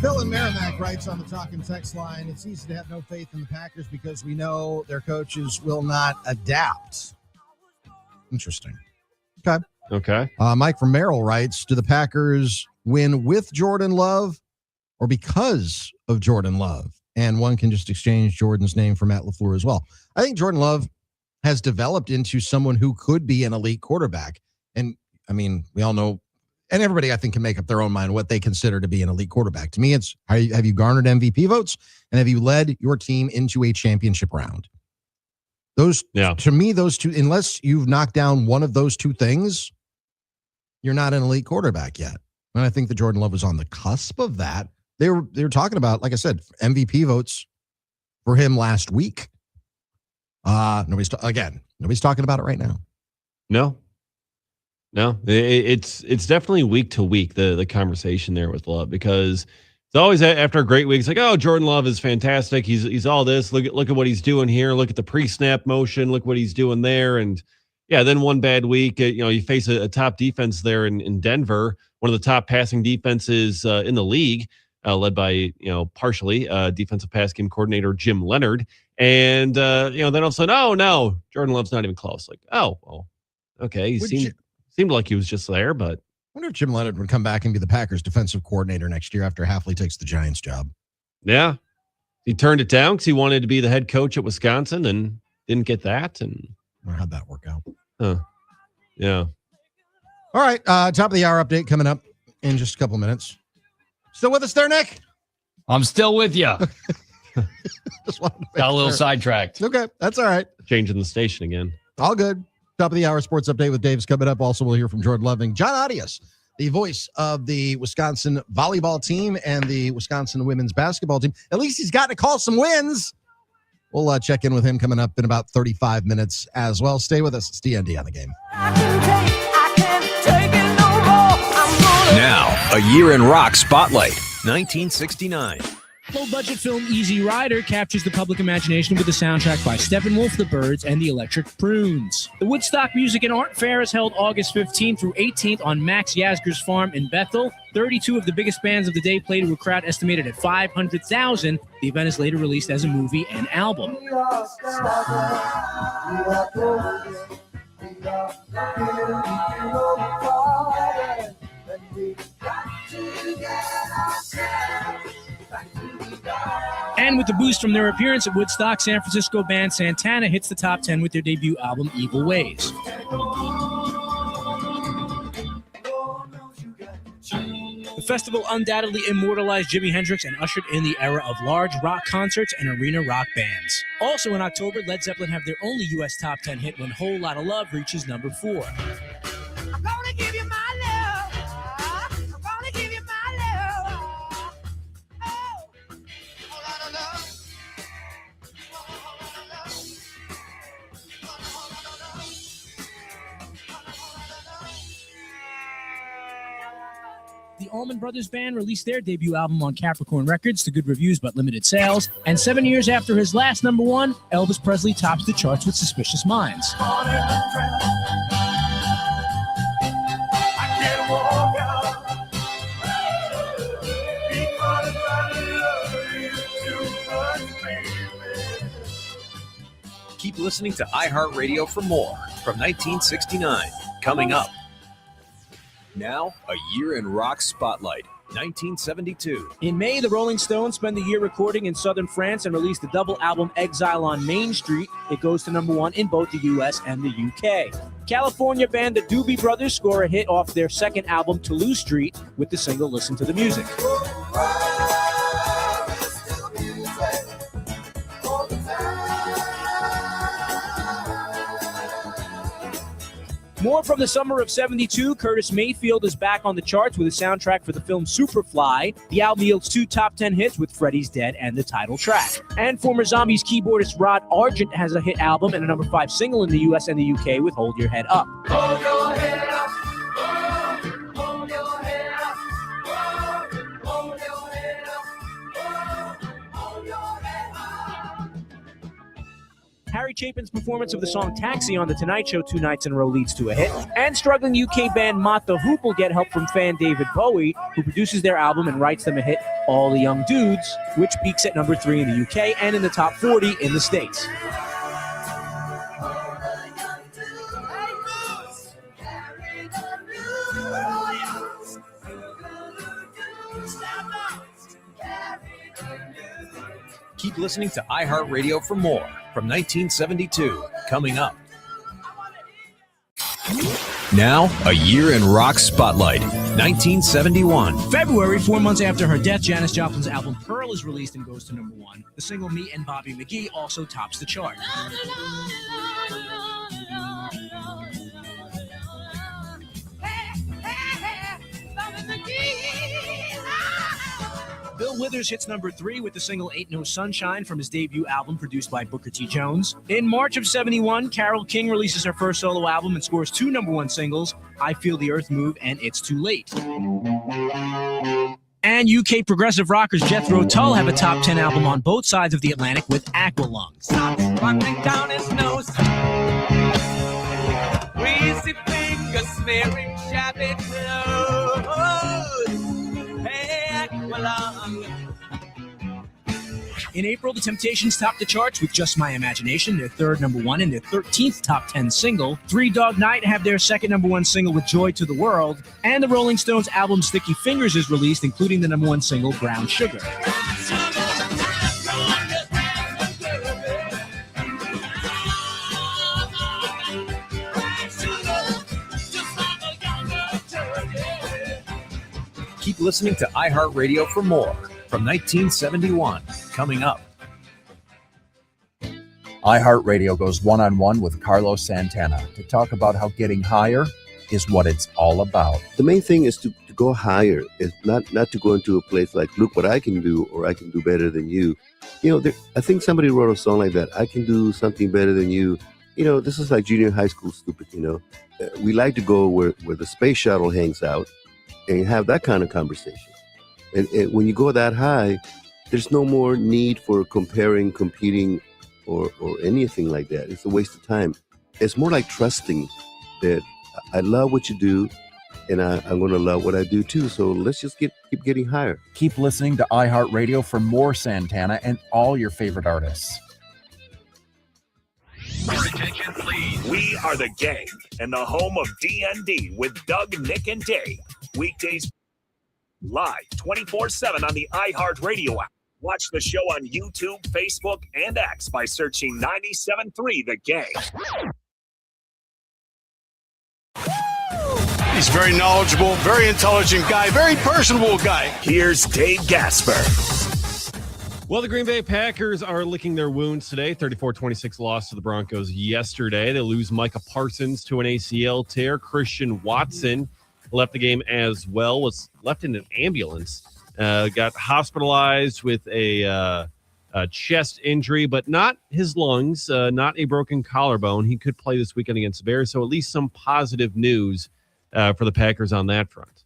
Bill in Merrimack writes on the Talk and Text line, it's easy to have no faith in the Packers because we know their coaches will not adapt. Interesting. Okay. Mike from Merrill writes, do the Packers win with Jordan Love or because of Jordan Love? And one can just exchange Jordan's name for Matt LaFleur as well. I think Jordan Love has developed into someone who could be an elite quarterback. And, I mean, we all know, and everybody, I think, can make up their own mind what they consider to be an elite quarterback. To me, it's have you garnered MVP votes and have you led your team into a championship round? To me, those two, unless you've knocked down one of those two things, you're not an elite quarterback yet. And I think that Jordan Love was on the cusp of that. They were talking about, like I said, MVP votes for him last week. Nobody's talking about it right now. No, it's definitely week to week, the conversation there with Love, because it's always after a great week. It's like, oh, Jordan Love is fantastic. He's all this. Look at what he's doing here. Look at the pre-snap motion. Look what he's doing there. And yeah, then one bad week, you face a top defense there in Denver, one of the top passing defenses in the league, led by partially defensive pass game coordinator Jim Leonard. And then all of a sudden, oh no, Jordan Love's not even close. Like, oh well, okay, he seemed like he was just there, but I wonder if Jim Leonard would come back and be the Packers defensive coordinator next year after Hafley takes the Giants job. Yeah. He turned it down because he wanted to be the head coach at Wisconsin and didn't get that. And how'd that work out? Yeah. All right. Top of the hour update coming up in just a couple of minutes. Still with us there, Nick? I'm still with you. Got a little sidetracked. Okay. That's all right. Changing the station again. All good. Top of the hour sports update with Dave's coming up. Also, we'll hear from Jordan Loving. John Audius, the voice of the Wisconsin volleyball team and the Wisconsin women's basketball team. At least he's got to call some wins. We'll check in with him coming up in about 35 minutes as well. Stay with us. It's D.N.D. on the game. Now, a year in rock spotlight, 1969. Low-budget film Easy Rider captures the public imagination with a soundtrack by Steppenwolf, the Byrds, and the Electric Prunes. The Woodstock Music and Art Fair is held August 15th through 18th on Max Yasgur's farm in Bethel. 32 of the biggest bands of the day played to a crowd estimated at 500,000. The event is later released as a movie and album. And with the boost from their appearance at Woodstock, San Francisco band Santana hits the top 10 with their debut album, Evil Ways. The festival undoubtedly immortalized Jimi Hendrix and ushered in the era of large rock concerts and arena rock bands. Also in October, Led Zeppelin have their only U.S. top 10 hit when Whole Lotta Love reaches number 4. I'm gonna give you my love. I'm gonna give you my love. Oh, whole lot of love. The Allman Brothers Band released their debut album on Capricorn Records to good reviews but limited sales. And 7 years after his last number 1, Elvis Presley tops the charts with Suspicious Minds. Keep listening to iHeartRadio for more from 1969. Coming up. Now, a year in rock spotlight. 1972. In May, the Rolling Stones spend the year recording in southern France and released the double album Exile on Main Street. It goes to number 1 in both the US and the UK. California band the Doobie Brothers score a hit off their second album Toulouse Street with the single Listen to the Music. More from the summer of 72, Curtis Mayfield is back on the charts with a soundtrack for the film Superfly. The album yields 2 top 10 hits with Freddy's Dead and the title track. And former Zombies keyboardist Rod Argent has a hit album and a number 5 single in the US and the UK with Hold Your Head Up. Hold your head up. Harry Chapin's performance of the song Taxi on The Tonight Show 2 nights in a row leads to a hit. And struggling UK band Mott the Hoople get help from fan David Bowie, who produces their album and writes them a hit, All the Young Dudes, which peaks at number 3 in the UK and in the top 40 in the States. Keep listening to iHeartRadio for more from 1972. Coming up. Now, a year in rock spotlight. 1971. February, 4 months after her death, Janis Joplin's album Pearl is released and goes to number 1. The single Me and Bobby McGee also tops the chart. Bill Withers hits number 3 with the single Ain't No Sunshine from his debut album produced by Booker T. Jones. In March of 71, Carole King releases her first solo album and scores 2 number 1 singles, I Feel the Earth Move and It's Too Late. And UK progressive rockers Jethro Tull have a top 10 album on both sides of the Atlantic with Aqualung. Stop running down his nose. Greasy fingers smearing shabby clothes. Hey, Aqualung. In April, the Temptations topped the charts with Just My Imagination, their third number 1 and their 13th top 10 single. Three Dog Night have their second number 1 single with Joy to the World. And the Rolling Stones album Sticky Fingers is released, including the number 1 single Brown Sugar. Keep listening to iHeartRadio for more from 1971. Coming up. iHeartRadio goes one-on-one with Carlos Santana to talk about how getting higher is what it's all about. The main thing is to go higher. It's not to go into a place like, look what I can do, or I can do better than you. You know, I think somebody wrote a song like that. I can do something better than you. You know, this is like junior high school stupid, you know. We like to go where the space shuttle hangs out and have that kind of conversation. And when you go that high, there's no more need for comparing, competing, or anything like that. It's a waste of time. It's more like trusting that I love what you do, and I'm going to love what I do too. So let's just keep getting higher. Keep listening to iHeartRadio for more Santana and all your favorite artists. Your attention, please. We are the gang and the home of D.N.D. with Doug, Nick, and Dave. Weekdays live 24/7 on the iHeartRadio app. Watch the show on YouTube, Facebook, and X by searching 97.3 The Gang. He's very knowledgeable, very intelligent guy, very personable guy. Here's Dave Gasper. Well, the Green Bay Packers are licking their wounds today. 34-26 loss to the Broncos yesterday. They lose Micah Parsons to an ACL tear. Christian Watson left the game as well, was left in an ambulance. Got hospitalized with a chest injury, but not his lungs, not a broken collarbone. He could play this weekend against the Bears, so at least some positive news for the Packers on that front.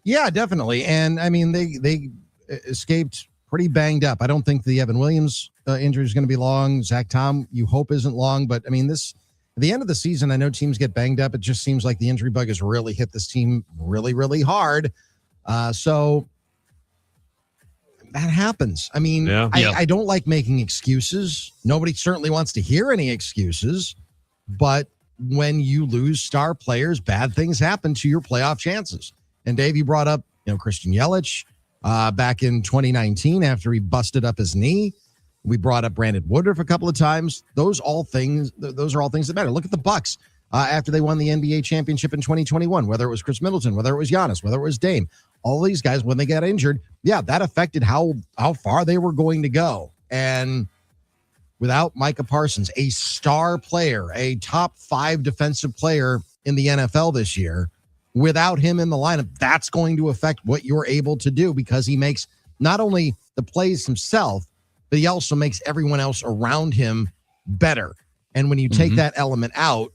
Yeah, definitely. And, I mean, they escaped pretty banged up. I don't think the Evan Williams injury is going to be long. Zach Tom, you hope isn't long. But, I mean, at the end of the season, I know teams get banged up. It just seems like the injury bug has really hit this team really, really hard. So that happens. I mean, I don't like making excuses. Nobody certainly wants to hear any excuses. But when you lose star players, bad things happen to your playoff chances. And Dave, you brought up, Christian Yelich back in 2019 after he busted up his knee. We brought up Brandon Woodruff a couple of times. Those are all things that matter. Look at the Bucks after they won the NBA championship in 2021, whether it was Chris Middleton, whether it was Giannis, whether it was Dame. All these guys, when they got injured, that affected how far they were going to go. And without Micah Parsons, a star player, a top 5 defensive player in the NFL this year, without him in the lineup, that's going to affect what you're able to do, because he makes not only the plays himself, but he also makes everyone else around him better. And when you take that element out,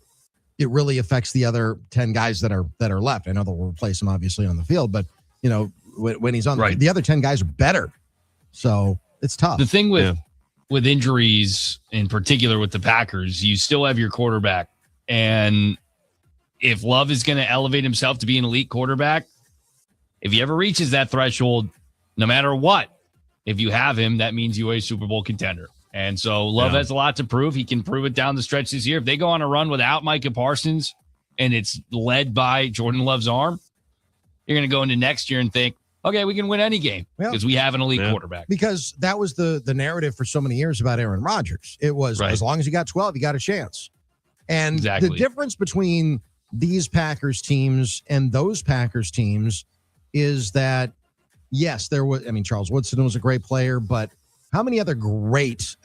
it really affects the other 10 guys that are left. I know they'll replace him obviously on the field, but when he's on the other 10 guys are better. So it's tough. The thing with injuries, in particular with the Packers, you still have your quarterback. And if Love is going to elevate himself to be an elite quarterback, if he ever reaches that threshold, no matter what, if you have him, that means you are a Super Bowl contender. And so Love has a lot to prove. He can prove it down the stretch this year. If they go on a run without Micah Parsons and it's led by Jordan Love's arm, you're going to go into next year and think, okay, we can win any game because we have an elite quarterback. Because that was the narrative for so many years about Aaron Rodgers. It was as long as you got 12, you got a chance. And the difference between these Packers teams and those Packers teams is that, yes, Charles Woodson was a great player, but how many other great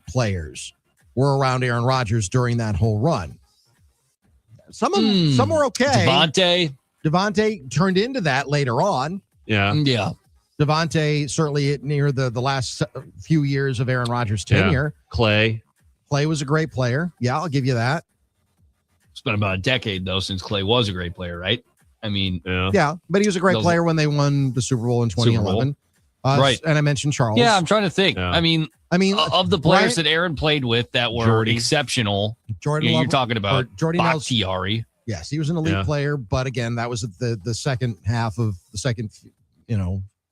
players were around Aaron Rodgers during that whole run? Some were okay. Devontae turned into that later on. Yeah. Devontae certainly near the last few years of Aaron Rodgers' tenure. Clay was a great player. Yeah, I'll give you that. It's been about a decade, though, since Clay was a great player, right? I mean, yeah, but he was a great player when they won the Super Bowl in 2011. Right. And I mentioned Charles. Yeah, I'm trying to think. Yeah. I mean, of the players that Aaron played with that were exceptional, you're talking about Bakhtiari. Yes, he was an elite player, but again, that was the second half of the second,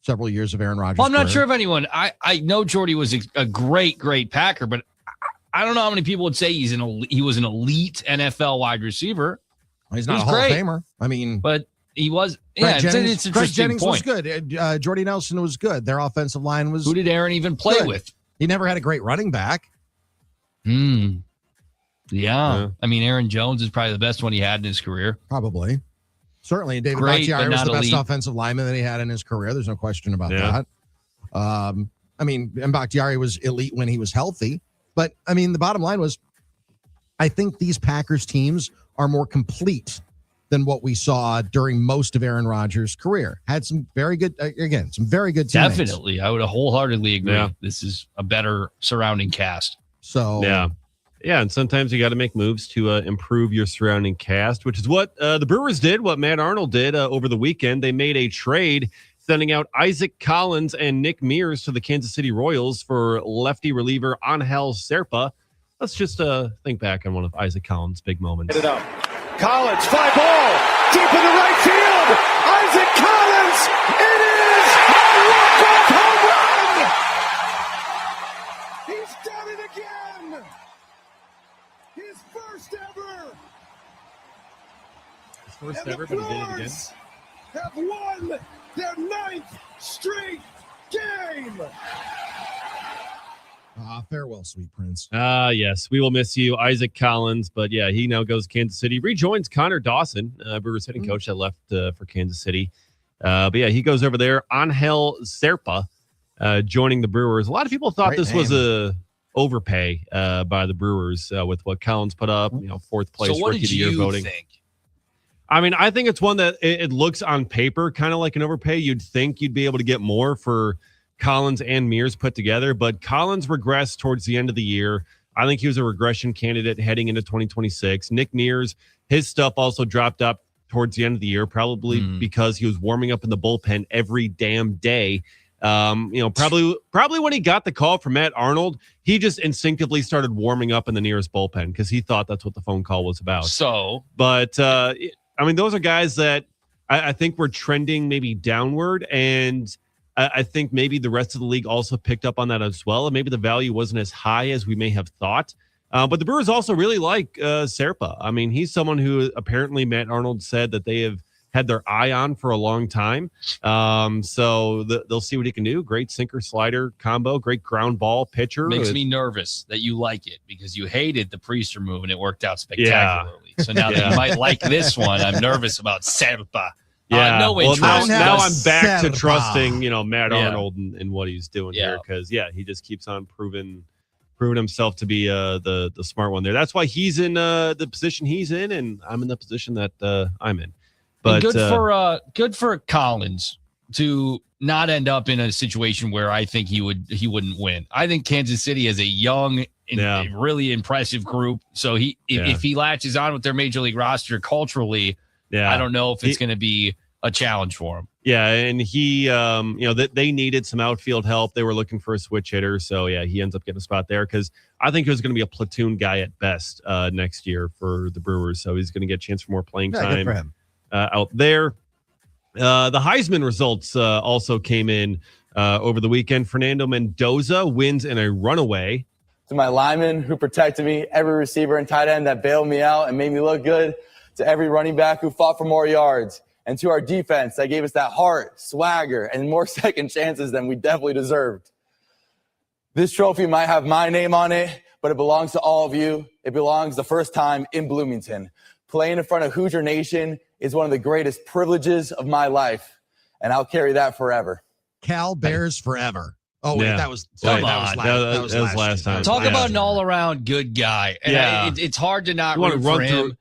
several years of Aaron Rodgers. Well, I'm not sure if anyone. I know Jordy was a great Packer, but I don't know how many people would say he was an elite NFL wide receiver. Well, he's not a Hall of Famer. I mean, but he was. Craig Jennings, it's an Craig interesting Jennings point. was good. Jordy Nelson was good. Their offensive line was. Who did Aaron even play with? He never had a great running back. Yeah. I mean, Aaron Jones is probably the best one he had in his career. Probably. Certainly. And David Great, Bakhtiari but was the not best elite. offensive lineman that he had in his career. There's no question about that. And Bakhtiari was elite when he was healthy. But, the bottom line was, I think these Packers teams are more complete than what we saw during most of Aaron Rodgers' career. Had some very good teammates. Definitely. I would wholeheartedly agree. Yeah. This is a better surrounding cast. So, yeah, and sometimes you got to make moves to improve your surrounding cast, which is what the Brewers did, what Matt Arnold did over the weekend. They made a trade sending out Isaac Collins and Nick Mears to the Kansas City Royals for lefty reliever Angel Serpa. Let's just think back on one of Isaac Collins' big moments. Hit it up. Collins, fly ball, deep in the right field. Isaac Collins, it is a walk-off home run. He's done it again. His first ever. But he did it again. Have won their 9th straight game. Farewell, sweet prince. Yes, we will miss you, Isaac Collins. But yeah, he now goes to Kansas City, rejoins Connor Dawson, Brewers hitting coach that left for Kansas City. But yeah, he goes over there. Angel Serpa joining the Brewers. A lot of people thought this was a overpay by the Brewers with what Collins put up. Fourth place So what rookie did of the year you voting. think? I mean, I think it's one that it looks on paper kind of like an overpay. You'd think you'd be able to get more for Collins and Mears put together, but Collins regressed towards the end of the year. I think he was a regression candidate heading into 2026. Nick Mears, his stuff also dropped up towards the end of the year, probably because he was warming up in the bullpen every damn day. Probably when he got the call from Matt Arnold, he just instinctively started warming up in the nearest bullpen because he thought that's what the phone call was about. But those are guys that I think were trending maybe downward, and I think maybe the rest of the league also picked up on that as well, and maybe the value wasn't as high as we may have thought. But the Brewers also really like Serpa. I mean, he's someone who apparently Matt Arnold said that they have had their eye on for a long time. So they'll see what he can do. Great sinker slider combo, great ground ball pitcher. Makes me nervous that you like it because you hated the Priester move and it worked out spectacularly. So now that you might like this one, I'm nervous about Serpa. Yeah. No interest. Now I'm back to Serpa. trusting, Matt Arnold and what he's doing here because he just keeps on proving himself to be the smart one there. That's why he's in the position he's in, and I'm in the position that I'm in. But good for Collins to not end up in a situation where I think he wouldn't win. I think Kansas City is a young and a really impressive group. So if he latches on with their major league roster culturally, I don't know if it's going to be a challenge for him. Yeah, and he, they needed some outfield help. They were looking for a switch hitter, so he ends up getting a spot there because I think he was going to be a platoon guy at best next year for the Brewers. So he's going to get a chance for more playing time. Good for him. Out there. The Heisman results also came in over the weekend. Fernando Mendoza wins in a runaway. To my linemen who protected me, every receiver and tight end that bailed me out and made me look good, to every running back who fought for more yards, and to our defense that gave us that heart, swagger, and more second chances than we definitely deserved. This trophy might have my name on it, but it belongs to all of you. It belongs the first time in Bloomington. Playing in front of Hoosier Nation is one of the greatest privileges of my life, and I'll carry that forever. Cal Bears forever. Oh, wait, that was last time. Talk about an all-around good guy. And it's hard to not root for him.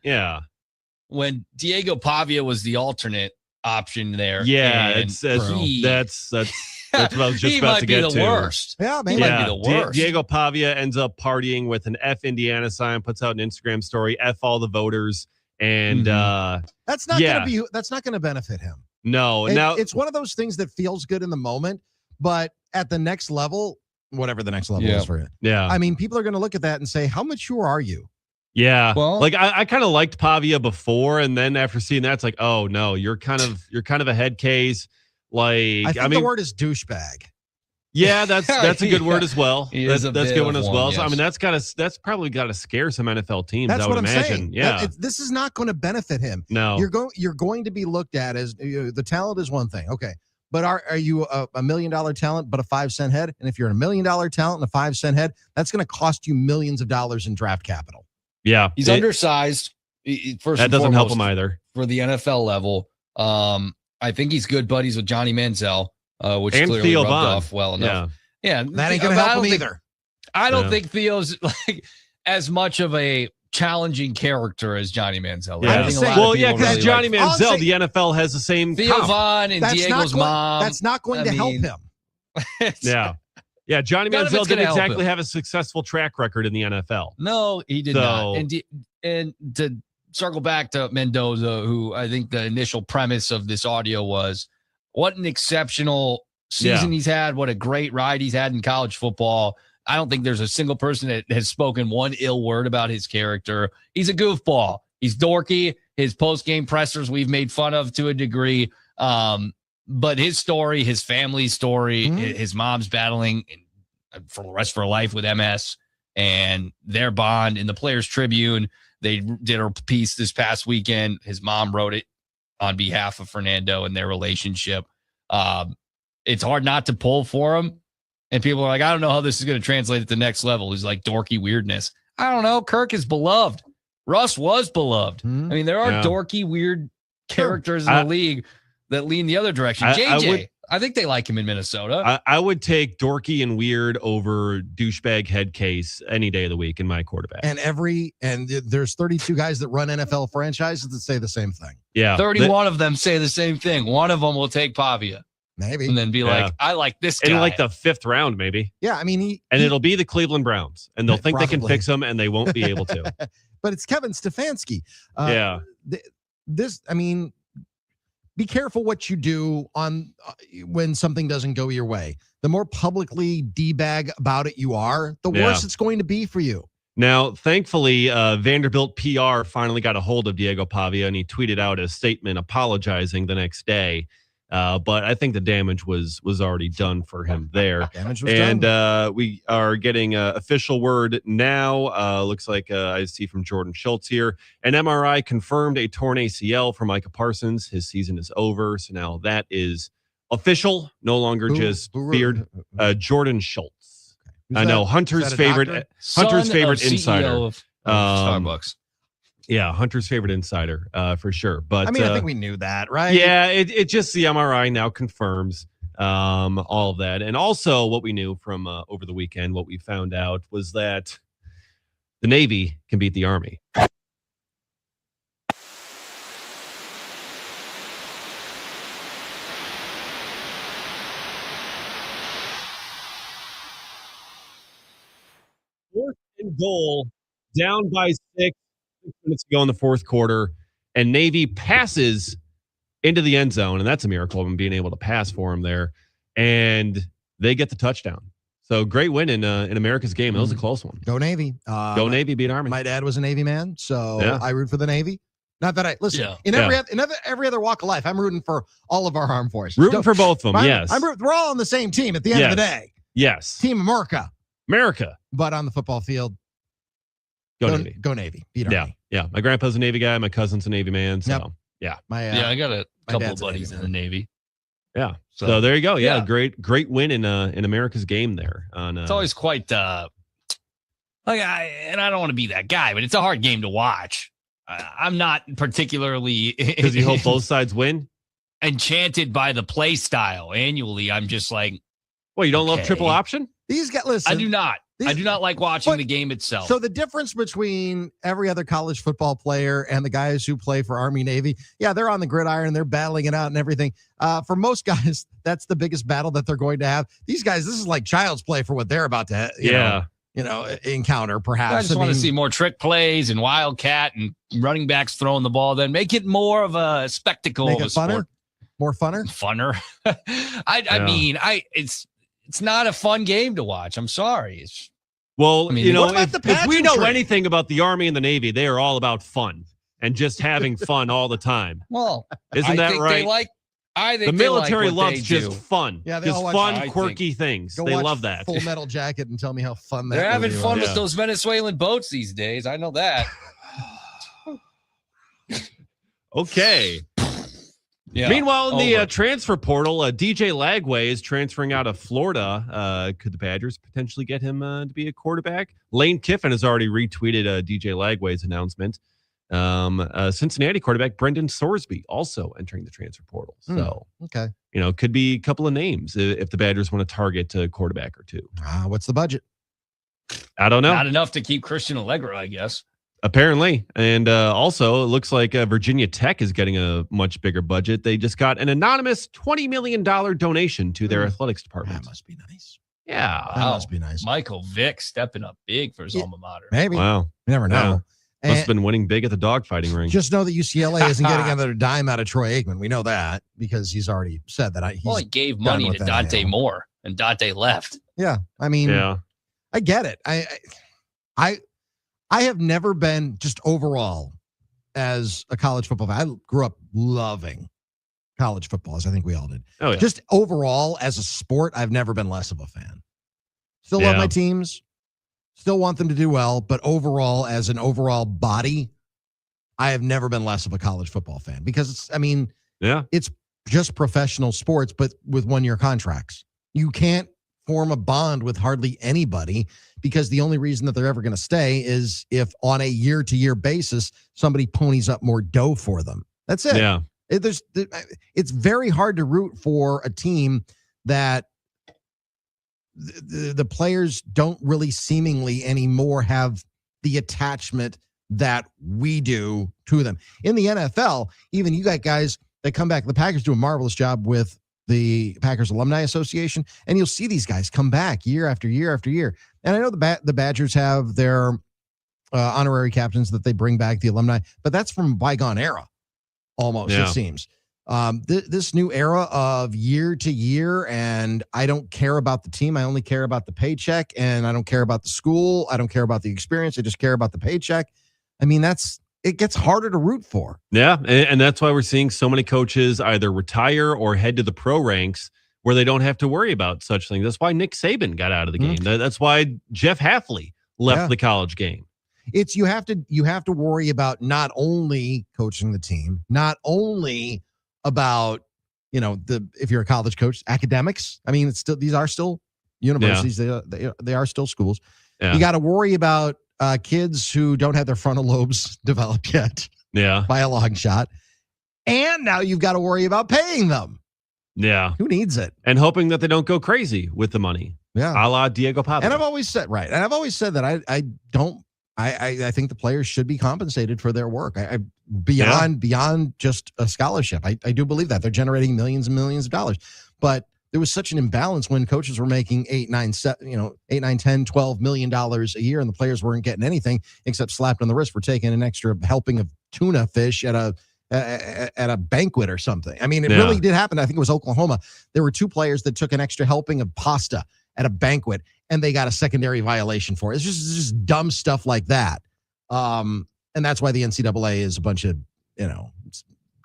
When Diego Pavia was the alternate option there. Yeah, that's what I was just about to get to. He might be the worst. Yeah, maybe. He might be the worst. Diego Pavia ends up partying with an F Indiana sign, puts out an Instagram story, F all the voters. And that's not going to benefit him. No, it's one of those things that feels good in the moment, but at the next level, whatever the next level is for you. Yeah. I mean, people are going to look at that and say, how mature are you? Yeah. Well, like I kind of liked Pavia before, and then after seeing that, it's like, oh no, you're kind of a head case. Like I think the word is douchebag. Yeah, that's a good word as well. That's a good one as well. Yes. So I mean, that's probably got to scare some NFL teams. That's I would what I'm imagine. saying. Yeah, this is not going to benefit him. No, you're going to be looked at as the talent is one thing. Okay. But are you a $1 million talent, but a 5-cent head? And if you're a $1 million talent and a 5-cent head, that's going to cost you millions of dollars in draft capital. Yeah. He's undersized. First, that doesn't help him either for the NFL level. I think he's good buddies with Johnny Manziel, which and clearly Theo rubbed Vaughn. off well enough. Yeah, that ain't going to help him either. I don't think Theo's like as much of a challenging character as Johnny Manziel. Yeah. Because Johnny Manziel, the NFL has the same Theo Vaughn and Diego's mom. That's not going to help him. Yeah, Johnny Manziel didn't exactly have a successful track record in the NFL. No, he did not. And to circle back to Mendoza, who I think the initial premise of this audio was, what an exceptional season he's had. What a great ride he's had in college football. I don't think there's a single person that has spoken one ill word about his character. He's a goofball. He's dorky. His post-game pressers we've made fun of to a degree. But his story, his family story, his mom's battling for the rest of her life with MS, and their bond in the Players Tribune. They did a piece this past weekend. His mom wrote it on behalf of Fernando and their relationship. It's hard not to pull for him. And people are like, I don't know how this is going to translate at the next level. He's like dorky weirdness. I don't know. Kirk is beloved. Russ was beloved. I mean, there are dorky, weird characters in the league that lean the other direction. JJ, I think they like him in Minnesota. I would take dorky and weird over douchebag head case any day of the week in my quarterback. And there's 32 guys that run NFL franchises that say the same thing. Yeah. 31 of them say the same thing. One of them will take Pavia. Maybe. And then be like, I like this guy. In like the 5th round, maybe. Yeah, I mean, it'll be the Cleveland Browns, and they'll think probably. they can fix him, and they won't be able to. But it's Kevin Stefanski. Be careful what you do on when something doesn't go your way. The more publicly D-bag about it you are, the worse it's going to be for you. Now, thankfully, Vanderbilt PR finally got a hold of Diego Pavia, and he tweeted out a statement apologizing the next day. But I think the damage was already done for him there. Damage was done. And we are getting official word now. Looks like I see from Jordan Schultz here. An MRI confirmed a torn ACL for Micah Parsons. His season is over. So now that is official. No longer just feared. Jordan Schultz. I know Hunter's favorite insider. Of Starbucks. Yeah, Hunter's favorite insider, for sure. But I mean, I think we knew that, right? Yeah, it just the MRI now confirms all of that. And also what we knew from over the weekend, what we found out was that the Navy can beat the Army. Fourth and goal, down by 6 minutes to go in the fourth quarter, and Navy passes into the end zone, and that's a miracle of him being able to pass for him there, and they get the touchdown. So great win in America's game. It was a close one. Go Navy. Go Navy, beat Army. My dad was a Navy man, so I root for the Navy. Not that I listen in every other walk of life. I'm rooting for all of our armed forces. Rooting for both of them. Yes, we're all on the same team at the end of the day. Yes, Team America. But on the football field, go Navy. Go Navy. Beat Army. Yeah. My grandpa's a Navy guy. My cousin's a Navy man. So I got a couple of buddies in the Navy. Yeah. So there you go. Yeah. Great win in America's game there. It's always quite I don't want to be that guy, but it's a hard game to watch. I'm not particularly because you hope both sides win. Enchanted by the play style annually. I'm just like, well, you don't love triple option? These guys, listen. I do not. I do not like watching the game itself. So the difference between every other college football player and the guys who play for Army Navy, they're on the gridiron, they're battling it out and everything. For most guys, that's the biggest battle that they're going to have. These guys, this is like child's play for what they're about to, encounter. Perhaps I just want to see more trick plays and wildcat and running backs throwing the ball. Then make it more of a spectacle. Make of it a funner, sport. More funner. I mean, it's not a fun game to watch. I'm sorry. Well, if we know anything about the Army and the Navy, they are all about fun and just having fun all the time. Well, isn't that right? I think the military loves just fun. Yeah, just fun, quirky things. They love that. Full Metal Jacket and tell me how fun that. They're having fun with those Venezuelan boats these days. I know that. Okay. Yeah. Meanwhile, in the transfer portal, DJ Lagway is transferring out of Florida. Could the Badgers potentially get him to be a quarterback? Lane Kiffin has already retweeted DJ Lagway's announcement. Cincinnati quarterback Brendan Sorsby also entering the transfer portal. So, okay, could be a couple of names if the Badgers want to target a quarterback or two. What's the budget? I don't know. Not enough to keep Christian Allegra, I guess. Apparently. And also, it looks like Virginia Tech is getting a much bigger budget. They just got an anonymous $20 million donation to their athletics department. That must be nice. Yeah. That must be nice. Michael Vick stepping up big for his alma mater. Maybe. Wow. You never know. Yeah. Must have been winning big at the dogfighting ring. Just know that UCLA isn't getting another dime out of Troy Aikman. We know that because he's already said that. He gave money to Dante Moore, and Dante left. Yeah. I mean, I get it. I have never been just overall as a college football fan. I grew up loving college football, as I think we all did. Oh, yeah. Just overall as a sport, I've never been less of a fan. Still love my teams. Still want them to do well. But overall, as an overall body, I have never been less of a college football fan because it's just professional sports, but with 1-year contracts. You can't form a bond with hardly anybody, because the only reason that they're ever going to stay is if on a year-to-year basis somebody ponies up more dough for them. That's it. Yeah. It's very hard to root for a team that the players don't really seemingly anymore have the attachment that we do to them. In the NFL, even you got guys that come back. The Packers do a marvelous job with the Packers Alumni Association, and you'll see these guys come back year after year after year. And I know the Badgers have their honorary captains that they bring back, the alumni, but that's from a bygone era, almost, it seems. This new era of year to year, and I don't care about the team. I only care about the paycheck, and I don't care about the school. I don't care about the experience. I just care about the paycheck. I mean, it gets harder to root for. Yeah, and that's why we're seeing so many coaches either retire or head to the pro ranks where they don't have to worry about such things. That's why Nick Saban got out of the game. That's why Jeff Hafley left the college game. It's you have to worry about not only coaching the team, not only about, if you're a college coach, academics. I mean, these are still universities. They are still schools. Yeah. You got to worry about kids who don't have their frontal lobes developed yet. Yeah. By a long shot. And now you've got to worry about paying them. Yeah. Who needs it? And hoping that they don't go crazy with the money. Yeah. A la Diego Pablo. And I've always said that I think the players should be compensated for their work. Beyond just a scholarship. I do believe that they're generating millions and millions of dollars, but there was such an imbalance when coaches were making $8, $9, $10, $12 million a year, and the players weren't getting anything except slapped on the wrist for taking an extra helping of tuna fish at a banquet or something. I mean, it really did happen. I think it was Oklahoma. There were 2 players that took an extra helping of pasta at a banquet, and they got a secondary violation for it. It's just dumb stuff like that. And that's why the NCAA is a bunch of,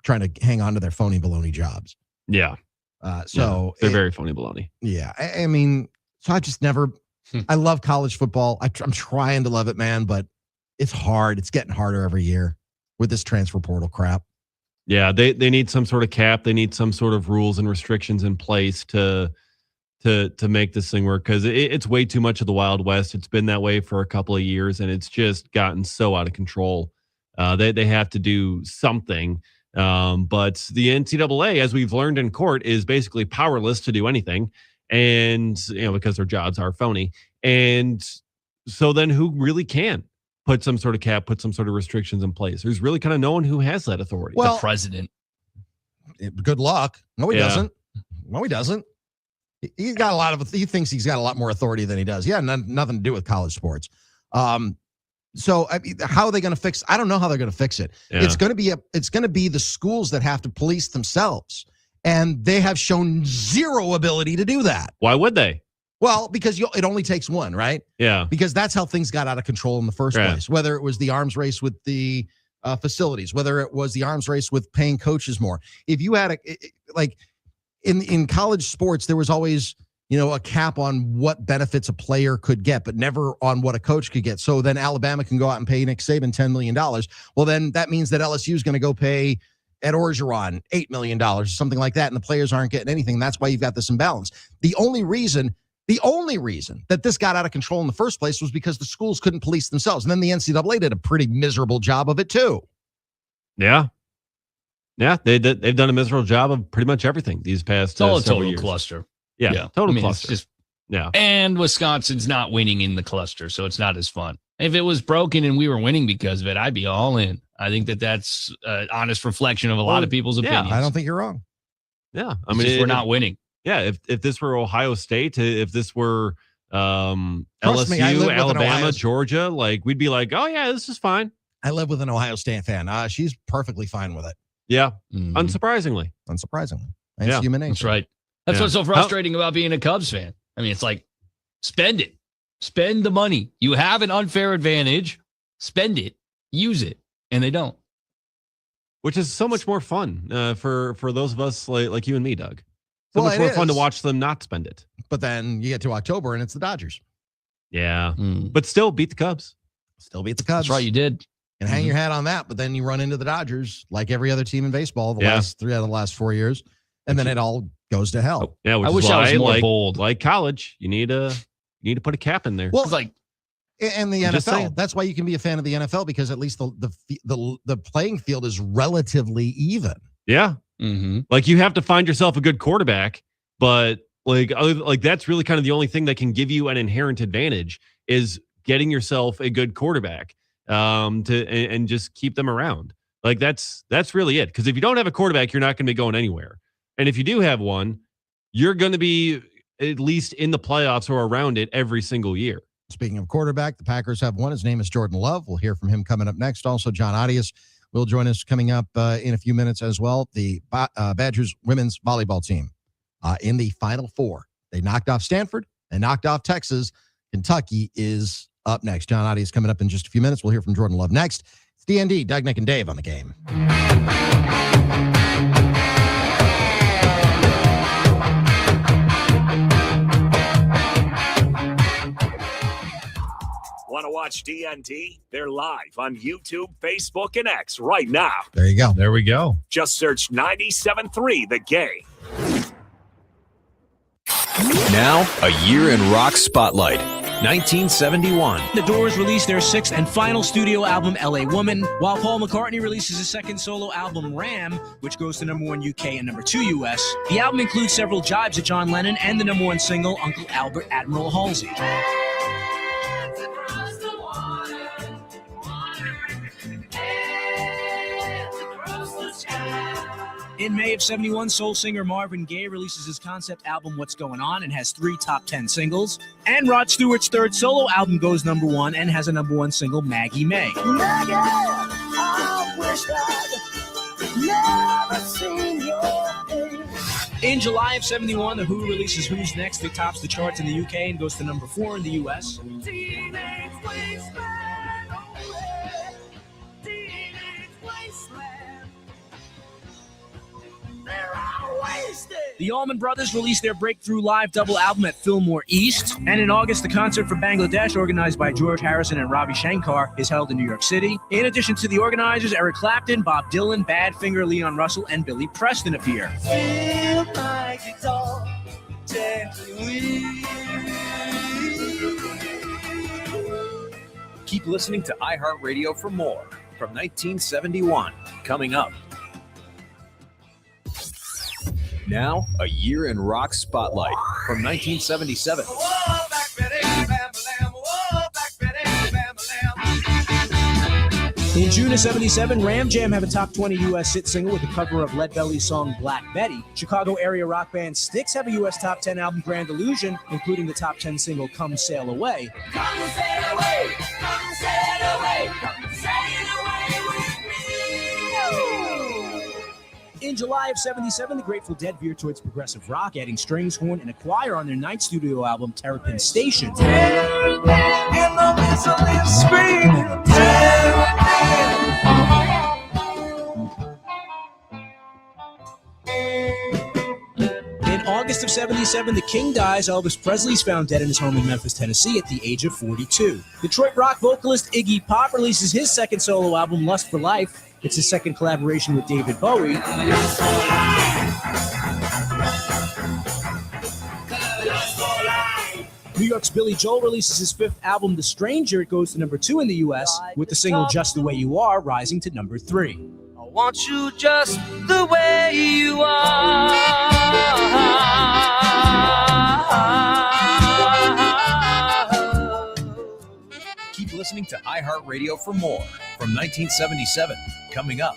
trying to hang on to their phony baloney jobs. Yeah. They're very phony baloney. Yeah. I mean, so I just never, I love college football. I'm trying to love it, man, but it's hard. It's getting harder every year with this transfer portal crap. Yeah. They need some sort of cap. They need some sort of rules and restrictions in place to make this thing work, because it's way too much of the Wild West. It's been that way for a couple of years, and it's just gotten so out of control. They have to do something. But the NCAA, as we've learned in court, is basically powerless to do anything. And, because their jobs are phony. And so then who really can put some sort of cap, put some sort of restrictions in place? There's really kind of no one who has that authority. The president. Good luck. No, he doesn't. No, he doesn't. He thinks he's got a lot more authority than he does. Yeah, nothing to do with college sports. So how are they going to fix? I don't know how they're going to fix it. Yeah. It's going to be the schools that have to police themselves, and they have shown zero ability to do that. Why would they? Well, because it only takes one, right? Yeah. Because that's how things got out of control in the first place. Whether it was the arms race with the facilities, whether it was the arms race with paying coaches more. If you had in college sports, there was always a cap on what benefits a player could get, but never on what a coach could get. So then Alabama can go out and pay Nick Saban $10 million. Well, then that means that LSU is going to go pay Ed Orgeron $8 million, something like that, and the players aren't getting anything. That's why you've got this imbalance. The only reason that this got out of control in the first place was because the schools couldn't police themselves. And then the NCAA did a pretty miserable job of it too. Yeah. Yeah, they've done a miserable job of pretty much everything these past several total years. Cluster. Yeah. Total cluster. It's just, and Wisconsin's not winning in the cluster, so it's not as fun. If it was broken and we were winning because of it, I'd be all in. I think that's an honest reflection of a lot of people's opinions. I don't think you're wrong. Yeah, I mean, we're not winning. Yeah, if this were Ohio State, if this were LSU, Alabama, Georgia, we'd be like, oh yeah, this is fine. I live with an Ohio State fan. She's perfectly fine with it. Yeah, unsurprisingly. That's human nature. That's right. That's what's so frustrating about being a Cubs fan. I mean, it's like, spend it. Spend the money. You have an unfair advantage. Spend it. Use it. And they don't. Which is so much more fun for those of us like you and me, Doug. So much more fun to watch them not spend it. But then you get to October and it's the Dodgers. Yeah. But still beat the Cubs. That's right, you did. And hang your hat on that, but then you run into the Dodgers like every other team in baseball 3 out of the last 4 years. And then it all goes to hell. Yeah, which I is wish I was why, more like, bold. Like college, you need to put a cap in there. Well, like, and the Just saying. NFL. That's why you can be a fan of the NFL, because at least the playing field is relatively even. Yeah. Mm-hmm. Like, you have to find yourself a good quarterback, but like that's really kind of the only thing that can give you an inherent advantage is getting yourself a good quarterback and just keep them around. Like that's really it. Because if you don't have a quarterback, you're not going to be going anywhere. And if you do have one, you're going to be at least in the playoffs or around it every single year. Speaking of quarterback, the Packers have one. His name is Jordan Love. We'll hear from him coming up next. Also, John Adias will join us coming up in a few minutes as well. The Badgers women's volleyball team in the Final Four. They knocked off Stanford and knocked off Texas. Kentucky is up next. John Adias coming up in just a few minutes. We'll hear from Jordan Love next. It's D.N.D, Doug, Nick, and Dave on the game. Want to watch D.N.D? They're live on YouTube, Facebook, and X right now. There you go. There we go. Just search 97.3 The Game. Now, a year in rock spotlight. 1971. The Doors released their sixth and final studio album, L.A. Woman, while Paul McCartney releases his second solo album, Ram, which goes to number 1 UK and number 2 US. The album includes several jibes at John Lennon and the number 1 single, Uncle Albert Admiral Halsey. In May of 71, soul singer Marvin Gaye releases his concept album, What's Going On, and has 3 top 10 singles. And Rod Stewart's third solo album goes number 1 and has a number 1 single, Maggie May. Maggie, I wish I'd never seen your face. In July of 71, The Who releases Who's Next. It tops the charts in the UK and goes to number 4 in the US. Teenage wasteland, oh yeah. Teenage wasteland. They're all wasted. The Allman Brothers released their breakthrough live double album at Fillmore East. And in August, the concert for Bangladesh, organized by George Harrison and Ravi Shankar, is held in New York City. In addition to the organizers, Eric Clapton, Bob Dylan, Badfinger, Leon Russell, and Billy Preston appear. Feel my guitar gently. Keep listening to iHeartRadio for more from 1971. Coming up. Now, a year in rock spotlight from 1977. In June of 77, Ram Jam have a top 20 U.S. hit single with a cover of Lead Belly's song Black Betty. Chicago area rock band Styx have a U.S. top 10 album, Grand Illusion, including the top 10 single Come Sail Away. Come sail away, come sail away, come sail away with me. In July of 77, the Grateful Dead veered towards progressive rock, adding strings, horn, and a choir on their ninth studio album, Terrapin Station. In the whistling scream, terrapin. In August of 77, the King dies. Elvis Presley's found dead in his home in Memphis, Tennessee at the age of 42. Detroit rock vocalist Iggy Pop releases his second solo album, Lust for Life. It's his second collaboration with David Bowie. New York's Billy Joel releases his fifth album, The Stranger. It goes to number 2 in the U.S., with the single Just the Way You Are rising to number 3. I want you just the way you are. Keep listening to iHeartRadio for more from 1977. Coming up.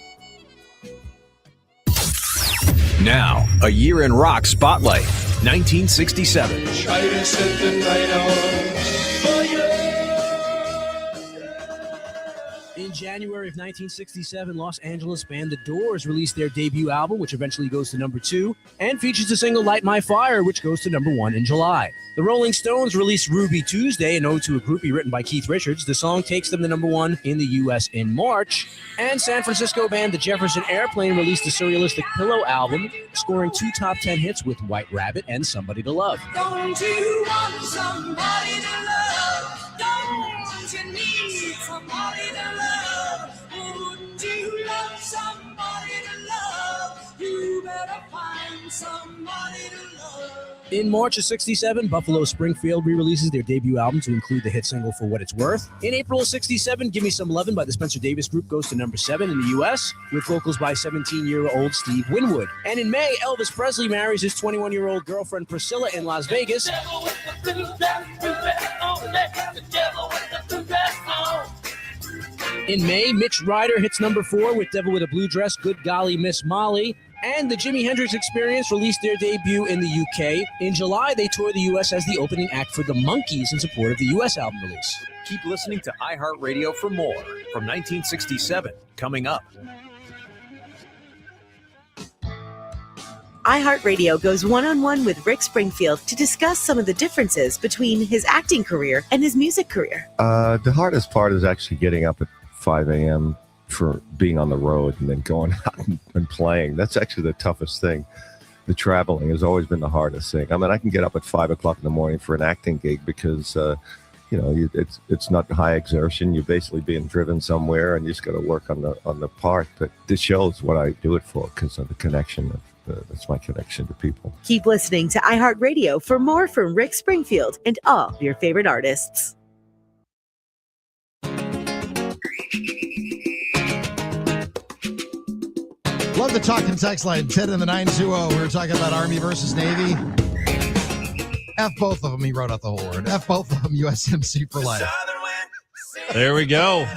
Now, a year in rock spotlight. 1967. Try to set the night on fire. In January of 1967, Los Angeles band The Doors released their debut album, which eventually goes to number 2, and features the single Light My Fire, which goes to number 1 in July. The Rolling Stones released Ruby Tuesday, an ode to a groupie written by Keith Richards. The song takes them to number 1 in the U.S. in March. And San Francisco band The Jefferson Airplane released the surrealistic Pillow album, scoring 2 top 10 hits with White Rabbit and Somebody to Love. Don't you want somebody to love? Don't you need somebody to love? Wouldn't you love somebody to love? You better find In March of '67, Buffalo Springfield re-releases their debut album to include the hit single For What It's Worth. In April of '67, Give Me Some Lovin' by the Spencer Davis Group goes to number 7 in the U.S. with vocals by 17-year-old Steve Winwood. And in May, Elvis Presley marries his 21-year-old girlfriend Priscilla in Las Vegas. In May, Mitch Ryder hits number 4 with Devil with a Blue Dress, Good Golly Miss Molly. And the Jimi Hendrix Experience released their debut in the UK. In July, they toured the U.S. as the opening act for the Monkees in support of the U.S. album release. Keep listening to iHeartRadio for more from 1967. Coming up. iHeartRadio goes one-on-one with Rick Springfield to discuss some of the differences between his acting career and his music career. The hardest part is actually getting up at 5 a.m. for being on the road and then going out and playing. That's actually the toughest thing. The traveling has always been the hardest thing. I mean, I can get up at 5 o'clock in the morning for an acting gig because, it's not high exertion. You're basically being driven somewhere and you just got to work on the part. But this show's what I do it for because of the connection. That's my connection to people. Keep listening to iHeartRadio for more from Rick Springfield and all of your favorite artists. Love the talk and text line, 10 in the 920. We were talking about Army versus Navy. F both of them, he wrote out the whole word. F both of them, USMC for life. There we go.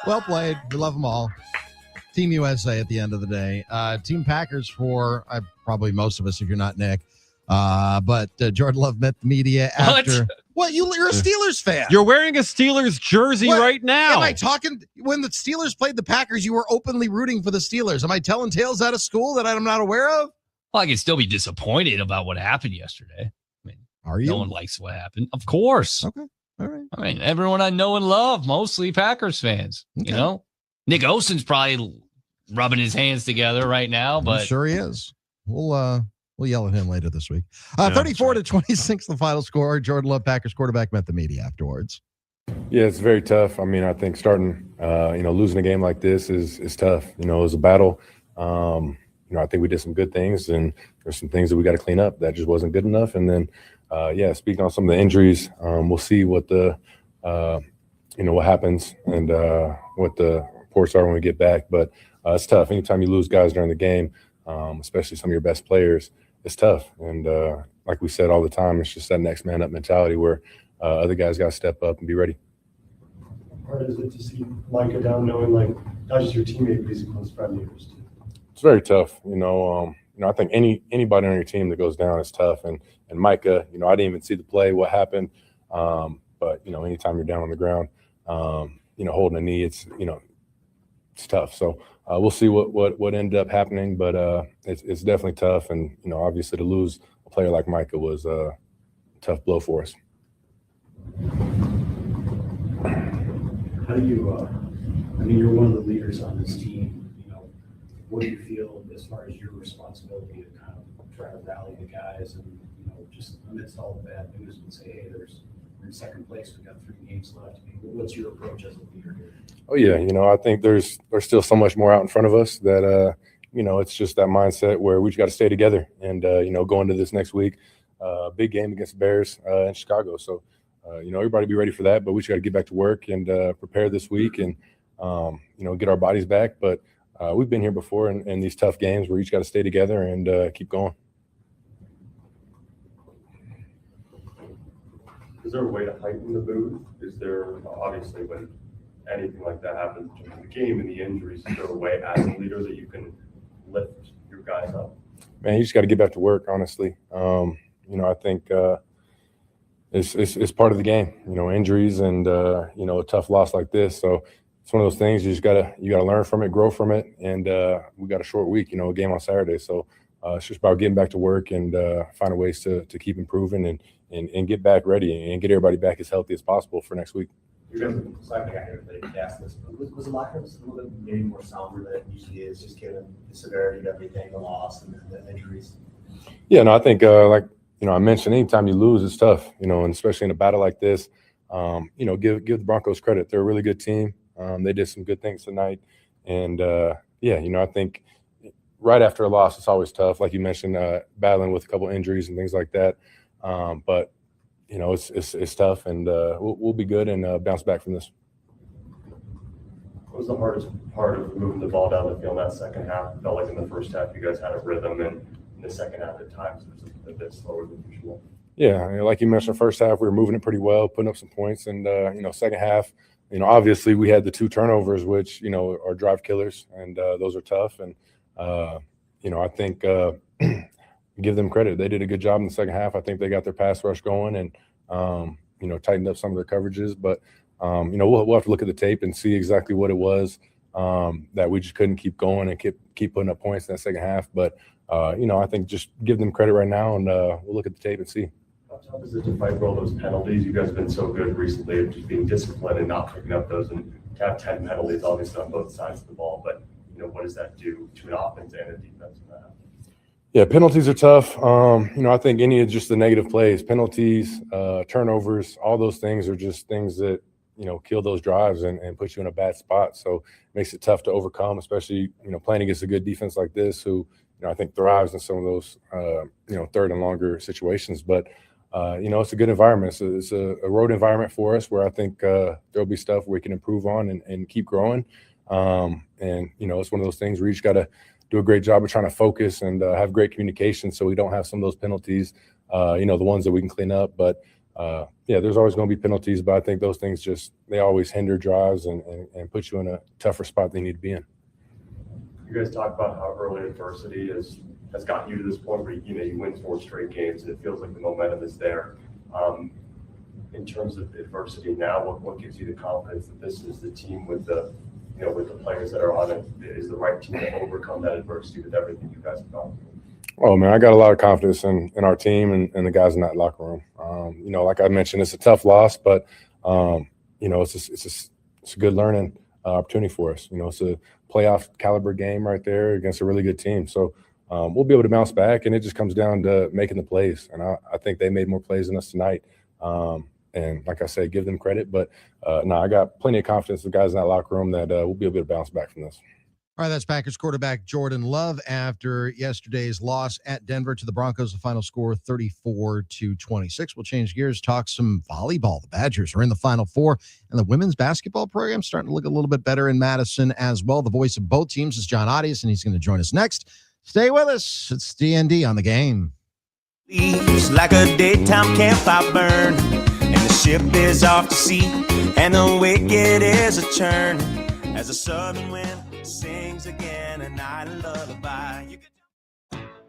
Well played. We love them all. Team USA at the end of the day. Team Packers for probably most of us if you're not Nick. But Jordan Love met the media after. What? You're a Steelers fan. You're wearing a Steelers jersey right now. Am I talking? When the Steelers played the Packers, you were openly rooting for the Steelers. Am I telling tales out of school that I'm not aware of? Well, I can still be disappointed about what happened yesterday. I mean, are you? No one likes what happened. Of course. Okay. All right. I mean, everyone I know and love, mostly Packers fans. Okay. You know, Nick Osen's probably rubbing his hands together right now, but I'm sure he is. We'll yell at him later this week. 34-26, the final score. Jordan Love, Packers quarterback, met the media afterwards. Yeah, it's very tough. I mean, I think starting, losing a game like this is tough. It was a battle. I think we did some good things, and there's some things that we got to clean up that just wasn't good enough. And then, speaking on some of the injuries, we'll see what what happens and what the reports are when we get back. But it's tough. Anytime you lose guys during the game, especially some of your best players, it's tough. And like we said all the time, it's just that next man up mentality where other guys got to step up and be ready. How hard is it to see Micah down, knowing not just your teammate, but he's a close friend of yours too? It's very tough. I think anybody on your team that goes down is tough. And Micah, I didn't even see the play, what happened. But anytime you're down on the ground, holding a knee, it's tough. So we'll see what ended up happening, but it's definitely tough. And obviously to lose a player like Micah was a tough blow for us. How do you? You're one of the leaders on this team. What do you feel as far as your responsibility to kind of try to rally the guys and just amidst all the bad news and say, hey, we're in second place, we got 3 games left. What's your approach as a leader here? Oh yeah, I think there's still so much more out in front of us that it's just that mindset where we just got to stay together and go into this next week, big game against the Bears in Chicago. So everybody be ready for that, but we just got to get back to work and prepare this week and get our bodies back. But we've been here before in these tough games where you just got to stay together and keep going. Is there a way to heighten the booth? Is there, obviously, when anything like that happens during the game and the injuries, is there a way as a leader that you can lift your guys up? Man, you just got to get back to work, honestly. I think it's part of the game, injuries and, a tough loss like this. So it's one of those things you got to learn from it, grow from it. And we got a short week, a game on Saturday. So it's just about getting back to work and finding ways to keep improving and get back ready and get everybody back as healthy as possible for next week. You guys, I think I heard that asked this, but was the locker room a little bit maybe more somber than it usually is, just given the severity of everything, the loss and the injuries? Yeah, no, I think I mentioned anytime you lose, it's tough, and especially in a battle like this, give the Broncos credit. They're a really good team. They did some good things tonight. And, I think right after a loss, it's always tough. Like you mentioned, battling with a couple injuries and things like that. But it's tough, and we'll be good and bounce back from this. What was the hardest part of moving the ball down the field in that second half? It felt like in the first half you guys had a rhythm, and in the second half at times it was a bit slower than usual. Yeah, like you mentioned, first half we were moving it pretty well, putting up some points, and second half, obviously we had the 2 turnovers, which are drive killers, and those are tough. And I think give them credit; they did a good job in the second half. I think they got their pass rush going, and tightened up some of their coverages. But we'll have to look at the tape and see exactly what it was that we just couldn't keep going and keep putting up points in that second half. But I think just give them credit right now, and we'll look at the tape and see. How tough is it to fight for all those penalties? You guys have been so good recently of just being disciplined and not picking up those, and to have 10 penalties, obviously on both sides of the ball. But what does that do to an offense and a defense? Yeah, penalties are tough. I think any of just the negative plays, penalties, turnovers, all those things are just things that kill those drives and put you in a bad spot. So it makes it tough to overcome, especially playing against a good defense like this, who I think thrives in some of those third and longer situations. But it's a good environment. It's a road environment for us where I think there'll be stuff we can improve on and keep growing. It's one of those things where you just got to do a great job of trying to focus and have great communication so we don't have some of those penalties, the ones that we can clean up. But there's always going to be penalties, but I think those things they always hinder drives and put you in a tougher spot than you need to be in. You guys talk about how early adversity has gotten you to this point where you win 4 straight games and it feels like the momentum is there. In terms of adversity now, what gives you the confidence that this is the team with the players that are on it is the right team to overcome that adversity with everything you guys have gone through? Oh man, I got a lot of confidence in our team and the guys in that locker room. Like I mentioned, it's a tough loss, but it's a good learning opportunity for us. It's a playoff caliber game right there against a really good team. So we'll be able to bounce back, and it just comes down to making the plays. And I think they made more plays than us tonight. And like I said, give them credit. But I got plenty of confidence in the guys in that locker room that we'll be able to bounce back from this. All right, that's Packers quarterback Jordan Love after yesterday's loss at Denver to the Broncos. The final score 34-26. We'll change gears, talk some volleyball. The Badgers are in the Final Four, and the women's basketball program starting to look a little bit better in Madison as well. The voice of both teams is John Audius, and he's going to join us next. Stay with us. It's D.N.D. on the game. It's like a daytime campfire burn, and the ship is off to sea, and the wicked is a churn as the southern wind sings again a night lullaby.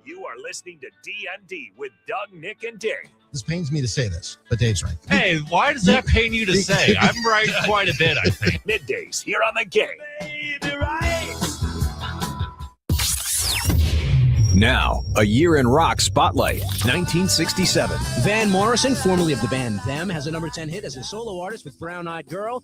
You are listening to D.N.D. with Doug, Nick, and Dave. This pains me to say this, but Dave's right. Hey, why does that pain you to say? I'm right quite a bit, I think. Middays here on the game. Baby, right. Now, a year in rock spotlight, 1967. Van Morrison, formerly of the band Them, has a number 10 hit as a solo artist with Brown Eyed Girl.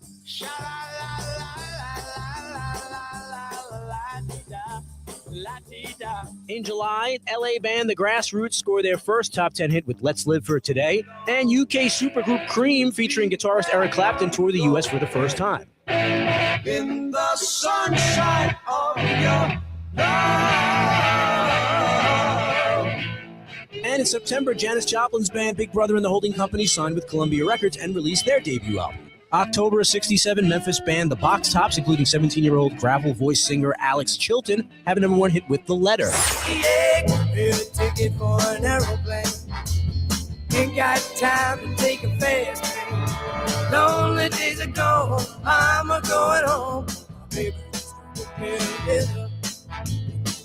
In July, LA band The Grassroots scored their first top 10 hit with Let's Live for Today. And UK supergroup Cream, featuring guitarist Eric Clapton, toured the US for the first time. In the sunshine of your And in September, Janis Joplin's band Big Brother and the Holding Company signed with Columbia Records and released their debut album. October of '67, Memphis band The Box Tops, including 17-year-old gravel voice singer Alex Chilton, have a number 1 hit with The Letter. a ticket for an aeroplane. Ain't got time to take a fast train. Lonely days are gone, I'm a going home. Baby, just me a little.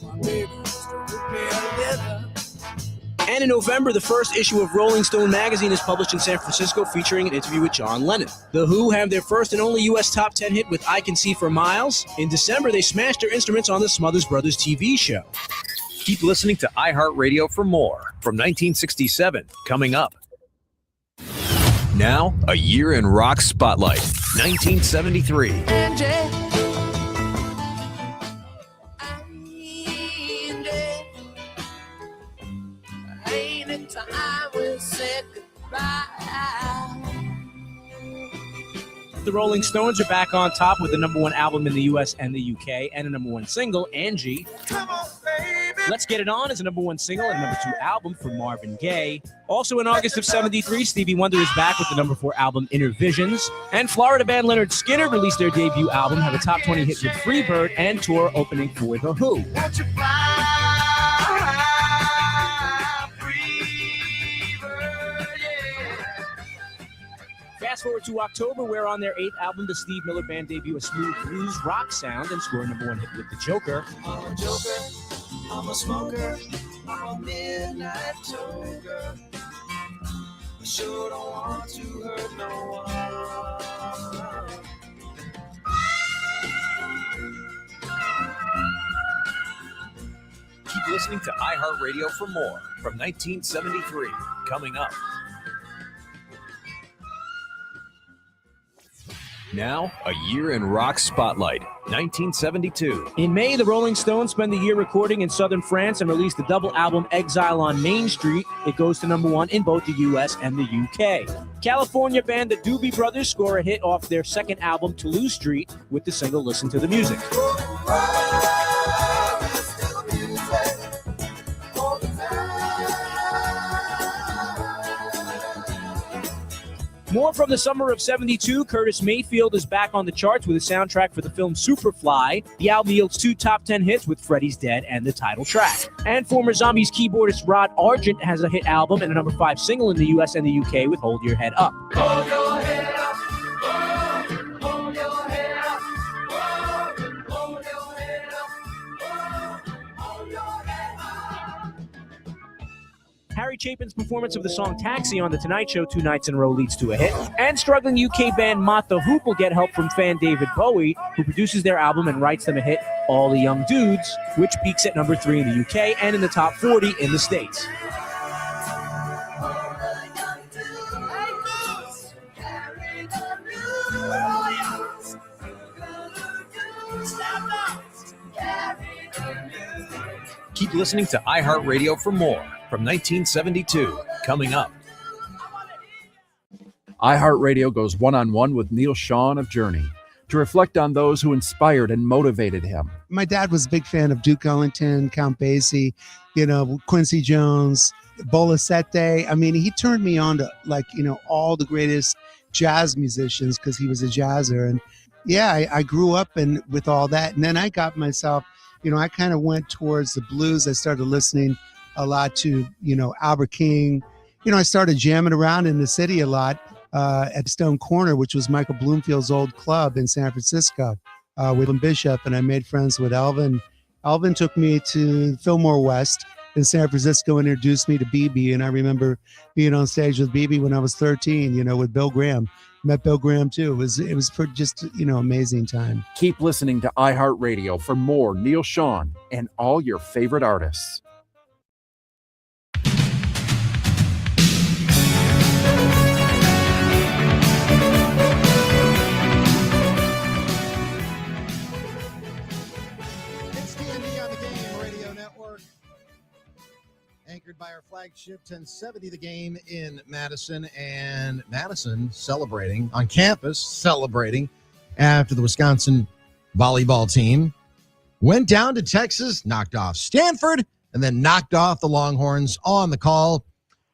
My baby, just me a little. And in November, the first issue of Rolling Stone magazine is published in San Francisco, featuring an interview with John Lennon. The Who have their first and only U.S. top 10 hit with I Can See for Miles. In December, they smashed their instruments on the Smothers Brothers TV show. Keep listening to iHeartRadio for more from 1967 coming up. Now, a year in rock spotlight, 1973. The Rolling Stones are back on top with the number 1 album in the U.S. and the U.K. and a number 1 single, Angie. Come on, baby. Let's Get It On is a number 1 single and number 2 album for Marvin Gaye. Also in August of 73, Stevie Wonder is back with the number 4 album Inner Visions. And Florida band Leonard Skinner released their debut album, have a top 20 hit with Freebird, and tour opening for The Who. Fast forward to October, where on their 8th album, the Steve Miller Band debut a smooth blues rock sound and score a number 1 hit with The Joker. I'm a joker, I'm a smoker, I'm a midnight toker. I sure don't want to hurt no one. Keep listening to iHeartRadio for more from 1973. Coming up. Now, a year in rock spotlight, 1972. In May, the Rolling Stones spend the year recording in southern France and release the double album Exile on Main Street. It goes to number 1 in both the US and the UK. California band the Doobie Brothers score a hit off their second album, Toulouse Street, with the single Listen to the Music. More from the summer of 72, Curtis Mayfield is back on the charts with a soundtrack for the film Superfly. The album yields 2 top 10 hits with Freddy's Dead and the title track. And former Zombies keyboardist Rod Argent has a hit album and a number 5 single in the US and the UK with Hold Your Head Up. Hold your head up, hold your head up, hold your head up, hold your head up. Harry Chapin's performance of the song Taxi on The Tonight Show 2 nights in a row leads to a hit. And struggling UK band Mott the Hoop will get help from fan David Bowie, who produces their album and writes them a hit, All the Young Dudes, which peaks at number 3 in the UK and in the top 40 in the States. Keep listening to iHeartRadio for more from 1972. Coming up. iHeartRadio goes one-on-one with Neil Sean of Journey to reflect on those who inspired and motivated him. My dad was a big fan of Duke Ellington, Count Basie, Quincy Jones, Bolasete. I mean, he turned me on to all the greatest jazz musicians because he was a jazzer. And yeah, I grew up with all that. And then I got myself, I kind of went towards the blues. I started listening a lot to, Albert King. I started jamming around in the city a lot at Stone Corner, which was Michael Bloomfield's old club in San Francisco with Bishop. And I made friends with Elvin. Elvin took me to Fillmore West in San Francisco, introduced me to BB. And I remember being on stage with BB when I was 13, with Bill Graham. Met Bill Graham too. It was just amazing time. Keep listening to iHeartRadio for more Neil Sean and all your favorite artists. It's D.N.D on the Game Radio Network. Anchored by our flagship 1070 The Game in Madison, and Madison celebrating on campus, celebrating after the Wisconsin volleyball team went down to Texas, knocked off Stanford, and then knocked off the Longhorns on the call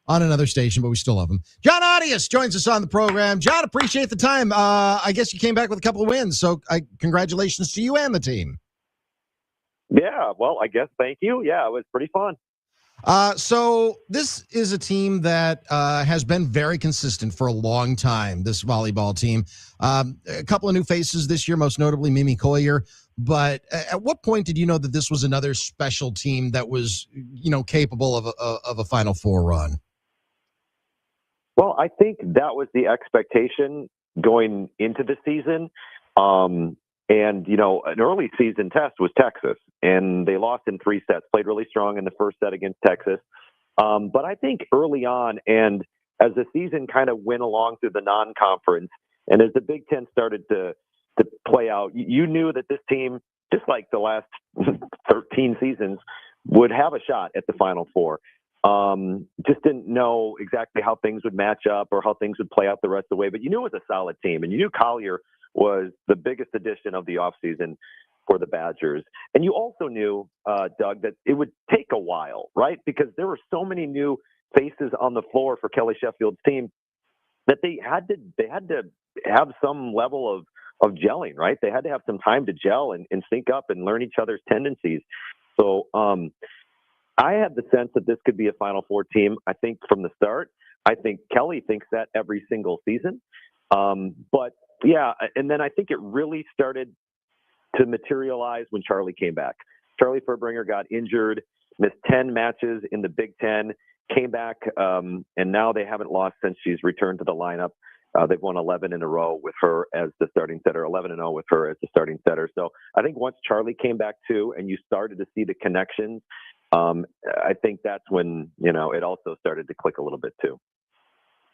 on another station, but we still love them. John Audius joins us on the program. John, appreciate the time. I guess you came back with a couple of wins, so congratulations to you and the team. Yeah, well, I guess thank you. Yeah, it was pretty fun. So this is a team that has been very consistent for a long time, this volleyball team. A couple of new faces this year, most notably Mimi Collier. But at what point did you know that this was another special team that was, capable of a Final Four run? Well, I think that was the expectation going into the season. And, an early season test was Texas, and they lost in 3 sets, played really strong in the first set against Texas. But I think early on, and as the season kind of went along through the non-conference, and as the Big Ten started to play out, you knew that this team, just like the last 13 seasons, would have a shot at the Final Four. Just didn't know exactly how things would match up or how things would play out the rest of the way, but you knew it was a solid team, and you knew Collier was the biggest addition of the offseason. for the Badgers. And you also knew, Doug, that it would take a while, right? Because there were so many new faces on the floor for Kelly Sheffield's team that they had to have some level of gelling, right? They had to have some time to gel and sync up and learn each other's tendencies. So I had the sense that this could be a Final Four team, I think, from the start. I think Kelly thinks that every single season. But yeah, and then I think it really started to materialize when Charlie came back. Charlie Furbringer got injured, missed 10 matches in the Big Ten, came back, and now they haven't lost since she's returned to the lineup. They've won 11 in a row with her as the starting setter, 11-0 with her as the starting setter. So I think once Charlie came back too, and you started to see the connections, I think that's when, it also started to click a little bit too.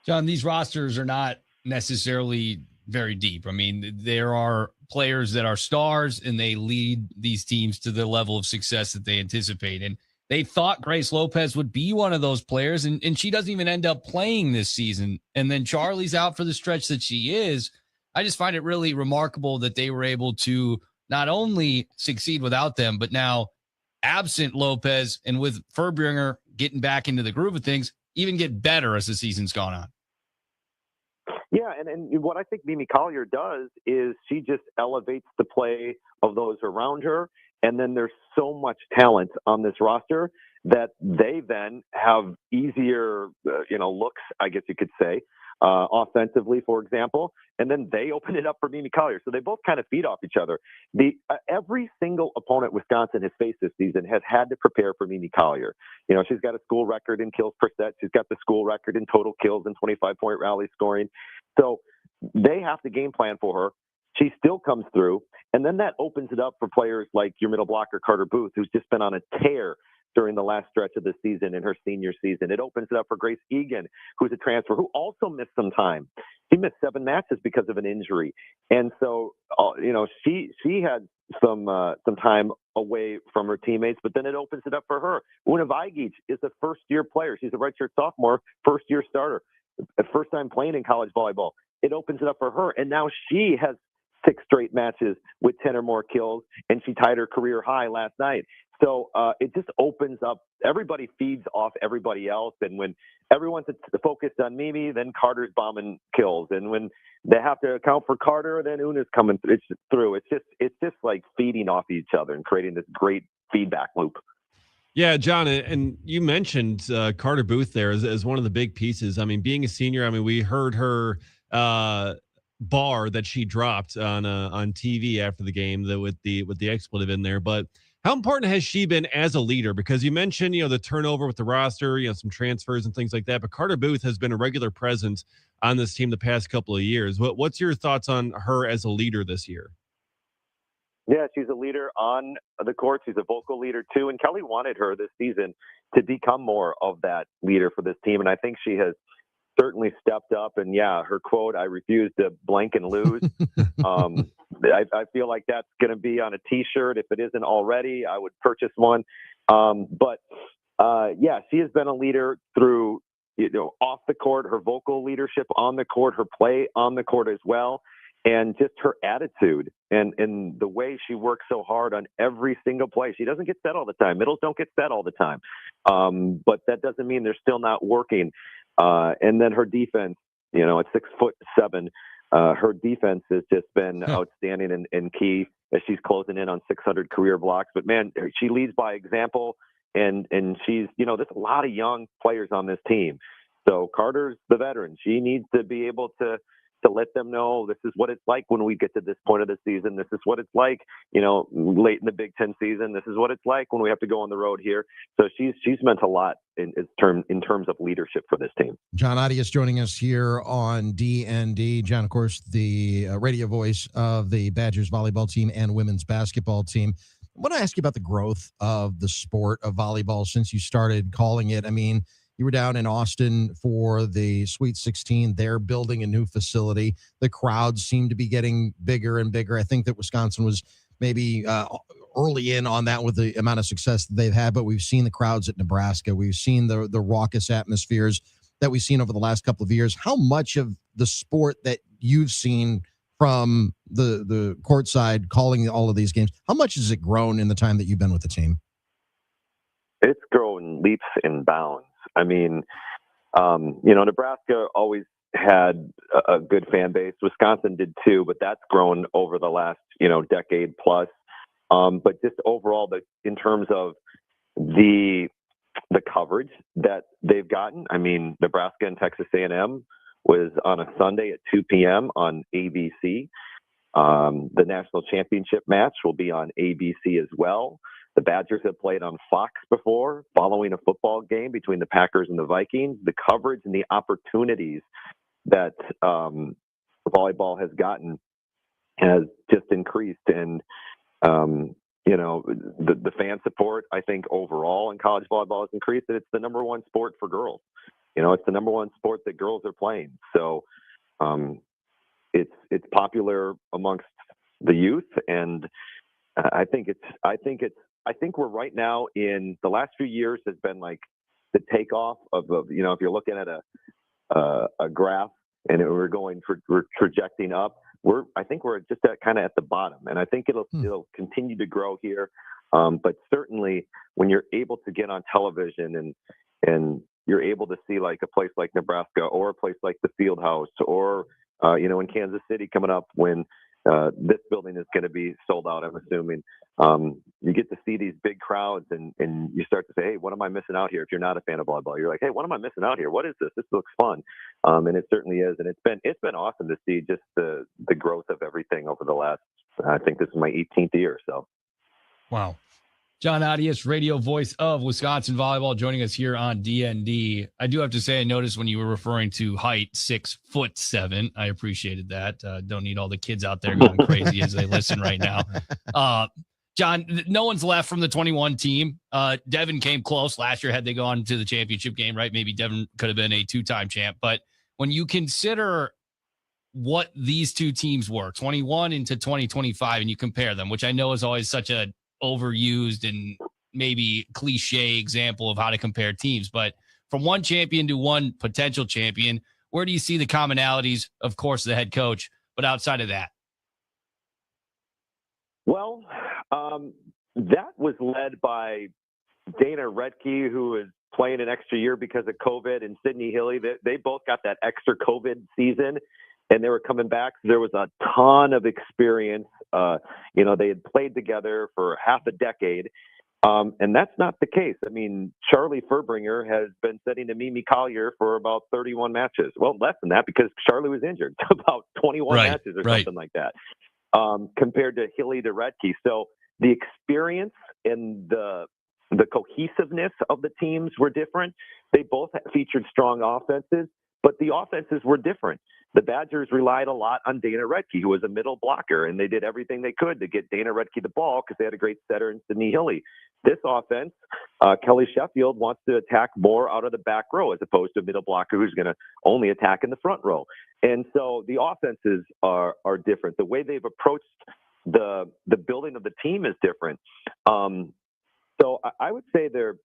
John, these rosters are not necessarily very deep. I mean, there are players that are stars and they lead these teams to the level of success that they anticipate. And they thought Grace Lopez would be one of those players, and she doesn't even end up playing this season. And then Charlie's out for the stretch that she is. I just find it really remarkable that they were able to not only succeed without them, but now absent Lopez and with Furbringer getting back into the groove of things, even get better as the season's gone on. Yeah, and what I think Mimi Collier does is she just elevates the play of those around her. And then there's so much talent on this roster that they then have easier, looks, I guess you could say, offensively, for example. And then they open it up for Mimi Collier. So they both kind of feed off each other. Every single opponent Wisconsin has faced this season has had to prepare for Mimi Collier. She's got a school record in kills per set. She's got the school record in total kills and 25-point rally scoring. So they have to game plan for her. She still comes through. And then that opens it up for players like your middle blocker, Carter Booth, who's just been on a tear during the last stretch of the season in her senior season. It opens it up for Grace Egan, who's a transfer, who also missed some time. She missed 7 matches because of an injury. And so, she had some time away from her teammates, but then it opens it up for her. Una Vigic is a first-year player. She's a redshirt sophomore, first-year starter, first time playing in college volleyball. It opens it up for her. And now she has 6 straight matches with 10 or more kills, and she tied her career high last night. So it just opens up. Everybody feeds off everybody else. And when everyone's focused on Mimi, then Carter's bombing kills. And when they have to account for Carter, then Una's coming through. It's just like feeding off each other and creating this great feedback loop. Yeah, John, and you mentioned Carter Booth there as one of the big pieces. I mean, being a senior, we heard her bar that she dropped on TV after the game with the expletive in there. But how important has she been as a leader? Because you mentioned, the turnover with the roster, some transfers and things like that. But Carter Booth has been a regular presence on this team the past couple of years. What's your thoughts on her as a leader this year? Yeah, she's a leader on the court. She's a vocal leader too. And Kelly wanted her this season to become more of that leader for this team. And I think she has certainly stepped up. And yeah, her quote, "I refuse to blank and lose." I feel like that's going to be on a T-shirt. If it isn't already, I would purchase one. But she has been a leader through, off the court, her vocal leadership on the court, her play on the court as well. And just her attitude and the way she works so hard on every single play. She doesn't get set all the time. Middles don't get set all the time. But that doesn't mean they're still not working. And then her defense, at 6'7", her defense has just been outstanding and key as she's closing in on 600 career blocks. But man, she leads by example, and she's, there's a lot of young players on this team. So Carter's the veteran. She needs to be able to let them know this is what it's like when we get to this point of the season. This is what it's like, late in the Big Ten season. This is what it's like when we have to go on the road here. So she's meant a lot in terms of leadership for this team. John Adias joining us here on D.N.D. John, of course, the radio voice of the Badgers volleyball team and women's basketball team. I want to ask you about the growth of the sport of volleyball since you started calling it. You were down in Austin for the Sweet 16. They're building a new facility. The crowds seem to be getting bigger and bigger. I think that Wisconsin was maybe early in on that with the amount of success that they've had, but we've seen the crowds at Nebraska. We've seen the raucous atmospheres that we've seen over the last couple of years. How much of the sport that you've seen from the court side calling all of these games. How much has it grown in the time that you've been with the team? It's grown leaps and bounds. I mean, Nebraska always had a good fan base. Wisconsin did too, but that's grown over the last, decade plus. But just overall, in terms of the coverage that they've gotten, I mean, Nebraska and Texas A&M was on a Sunday at 2 p.m. on ABC. The national championship match will be on ABC as well. The Badgers have played on Fox before, following a football game between the Packers and the Vikings. The coverage and the opportunities that volleyball has gotten has just increased. And, the fan support, I think, overall in college volleyball has increased. And it's the number one sport for girls. It's the number one sport that girls are playing. So it's popular amongst the youth. And I think we're right now in the last few years has been like the takeoff of if you're looking at a graph and we're trajecting up, I think we're just kind of at the bottom, and I think it'll continue to grow here. But certainly when you're able to get on television and you're able to see like a place like Nebraska or a place like the Fieldhouse or in Kansas City coming up when this building is going to be sold out, I'm assuming. You get to see these big crowds and you start to say, hey, what am I missing out here? If you're not a fan of volleyball, you're like, hey, what am I missing out here? What is this? This looks fun. And it certainly is. And it's been awesome to see just the growth of everything over the last, I think this is my 18th year. So. Wow. John Adias, radio voice of Wisconsin volleyball, joining us here on D.N.D. I do have to say, I noticed when you were referring to height, 6'7". I appreciated that. Don't need all the kids out there going crazy as they listen right now. John, no one's left from the 21 team. Devin came close last year had they gone to the championship game, right? Maybe Devin could have been a two-time champ. But when you consider what these two teams were, 21 into 2025, and you compare them, which I know is always such a overused and maybe cliche example of how to compare teams, but from one champion to one potential champion, where do you see the commonalities? Of course, the head coach, but outside of that? Well, that was led by Dana Redke, who is playing an extra year because of COVID, and Sydney Hilly. They both got that extra COVID season, and they were coming back. So there was a ton of experience. They had played together for half a decade, and that's not the case. I mean, Charlie Furbringer has been sitting to Mimi Collier for about 31 matches. Well, less than that because Charlie was injured. About 21 matches or something like that, compared to Hilly to Redke. So the experience and the cohesiveness of the teams were different. They both featured strong offenses, but the offenses were different. The Badgers relied a lot on Dana Redke, who was a middle blocker, and they did everything they could to get Dana Redke the ball because they had a great setter in Sydney Hilly. This offense, Kelly Sheffield wants to attack more out of the back row as opposed to a middle blocker who's going to only attack in the front row. And so the offenses are different. The way they've approached the building of the team is different. So I would say they're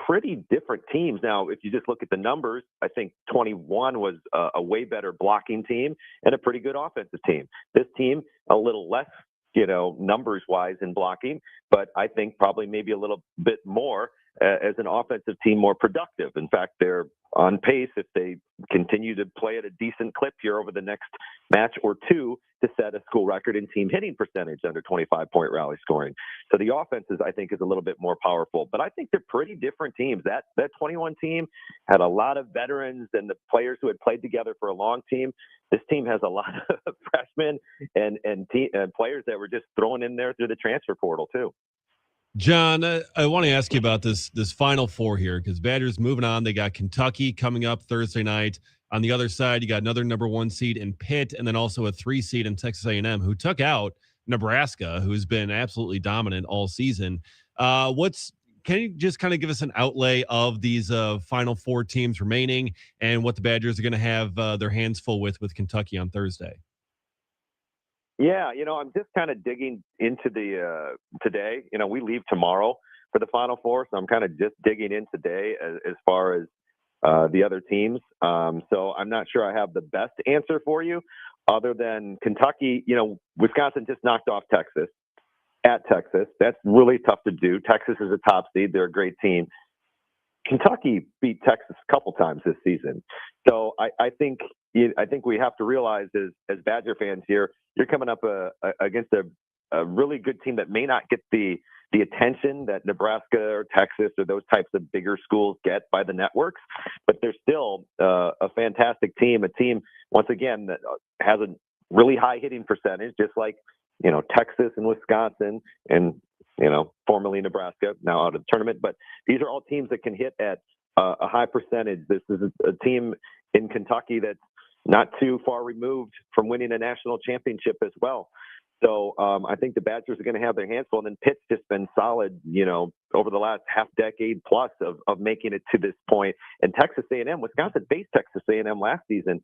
pretty different teams. Now, if you just look at the numbers, I think 21 was a way better blocking team and a pretty good offensive team. This team, a little less, numbers-wise in blocking, but I think probably maybe a little bit more as an offensive team, more productive. In fact, they're on pace if they continue to play at a decent clip here over the next match or two to set a school record in team hitting percentage under 25-point rally scoring. So the offenses, I think, is a little bit more powerful. But I think they're pretty different teams. That 21 team had a lot of veterans and the players who had played together for a long team. This team has a lot of freshmen and players that were just thrown in there through the transfer portal too. John, I want to ask you about this Final Four here because Badgers moving on. They got Kentucky coming up Thursday night. On the other side, you got another number 1 seed in Pitt, and then also a 3 seed in Texas A&M, who took out Nebraska, who's been absolutely dominant all season. Can you just kind of give us an outlay of these Final Four teams remaining and what the Badgers are going to have their hands full with Kentucky on Thursday? Yeah, I'm just kind of digging into the today. We leave tomorrow for the Final Four, so I'm kind of just digging in today as far as the other teams. So I'm not sure I have the best answer for you. other than Kentucky, Wisconsin just knocked off Texas at Texas. That's really tough to do. Texas is a top seed. They're a great team. Kentucky beat Texas a couple times this season. So I think we have to realize as Badger fans here, you're coming up against a really good team that may not get the attention that Nebraska or Texas or those types of bigger schools get by the networks, but they're still a fantastic team, a team, once again, that has a really high hitting percentage, just like, Texas and Wisconsin and, formerly Nebraska, now out of the tournament. But these are all teams that can hit at a high percentage. This is a team in Kentucky that's not too far removed from winning a national championship as well. So I think the Badgers are going to have their hands full. And then Pitt's just been solid, over the last half decade plus of making it to this point. And Texas A&M, Wisconsin faced Texas A&M last season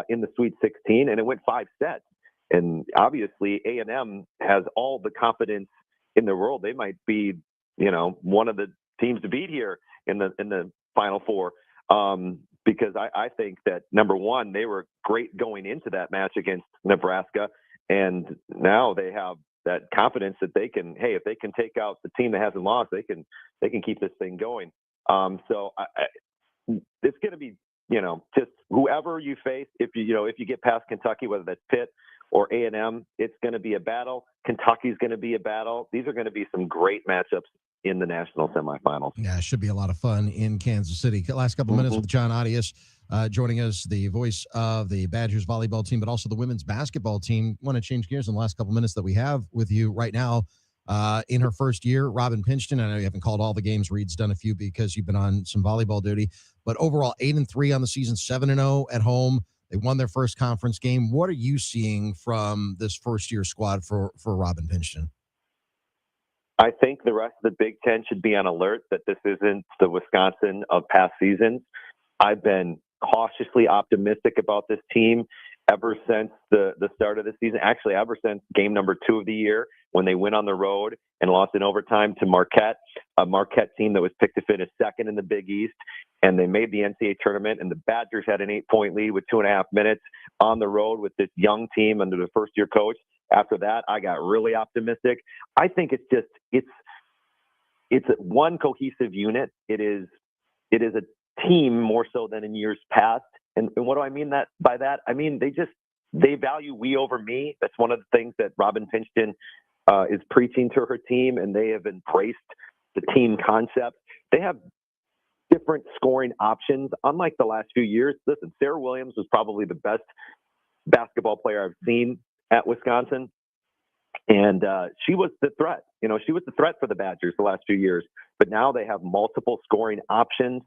in the Sweet 16, and it went 5 sets. And obviously A&M has all the confidence in the world. They might be, one of the teams to beat here in the Final Four. Because I think that, number one, they were great going into that match against Nebraska. And now they have that confidence that they can, if they can take out the team that hasn't lost, they can keep this thing going. So it's going to be, just whoever you face, if you get past Kentucky, whether that's Pitt or A&M, it's going to be a battle. Kentucky's going to be a battle. These are going to be some great matchups in the national semifinals. Yeah, it should be a lot of fun in Kansas City. Last couple of minutes with John Adias joining us, the voice of the Badgers volleyball team, but also the women's basketball team. Want to change gears in the last couple of minutes that we have with you right now. In her first year, Robin Pinchton, I know you haven't called all the games. Reed's done a few because you've been on some volleyball duty, but overall 8-3 on the season, 7-0 at home. They won their first conference game. What are you seeing from this first year squad for Robin Pinchton? I think the rest of the Big Ten should be on alert that this isn't the Wisconsin of past seasons. I've been cautiously optimistic about this team ever since the start of the season. Actually, ever since game number 2 of the year, when they went on the road and lost in overtime to Marquette, a Marquette team that was picked to finish second in the Big East, and they made the NCAA tournament, and the Badgers had an 8-point lead with 2.5 minutes on the road with this young team under the first-year coach. After that, I got really optimistic. I think it's one cohesive unit. It is a team more so than in years past. And what do I mean by that? I mean, they value we over me. That's one of the things that Robin Pinchton is preaching to her team, and they have embraced the team concept. They have different scoring options. Unlike the last few years, listen, Sarah Williams was probably the best basketball player I've seen at Wisconsin. And she was the threat. She was the threat for the Badgers the last few years. But now they have multiple scoring options.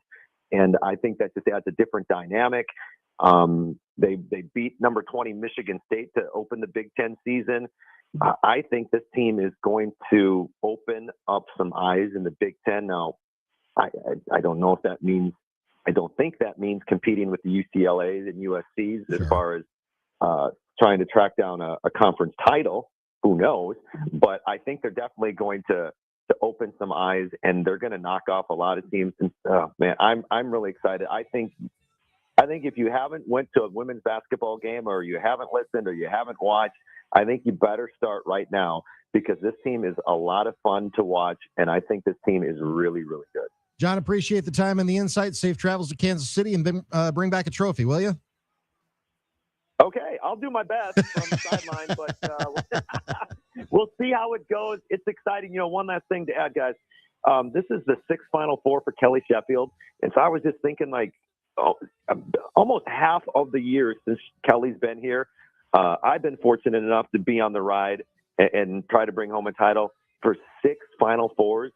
And I think that just adds a different dynamic. They beat number 20 Michigan State to open the Big Ten season. I think this team is going to open up some eyes in the Big Ten. Now, I don't know if that means, I don't think that means competing with the UCLAs and USCs as far as trying to track down a conference title. Who knows? But I think they're definitely going to open some eyes, and they're going to knock off a lot of teams. And man, I'm really excited. I think if you haven't went to a women's basketball game, or you haven't listened, or you haven't watched, I think you better start right now, because this team is a lot of fun to watch, and I think this team is really, really good. John, appreciate the time and the insight. Safe travels to Kansas City, and then bring back a trophy, will you? Okay, I'll do my best from the sideline, but we'll see how it goes. It's exciting. One last thing to add, guys. This is the 6th Final Four for Kelly Sheffield. And so I was just thinking, almost half of the years since Kelly's been here, I've been fortunate enough to be on the ride and try to bring home a title for 6 Final Fours.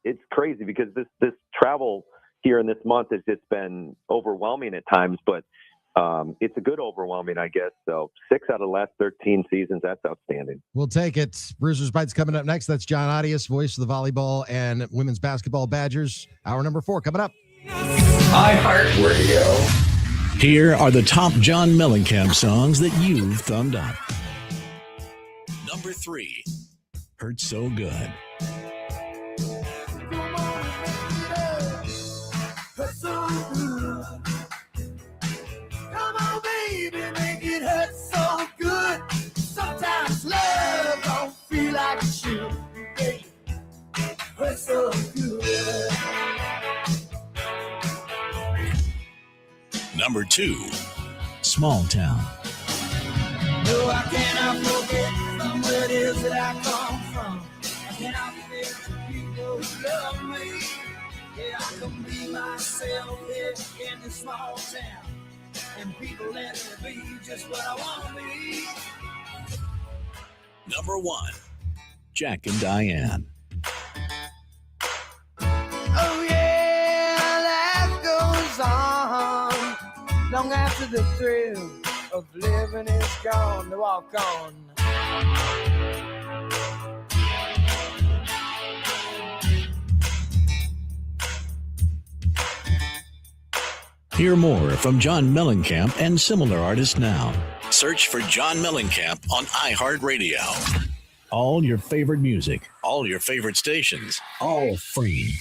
It's crazy, because this travel here in this month has just been overwhelming at times, but it's a good overwhelming, I guess. So 6 out of the last 13 seasons, that's outstanding. We'll take it. Bruisers Bites coming up next. That's John Adias, voice of the volleyball and women's basketball Badgers. Hour number 4 coming up. iHeartRadio. Here are the top John Mellencamp songs that you've thumbed up. Number 3, Hurt So Good. Hurt so good. Come on, baby, make it hurt so 2, Small Town. No, I cannot forget from where it is that I come from. I cannot forget the people who love me. Yeah, I can be myself here in this small town. And people let me be just what I want to be. Number 1, Jack and Diane. Oh yeah, life goes on long after the thrill of living is gone. To walk on. Hear more from John Mellencamp and similar artists now. Search for John Mellencamp on iHeartRadio. All your favorite music, all your favorite stations, all free.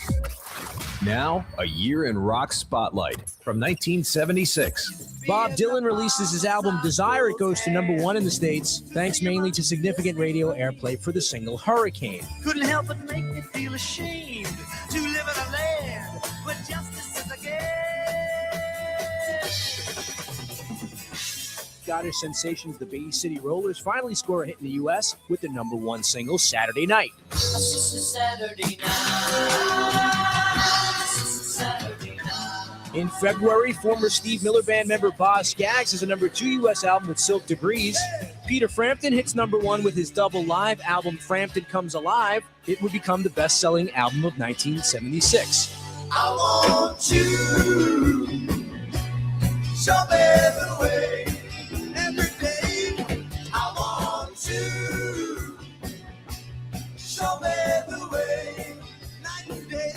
Now, a year in rock spotlight from 1976. Bob Dylan releases his album Desire. It goes to number 1 in the States, thanks mainly to significant radio airplay for the single Hurricane. Couldn't help but make me feel ashamed to live in a land where justice is a game. Scottish sensations the Bay City Rollers finally score a hit in the U.S. with the number 1 single Saturday Night. Saturday In February, former Steve Miller Band member Boz Scaggs has a number 2 U.S. album with Silk Degrees. Peter Frampton hits number 1 with his double live album Frampton Comes Alive. It would become the best-selling album of 1976. I want you, show me the way every day. I want you, show me the way night and day.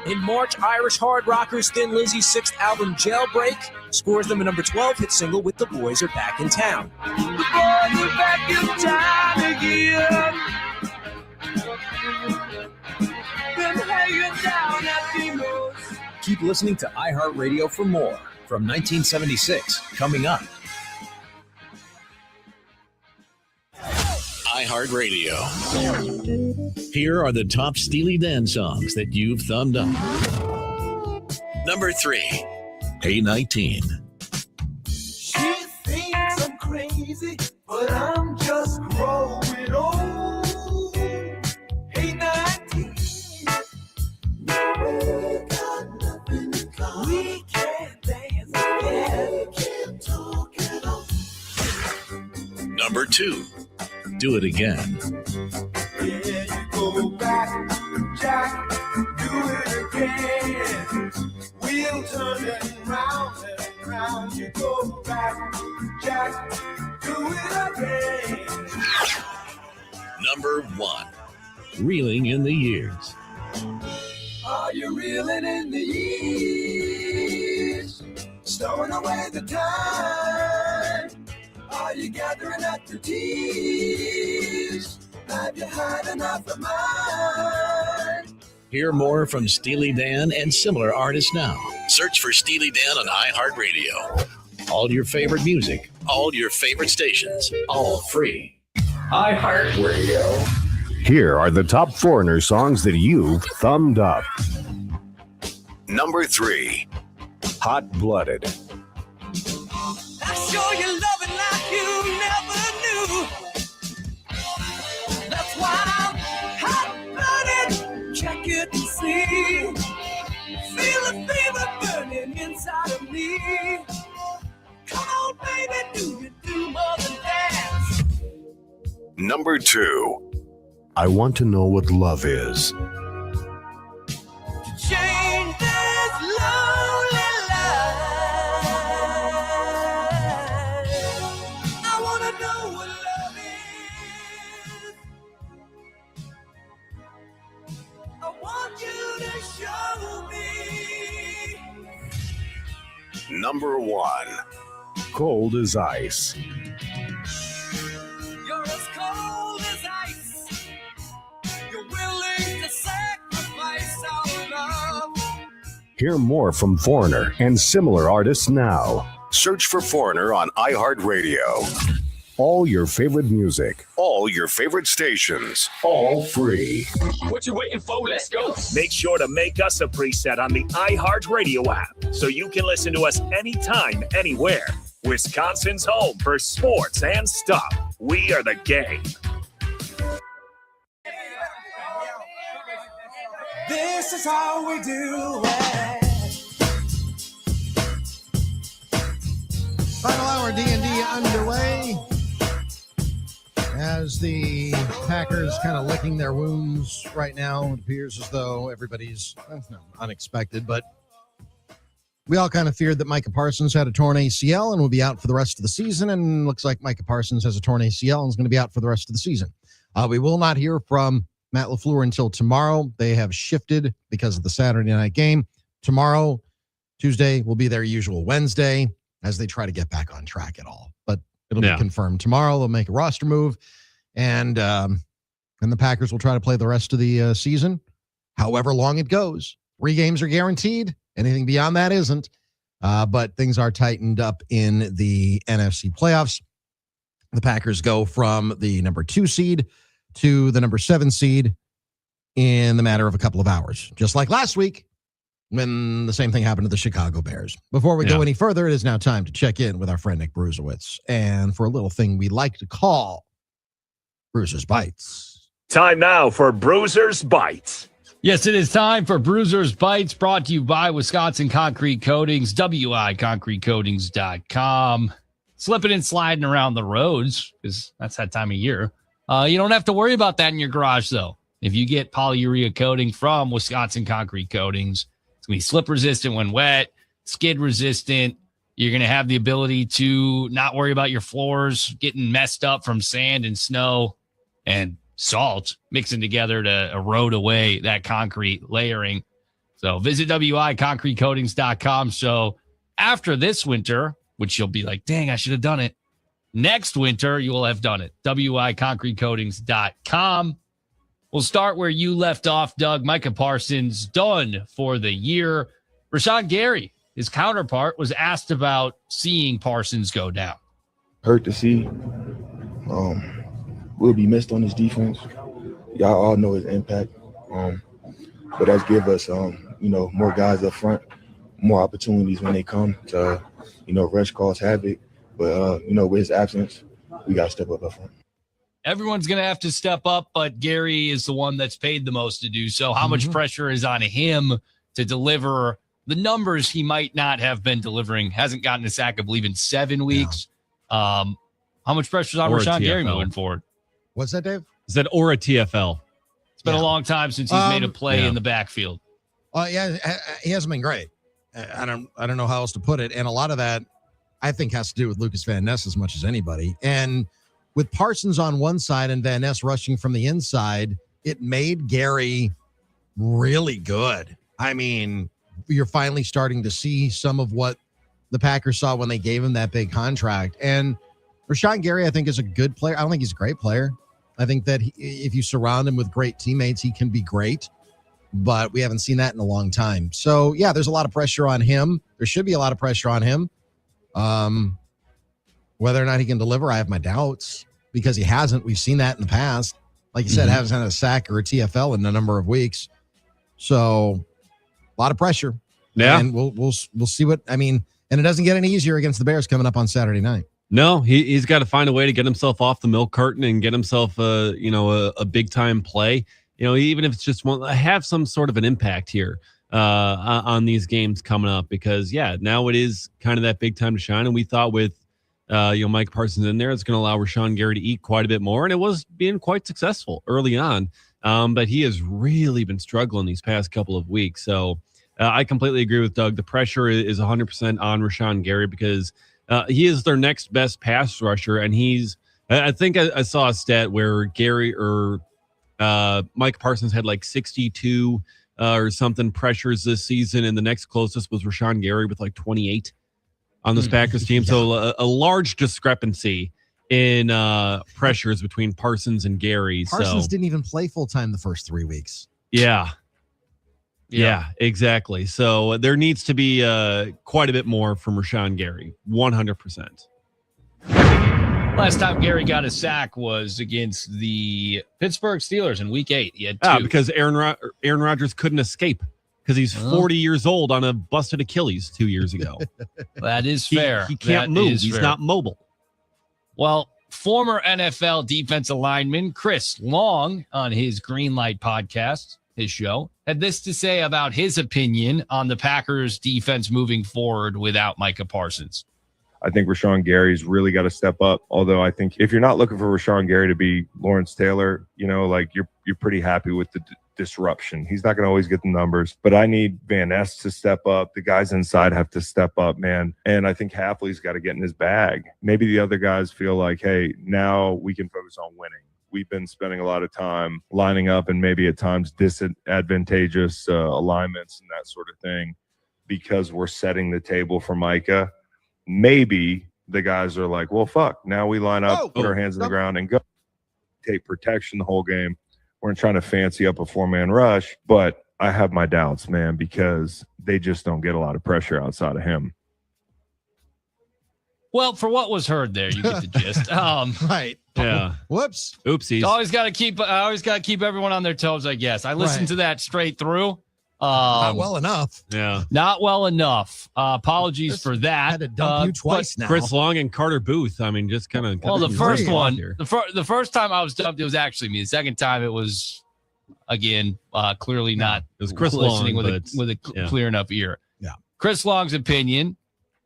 In March, Irish hard rockers Thin Lizzy's 6th album Jailbreak scores them a number 12 hit single with The Boys Are Back in Town. The boys are back in town again. Been hanging down at Demos. Keep listening to iHeartRadio for more from 1976. Coming up. iHeartRadio. Here are the top Steely Dan songs that you've thumbed up. Number 3, Hey 19. She thinks I'm crazy, but I'm just growing old. Hey 19. We got nothing in common. We can't dance again. We can't talk at all. Number 2, Do It Again. Yeah, you go back, Jack, do it again. We'll turn it round and round. You go back, Jack, do it again. Number 1, Reeling in the Years. Are you reeling in the years? Stowing away the time? Are you gathering up the tears? Have you had enough of mine? Hear more from Steely Dan and similar artists now. Search for Steely Dan on iHeartRadio. All your favorite music, all your favorite stations, all free. iHeartRadio. Here are the top Foreigner songs that you've thumbed up. Number 3, Hot Blooded. I show you loving like you never knew. That's why I'm hot-blooded. Check it and see. Feel the fever burning inside of me. Come on, baby, do you do more than dance? Number 2, I Want to Know What Love Is. Change this lonely life. I wanna know what love is. I want you to show me. Number 1, Cold as Ice. You're as cold as ice. You're willing to sacrifice our love. Hear more from Foreigner and similar artists now. Search for Foreigner on iHeartRadio. All your favorite music, all your favorite stations, all free. What you waiting for? Let's go. Make sure to make us a preset on the iHeartRadio app so you can listen to us anytime, anywhere. Wisconsin's home for sports and stuff. We are the game. This is how we do it. Final hour D&D underway as the Packers kind of licking their wounds right now. It appears as though everybody's unexpected, but we all kind of feared that Micah Parsons had a torn ACL and will be out for the rest of the season, and looks like Micah Parsons has a torn ACL and is going to be out for the rest of the season. We will not hear from Matt LaFleur until tomorrow. They have shifted because of the Saturday night game. Tomorrow, Tuesday, will be their usual Wednesday as they try to get back on track at all. But it'll be confirmed tomorrow. They'll make a roster move, and the Packers will try to play the rest of the season, however long it goes. 3 games are guaranteed. Anything beyond that isn't. But things are tightened up in the NFC playoffs. The Packers go from the number 2 seed to the number 7 seed in the matter of a couple of hours, just like last week when the same thing happened to the Chicago Bears. Before we go any further, it is now time to check in with our friend Nick Bruzewitz, and for a little thing we like to call Bruiser's Bites. Time now for Bruiser's Bites. Yes, it is time for Bruiser's Bites, brought to you by Wisconsin Concrete Coatings, wiconcretecoatings.com. Slipping and sliding around the roads, because that's that time of year. You don't have to worry about that in your garage, though. If you get polyurea coating from Wisconsin Concrete Coatings, it's going to be slip resistant when wet, skid resistant. You're going to have the ability to not worry about your floors getting messed up from sand and snow and salt mixing together to erode away that concrete layering. So visit wiconcretecoatings.com. So after this winter, which you'll be like, dang, I should have done it. Next winter, you will have done it. wiconcretecoatings.com. We'll start where you left off, Doug. Micah Parsons done for the year. Rashawn Gary, his counterpart, was asked about seeing Parsons go down. Hurt to see. Will be missed on his defense. Y'all all know his impact. But that's give us, more guys up front, more opportunities when they come to, rush, cause havoc. But, with his absence, we got to step up front. Everyone's going to have to step up, but Gary is the one that's paid the most to do so. How much pressure is on him to deliver the numbers he might not have been delivering? Hasn't gotten a sack, I believe, in 7 weeks. How much pressure is on Rashawn Gary moving forward? What's that, Dave? Is that or a TFL? It's been a long time since he's made a play in the backfield. Yeah, he hasn't been great. I don't know how else to put it. And a lot of that, I think, has to do with Lucas Van Ness as much as anybody. And with Parsons on one side and Van Ness rushing from the inside, it made Gary really good. I mean, you're finally starting to see some of what the Packers saw when they gave him that big contract. And Rashawn Gary, I think, is a good player. I don't think he's a great player. I think that if you surround him with great teammates, he can be great. But we haven't seen that in a long time. So, yeah, there's a lot of pressure on him. There should be a lot of pressure on him. Whether or not he can deliver, I have my doubts because he hasn't. We've seen that in the past. Like you said, hasn't had a sack or a TFL in a number of weeks. So a lot of pressure. Yeah. And we'll see what, I mean, and it doesn't get any easier against the Bears coming up on Saturday night. No, he's got to find a way to get himself off the milk carton and get himself a big time play. Even if it's just have some sort of an impact here on these games coming up, because now it is kind of that big time to shine. And we thought with Mike Parsons in there, it's going to allow Rashawn Gary to eat quite a bit more, and it was being quite successful early on. But he has really been struggling these past couple of weeks. So I completely agree with Doug. The pressure is 100% on Rashawn Gary because he is their next best pass rusher, and I think I saw a stat where Gary or Mike Parsons had like 62 or something pressures this season, and the next closest was Rashawn Gary with like 28 on this Packers team. Yeah. So a large discrepancy in pressures between Parsons and Gary. Parsons didn't even play full-time the first 3 weeks. Yeah, exactly. So there needs to be quite a bit more from Rashawn Gary, 100%. Last time Gary got a sack was against the Pittsburgh Steelers in Week 8. He had 2. Because Aaron Rodgers couldn't escape because he's 40 years old on a busted Achilles 2 years ago. That is fair. He can't move. He's not mobile. Well, former NFL defensive lineman Chris Long on his Greenlight podcast, his show, had this to say about his opinion on the Packers defense moving forward without Micah Parsons. I think Rashawn Gary's really got to step up. Although I think if you're not looking for Rashawn Gary to be Lawrence Taylor, like you're pretty happy with the disruption. He's not going to always get the numbers, but I need Van Ness to step up. The guys inside have to step up, man. And I think Hafley's got to get in his bag. Maybe the other guys feel like, hey, now we can focus on winning. We've been spending a lot of time lining up and maybe at times disadvantageous alignments and that sort of thing because we're setting the table for Micah. Maybe the guys are like, well, fuck, now we line up, put our hands in the ground and go take protection the whole game. We're trying to fancy up a 4-man rush, but I have my doubts, man, because they just don't get a lot of pressure outside of him. Well, for what was heard there, you get the gist. Right. Yeah. Whoops. Oopsies. I always got to keep everyone on their toes, I guess. I listened to that straight through. Not well enough. Yeah. Not well enough. Apologies for that. Had to dump you twice now. Chris Long and Carter Booth. I mean, just kind of. Well, the first one, the first time I was dumped, it was actually me. The second time, it was, again, clearly not. It was Chris listening Long with a clear enough ear. Yeah. Chris Long's opinion,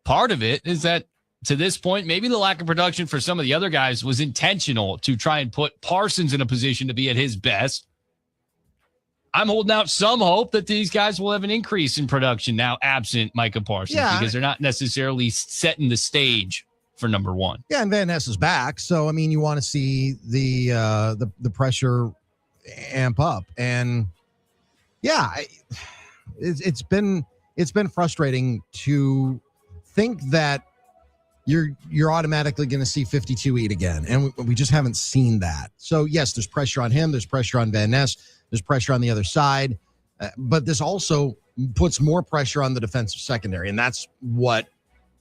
part of it is that to this point, maybe the lack of production for some of the other guys was intentional to try and put Parsons in a position to be at his best. I'm holding out some hope that these guys will have an increase in production now absent Micah Parsons because they're not necessarily setting the stage for number one. Yeah, and Van Ness is back. So, I mean, you want to see the pressure amp up. And, yeah, it's been frustrating to think that you're automatically going to see 52 eat again. And we just haven't seen that. So, yes, there's pressure on him. There's pressure on Van Ness. There's pressure on the other side. But this also puts more pressure on the defensive secondary. And that's what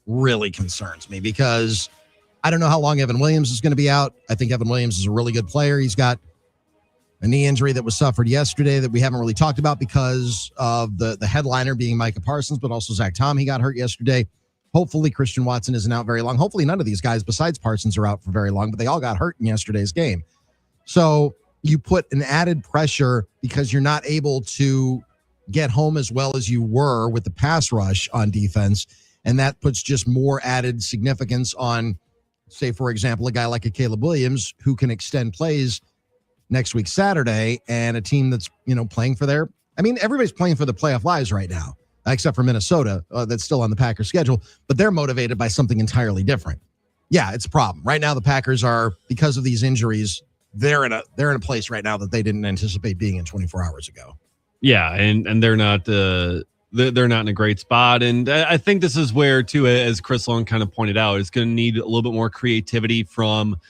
really concerns me because I don't know how long Evan Williams is going to be out. I think Evan Williams is a really good player. He's got a knee injury that was suffered yesterday that we haven't really talked about because of the headliner being Micah Parsons, but also Zach Tom. He got hurt yesterday. Hopefully Christian Watson isn't out very long. Hopefully none of these guys besides Parsons are out for very long, but they all got hurt in yesterday's game. So you put an added pressure because you're not able to get home as well as you were with the pass rush on defense. And that puts just more added significance on, say, for example, a guy like a Caleb Williams who can extend plays next week, Saturday, and a team that's, playing for everybody's playing for the playoff lives right now, except for Minnesota that's still on the Packers schedule, but they're motivated by something entirely different. Yeah, it's a problem. Right now, the Packers are, because of these injuries, they're in a place right now that they didn't anticipate being in 24 hours ago. Yeah, and they're not they're not in a great spot. And I think this is where, too, as Chris Long kind of pointed out, it's going to need a little bit more creativity from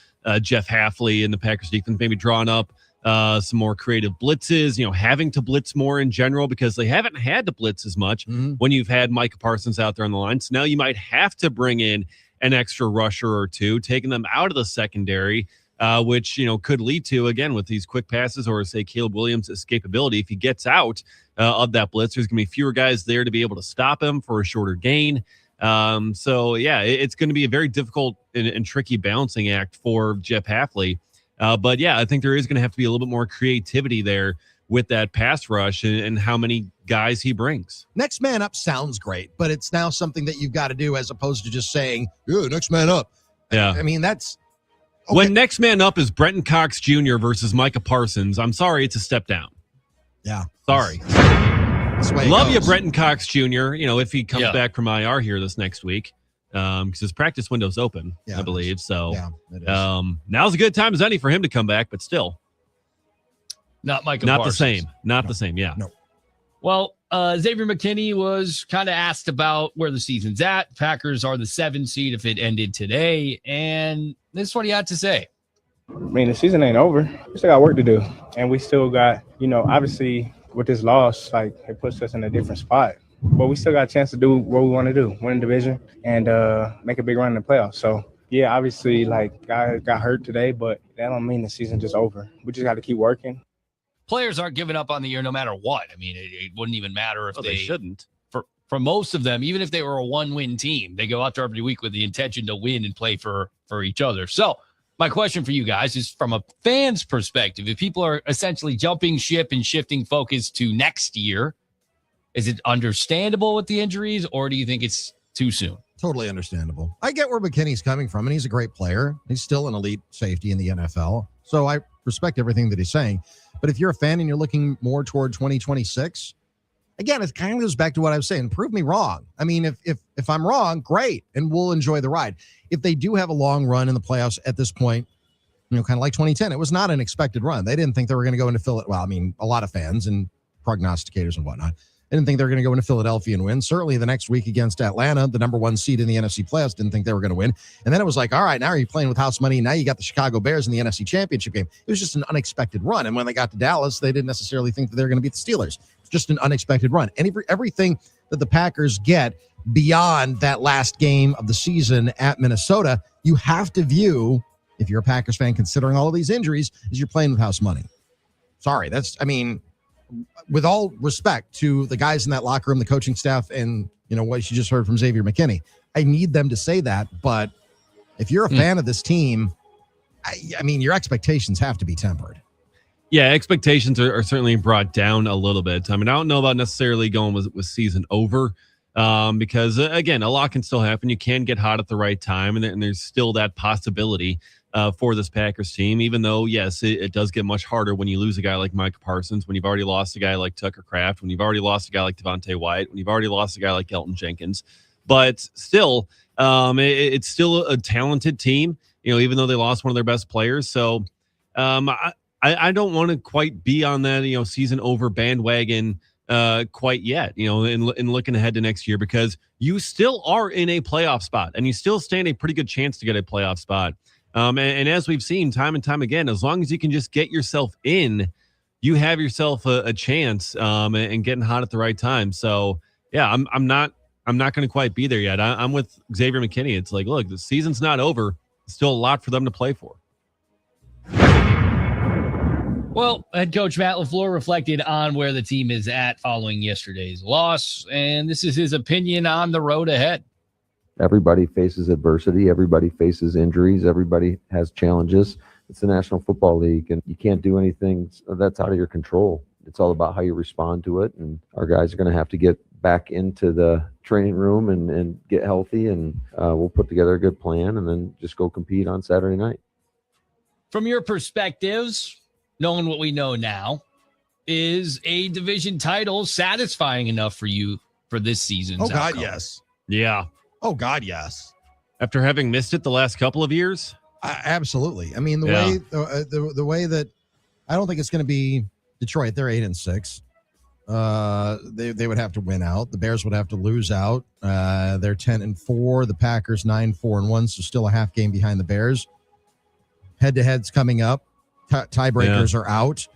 Jeff Hafley and the Packers defense, maybe drawing up some more creative blitzes, having to blitz more in general because they haven't had to blitz as much when you've had Micah Parsons out there on the line. So now you might have to bring in an extra rusher or two, taking them out of the secondary, which, could lead to, again, with these quick passes or, say, Caleb Williams' escapability. If he gets out of that blitz, there's going to be fewer guys there to be able to stop him for a shorter gain. So, yeah, it's going to be a very difficult and tricky balancing act for Jeff Hafley. But, yeah, I think there is going to have to be a little bit more creativity there with that pass rush and how many guys he brings. Next man up sounds great, but it's now something that you've got to do as opposed to just saying, yeah, next man up. Yeah. I mean, that's... Okay. When next man up is Brenton Cox Jr. versus Micah Parsons, I'm sorry, it's a step down. Yeah. Sorry. Love you, Brenton Cox Jr., if he comes back from IR here this next week, because his practice window's open, I believe. So now's a good time as any for him to come back, but still. Not Micah Not Parsons. the same. Not the same, yeah. No. Well, Xavier McKinney was kind of asked about where the season's at. Packers are the 7th seed if it ended today, and this is what he had to say. I mean, the season ain't over. We still got work to do, and we still got, obviously with this loss, it puts us in a different spot. But we still got a chance to do what we want to do, win the division and make a big run in the playoffs. So Yeah, obviously, like, I got hurt today, but that don't mean the season just over. We just got to keep working. Players aren't giving up on the year no matter what. I mean, it wouldn't even matter if they shouldn't. For most of them, even if they were a one-win team, they go out there every week with the intention to win and play for each other. So my question for you guys is, from a fan's perspective, if people are essentially jumping ship and shifting focus to next year, is it understandable with the injuries, or do you think it's too soon? Totally understandable. I get where McKinney's coming from, and he's a great player. He's still an elite safety in the NFL. So I respect everything that he's saying. But if you're a fan and you're looking more toward 2026, again, it kind of goes back to what I was saying. Prove me wrong. I mean, if I'm wrong, great, and we'll enjoy the ride. If they do have a long run in the playoffs at this point, kind of like 2010, it was not an expected run. They didn't think they were going to go into Philadelphia. Well, I mean, a lot of fans and prognosticators and whatnot, I didn't think they were going to go into Philadelphia and win. Certainly the next week against Atlanta, the number 1 seed in the NFC playoffs, didn't think they were going to win. And then it was like, all right, now you're playing with house money. Now you got the Chicago Bears in the NFC Championship game. It was just an unexpected run. And when they got to Dallas, they didn't necessarily think that they were going to beat the Steelers. It's just an unexpected run. And everything that the Packers get beyond that last game of the season at Minnesota, you have to view, if you're a Packers fan considering all of these injuries, is you're playing with house money. Sorry, with all respect to the guys in that locker room, the coaching staff, and what you just heard from Xavier McKinney, I need them to say that. But if you're a fan of this team, I mean, your expectations have to be tempered. Yeah, expectations are certainly brought down a little bit. I mean, I don't know about necessarily going with season over, because again, a lot can still happen. You can get hot at the right time, and there's still that possibility for this Packers team, even though, yes, it does get much harder when you lose a guy like Micah Parsons, when you've already lost a guy like Tucker Kraft, when you've already lost a guy like Devontae White, when you've already lost a guy like Elton Jenkins. But still, it's still a talented team, even though they lost one of their best players. So I don't want to quite be on that, season over bandwagon quite yet, in looking ahead to next year, because you still are in a playoff spot and you still stand a pretty good chance to get a playoff spot. And as we've seen time and time again, as long as you can just get yourself in, you have yourself a chance and getting hot at the right time. So yeah, I'm not going to quite be there yet. I'm with Xavier McKinney. It's like, look, the season's not over. There's still a lot for them to play for. Well, head coach Matt LaFleur reflected on where the team is at following yesterday's loss, and this is his opinion on the road ahead. Everybody faces adversity. Everybody faces injuries. Everybody has challenges. It's the National Football League, and you can't do anything that's out of your control. It's all about how you respond to it, and our guys are going to have to get back into the training room and get healthy, and we'll put together a good plan and then just go compete on Saturday night. From your perspectives, knowing what we know now, is a division title satisfying enough for you for this season's God, outcome? yes. Yeah. Oh, God, yes. After having missed it the last couple of years? Absolutely. I mean, the way that I don't think it's going to be Detroit. They're 8-6. They would have to win out. The Bears would have to lose out. They're 10-4. The Packers 9-4-1, so still a half game behind the Bears. Head-to-heads coming up. Tiebreakers are out.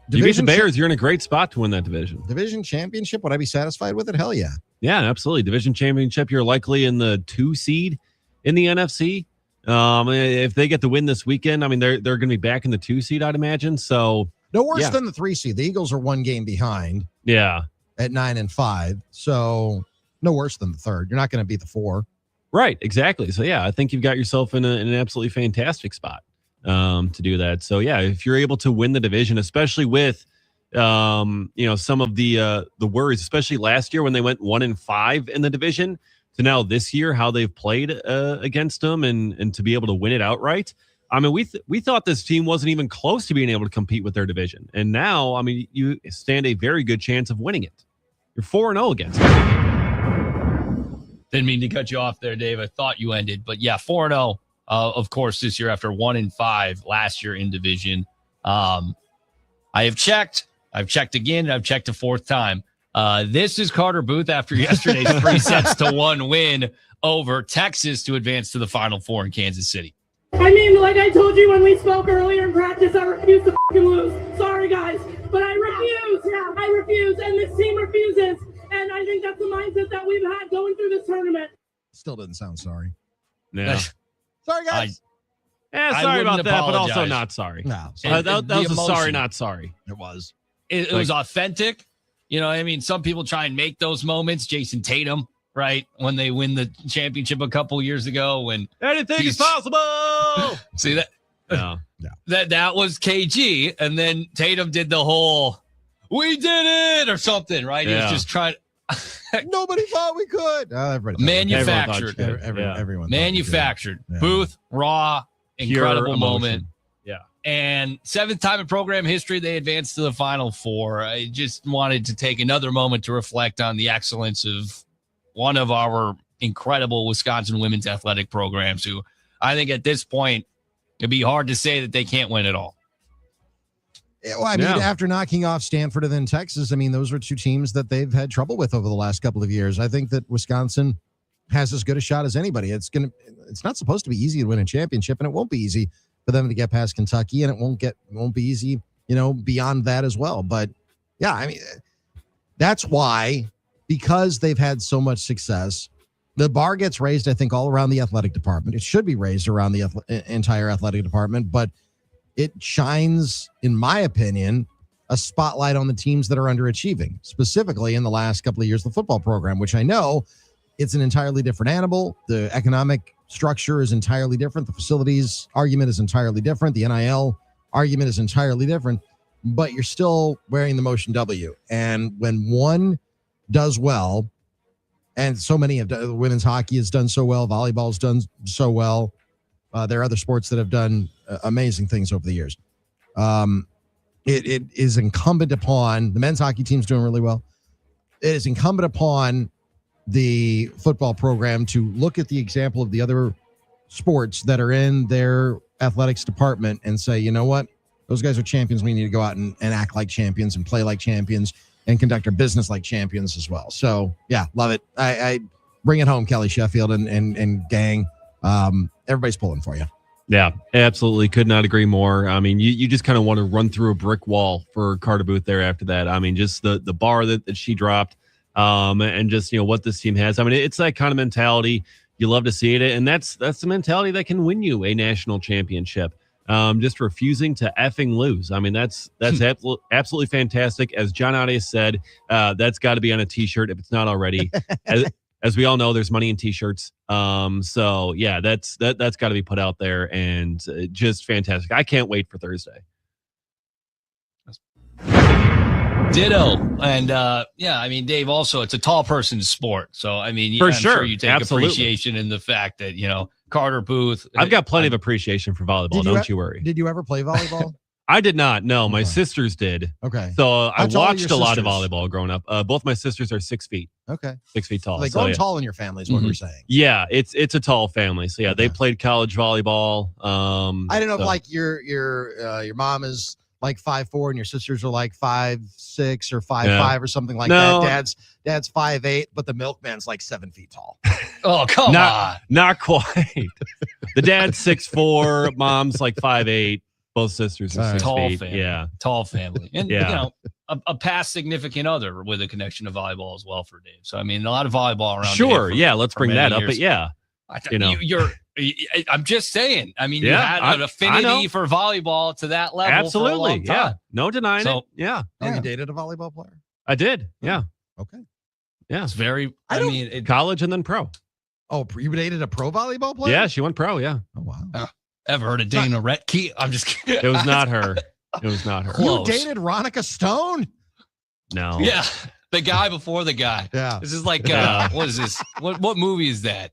You beat the Bears, you're in a great spot to win that division. Division championship, would I be satisfied with it? Hell yeah. Yeah, absolutely. Division championship, you're likely in the 2 seed in the NFC. If they get the win this weekend, I mean, they're going to be back in the 2 seed, I'd imagine. So no worse than the 3 seed. The Eagles are 1 game behind. Yeah. At 9-5. So no worse than the 3rd. You're not going to beat the 4. Right, exactly. So yeah, I think you've got yourself in an absolutely fantastic spot to do that. So yeah, if you're able to win the division, especially with some of the worries, especially last year when they went 1-5 in the division, to now this year how they've played against them and to be able to win it outright. I mean, we thought this team wasn't even close to being able to compete with their division, and now I mean you stand a very good chance of winning it. You're 4-0 against them. Didn't mean to cut you off there, Dave. I thought you ended, but yeah, 4-0. Of course, this year after 1-5 last year in division. I have checked. I've checked again, and I've checked a 4th time. This is Carter Booth after yesterday's 3-1 win over Texas to advance to the Final Four in Kansas City. I mean, like I told you when we spoke earlier in practice, I refuse to lose. Sorry, guys, but I refuse. Yeah, I refuse, and this team refuses. And I think that's the mindset that we've had going through this tournament. Still doesn't sound sorry. Yeah. Sorry, guys. Sorry about wouldn't that, but also apologize. not sorry. No, that the was a sorry, emotion. not sorry. it was. It was authentic. You know, I mean, some people try and make those moments. Jason Tatum, right? When they win the championship a couple years ago, when anything is possible. See that? No. That was KG, and then Tatum did the whole "we did it" or something, right? He was just trying. Nobody thought we could. Everybody Manufactured. Everyone Manufactured. Yeah. Booth, raw, incredible Pure moment. emotion. Yeah. And 7th time in program history, they advanced to the Final Four. I just wanted to take another moment to reflect on the excellence of one of our incredible Wisconsin women's athletic programs, who I think at this point, it'd be hard to say that they can't win it all. Well, I mean, after knocking off Stanford and then Texas, I mean, those are two teams that they've had trouble with over the last couple of years. I think that Wisconsin has as good a shot as anybody. It's not supposed to be easy to win a championship, and it won't be easy for them to get past Kentucky, and it won't be easy, beyond that as well. But yeah, I mean, that's why, because they've had so much success, the bar gets raised, I think, all around the athletic department. It should be raised around the entire athletic department, but it shines, in my opinion, a spotlight on the teams that are underachieving, specifically in the last couple of years, the football program, which I know it's an entirely different animal. The economic structure is entirely different. The facilities argument is entirely different. The NIL argument is entirely different, but you're still wearing the motion W. And when one does well, and so many have done, women's hockey has done so well, volleyball's done so well. There are other sports that have done amazing things over the years. It is incumbent upon the men's hockey team's doing really well. It is incumbent upon the football program to look at the example of the other sports that are in their athletics department and say, you know what, those guys are champions. We need to go out and act like champions and play like champions and conduct our business like champions as well. So yeah, love it. I bring it home, Kelly Sheffield and gang. Everybody's pulling for you. Yeah, absolutely. Could not agree more. I mean, you just kind of want to run through a brick wall for Carter Booth there after that. I mean, just the bar that she dropped, and just, what this team has. I mean, it's that kind of mentality. You love to see it. And that's the mentality that can win you a national championship. Just refusing to effing lose. I mean, that's absolutely fantastic. As John Ade said, that's got to be on a t-shirt if it's not already. As we all know, there's money in t-shirts. So yeah, that's got to be put out there, and just fantastic. I can't wait for Thursday. Ditto. And yeah, I mean, Dave, also it's a tall person's sport. So I mean, I'm sure you take appreciation in the fact that, Carter Booth. I've got plenty of appreciation for volleyball. Don't you worry. Did you ever play volleyball? I did not. No, my sisters did. Okay. So I tall are watched your a lot of sisters? volleyball growing up. Both my sisters are 6 feet. Okay. 6 feet tall. Like So, going yeah. tall in your family is what we're saying. Yeah, it's a tall family. So yeah, they played college volleyball. I don't know if like your mom is like 5'4" and your sisters are like 5'6" or 5'5" or something like No. that. Dad's 5'8", but the milkman's like 7 feet tall. Oh, come on. Not quite. The dad's 6'4", mom's like 5'8". Both sisters are 6 Tall feet. family. Yeah. Tall family. And, Yeah. a past significant other with a connection to volleyball as well for Dave. So, I mean, a lot of volleyball around. Sure. Dave Yeah. Let's for bring that many up. years. But yeah, I'm just saying. I mean, Yeah, you had an I affinity know. for volleyball to that level. For a absolutely. long Yeah. time. No denying So- it. Yeah. Oh, you dated a volleyball player? I did. Yeah. Okay. Yeah. It's very, college and then pro. Oh, you dated a pro volleyball player? Yeah. She went pro. Yeah. Oh, wow. Ever heard of Dana Retke? I'm just kidding. It was not her. It was not her. You dated Ronica Stone? No. Yeah. The guy before the guy. Yeah. This is like, Yeah. what is this? What movie is that?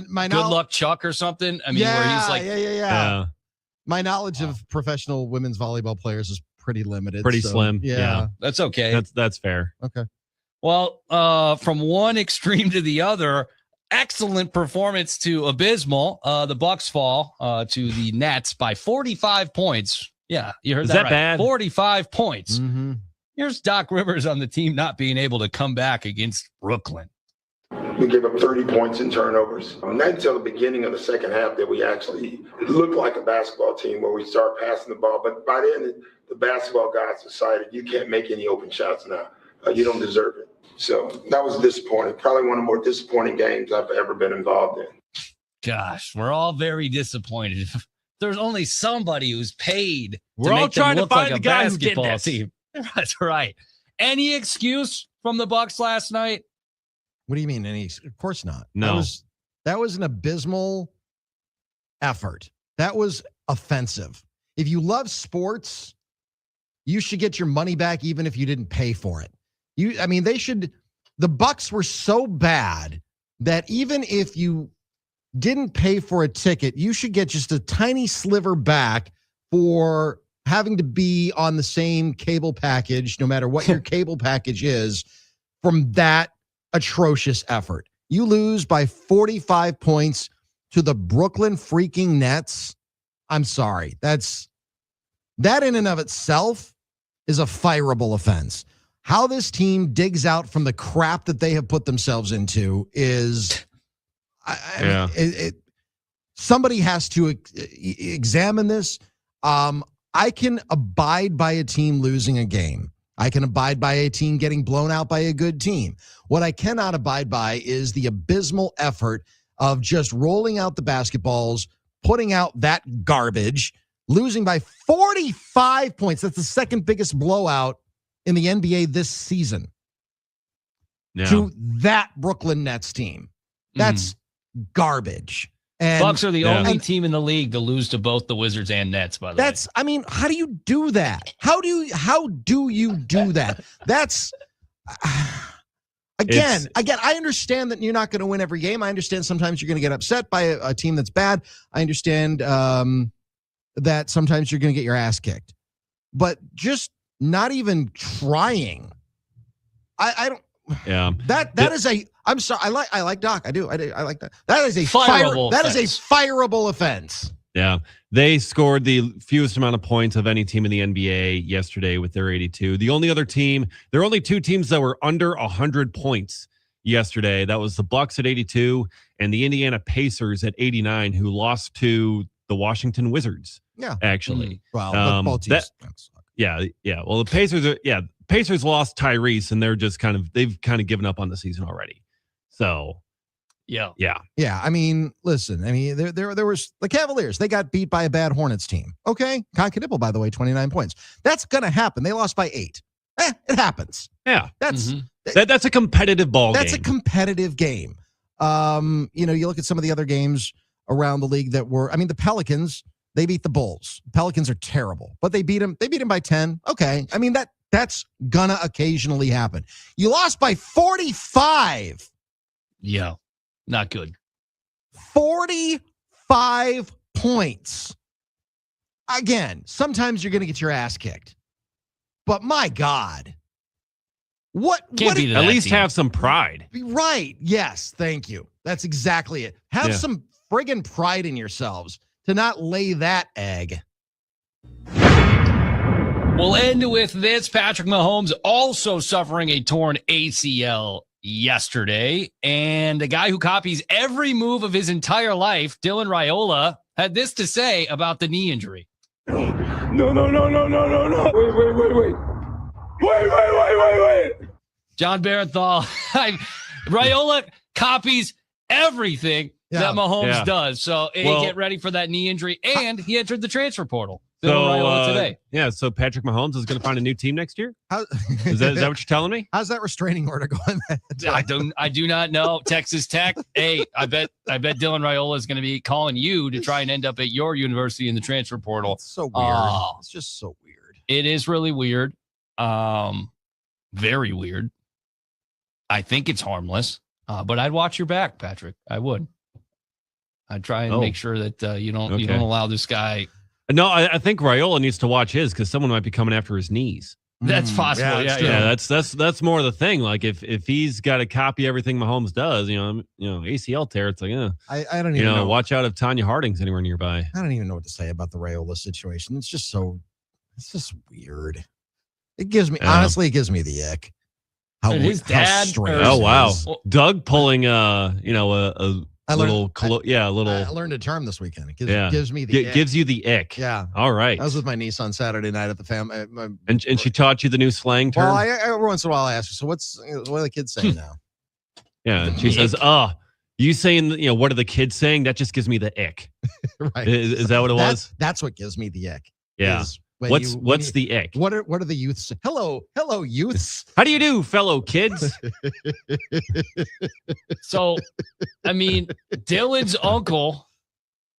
My Good Luck Chuck or something? I mean, where he's like, yeah. My knowledge of professional women's volleyball players is pretty limited. Pretty so, slim. Yeah. That's okay. That's fair. Okay. Well, from one extreme to the other, excellent performance to abysmal. The Bucks fall to the Nets by 45 points. Yeah, you heard Is that that right. bad? 45 points. Mm-hmm. Here's Doc Rivers on the team not being able to come back against Brooklyn. We gave up 30 points in turnovers. Not until the beginning of the second half that we actually looked like a basketball team where we start passing the ball. But by then, the basketball guys decided you can't make any open shots now. You don't deserve it. So that was disappointing. Probably one of the more disappointing games I've ever been involved in. gosh, we're all very disappointed. There's only somebody who's paid. We're to all make them trying to look find like the a guy who did basketball this. team. That's right. Any excuse from the Bucks last night? What do you mean? Of course not. No. That was an abysmal effort. That was offensive. If you love sports, you should get your money back even if you didn't pay for it. The Bucks were so bad that even if you didn't pay for a ticket, you should get just a tiny sliver back for having to be on the same cable package, no matter what your cable package is, from that atrocious effort. You lose by 45 points to the Brooklyn freaking Nets. I'm sorry. That in and of itself is a fireable offense. How this team digs out from the crap that they have put themselves into is, somebody has to examine this. I can abide by a team losing a game. I can abide by a team getting blown out by a good team. What I cannot abide by is the abysmal effort of just rolling out the basketballs, putting out that garbage, losing by 45 points. That's the second biggest blowout in the NBA this season to that Brooklyn Nets team. That's garbage. And Bucks are the only team in the league to lose to both the Wizards and Nets, by the way. How do you do that? How do you do that? That's again, I understand that you're not going to win every game. I understand sometimes you're going to get upset by a team that's bad. I understand that sometimes you're going to get your ass kicked. But just not even trying. I don't. Yeah. That is a. I'm sorry. I like Doc. I do. I like that. That is a fireable. That is a fireable offense. Yeah. They scored the fewest amount of points of any team in the NBA yesterday with their 82. The only other team, there are only two teams that were under 100 points yesterday. That was the Bucks at 82 and the Indiana Pacers at 89, who lost to the Washington Wizards. Yeah. Actually. Well, both teams. Yeah. Well, the Pacers Pacers lost Tyrese, and they've kind of given up on the season already. So, yeah. I mean, listen. I mean, there was the Cavaliers. They got beat by a bad Hornets team. Okay, Conca-Nipple, by the way, 29 points. That's gonna happen. They lost by 8. It happens. Yeah, that's that's a competitive ball game. That's a competitive game. You look at some of the other games around the league that were. I mean, the Pelicans. They beat the Bulls. Pelicans are terrible, but they beat them. They beat them by 10. Okay, I mean that's gonna occasionally happen. You lost by 45. Yeah, not good. 45 points. Again, sometimes you're going to get your ass kicked. But my God. At least have some pride. Right. Yes. Thank you. That's exactly it. Have some friggin' pride in yourselves to not lay that egg. We'll end with this. Patrick Mahomes also suffering a torn ACL yesterday, and the guy who copies every move of his entire life, Dylan Raiola, had this to say about the knee injury. No. Wait. John Barenthal, Raiola copies everything that Mahomes does. So get ready for that knee injury, and he entered the transfer portal. Today. So Patrick Mahomes is going to find a new team next year? Is that what you're telling me? How's that restraining order going? I do not know. Texas Tech. Hey, I bet Dylan Raiola is going to be calling you to try and end up at your university in the transfer portal. It's so weird. It's just so weird. It is really weird. Very weird. I think it's harmless. But I'd watch your back, Patrick. I would. I'd try and make sure that you don't allow this guy. No, I think Raiola needs to watch his because someone might be coming after his knees. That's possible. Yeah. That's more the thing. Like if he's got to copy everything Mahomes does, ACL tear. It's like, I don't even know. Watch out if Tanya Harding's anywhere nearby. I don't even know what to say about the Raiola situation. It's just weird. It gives me honestly the ick. His dad. Strange Oh wow, Doug pulling I learned a term this weekend. It gives me the ick. Gives you the ick. Yeah. All right. I was with my niece on Saturday night at the family. And she taught you the new slang term? Well, every once in a while I ask her, so what do the kids say now? Yeah. And she says, You saying, what are the kids saying? That just gives me the ick. Right. Is that what it was? That's what gives me the ick. Yeah. What's the ick? What are the youths? Hello, youths. How do you do, fellow kids? So, I mean, Dylan's uncle,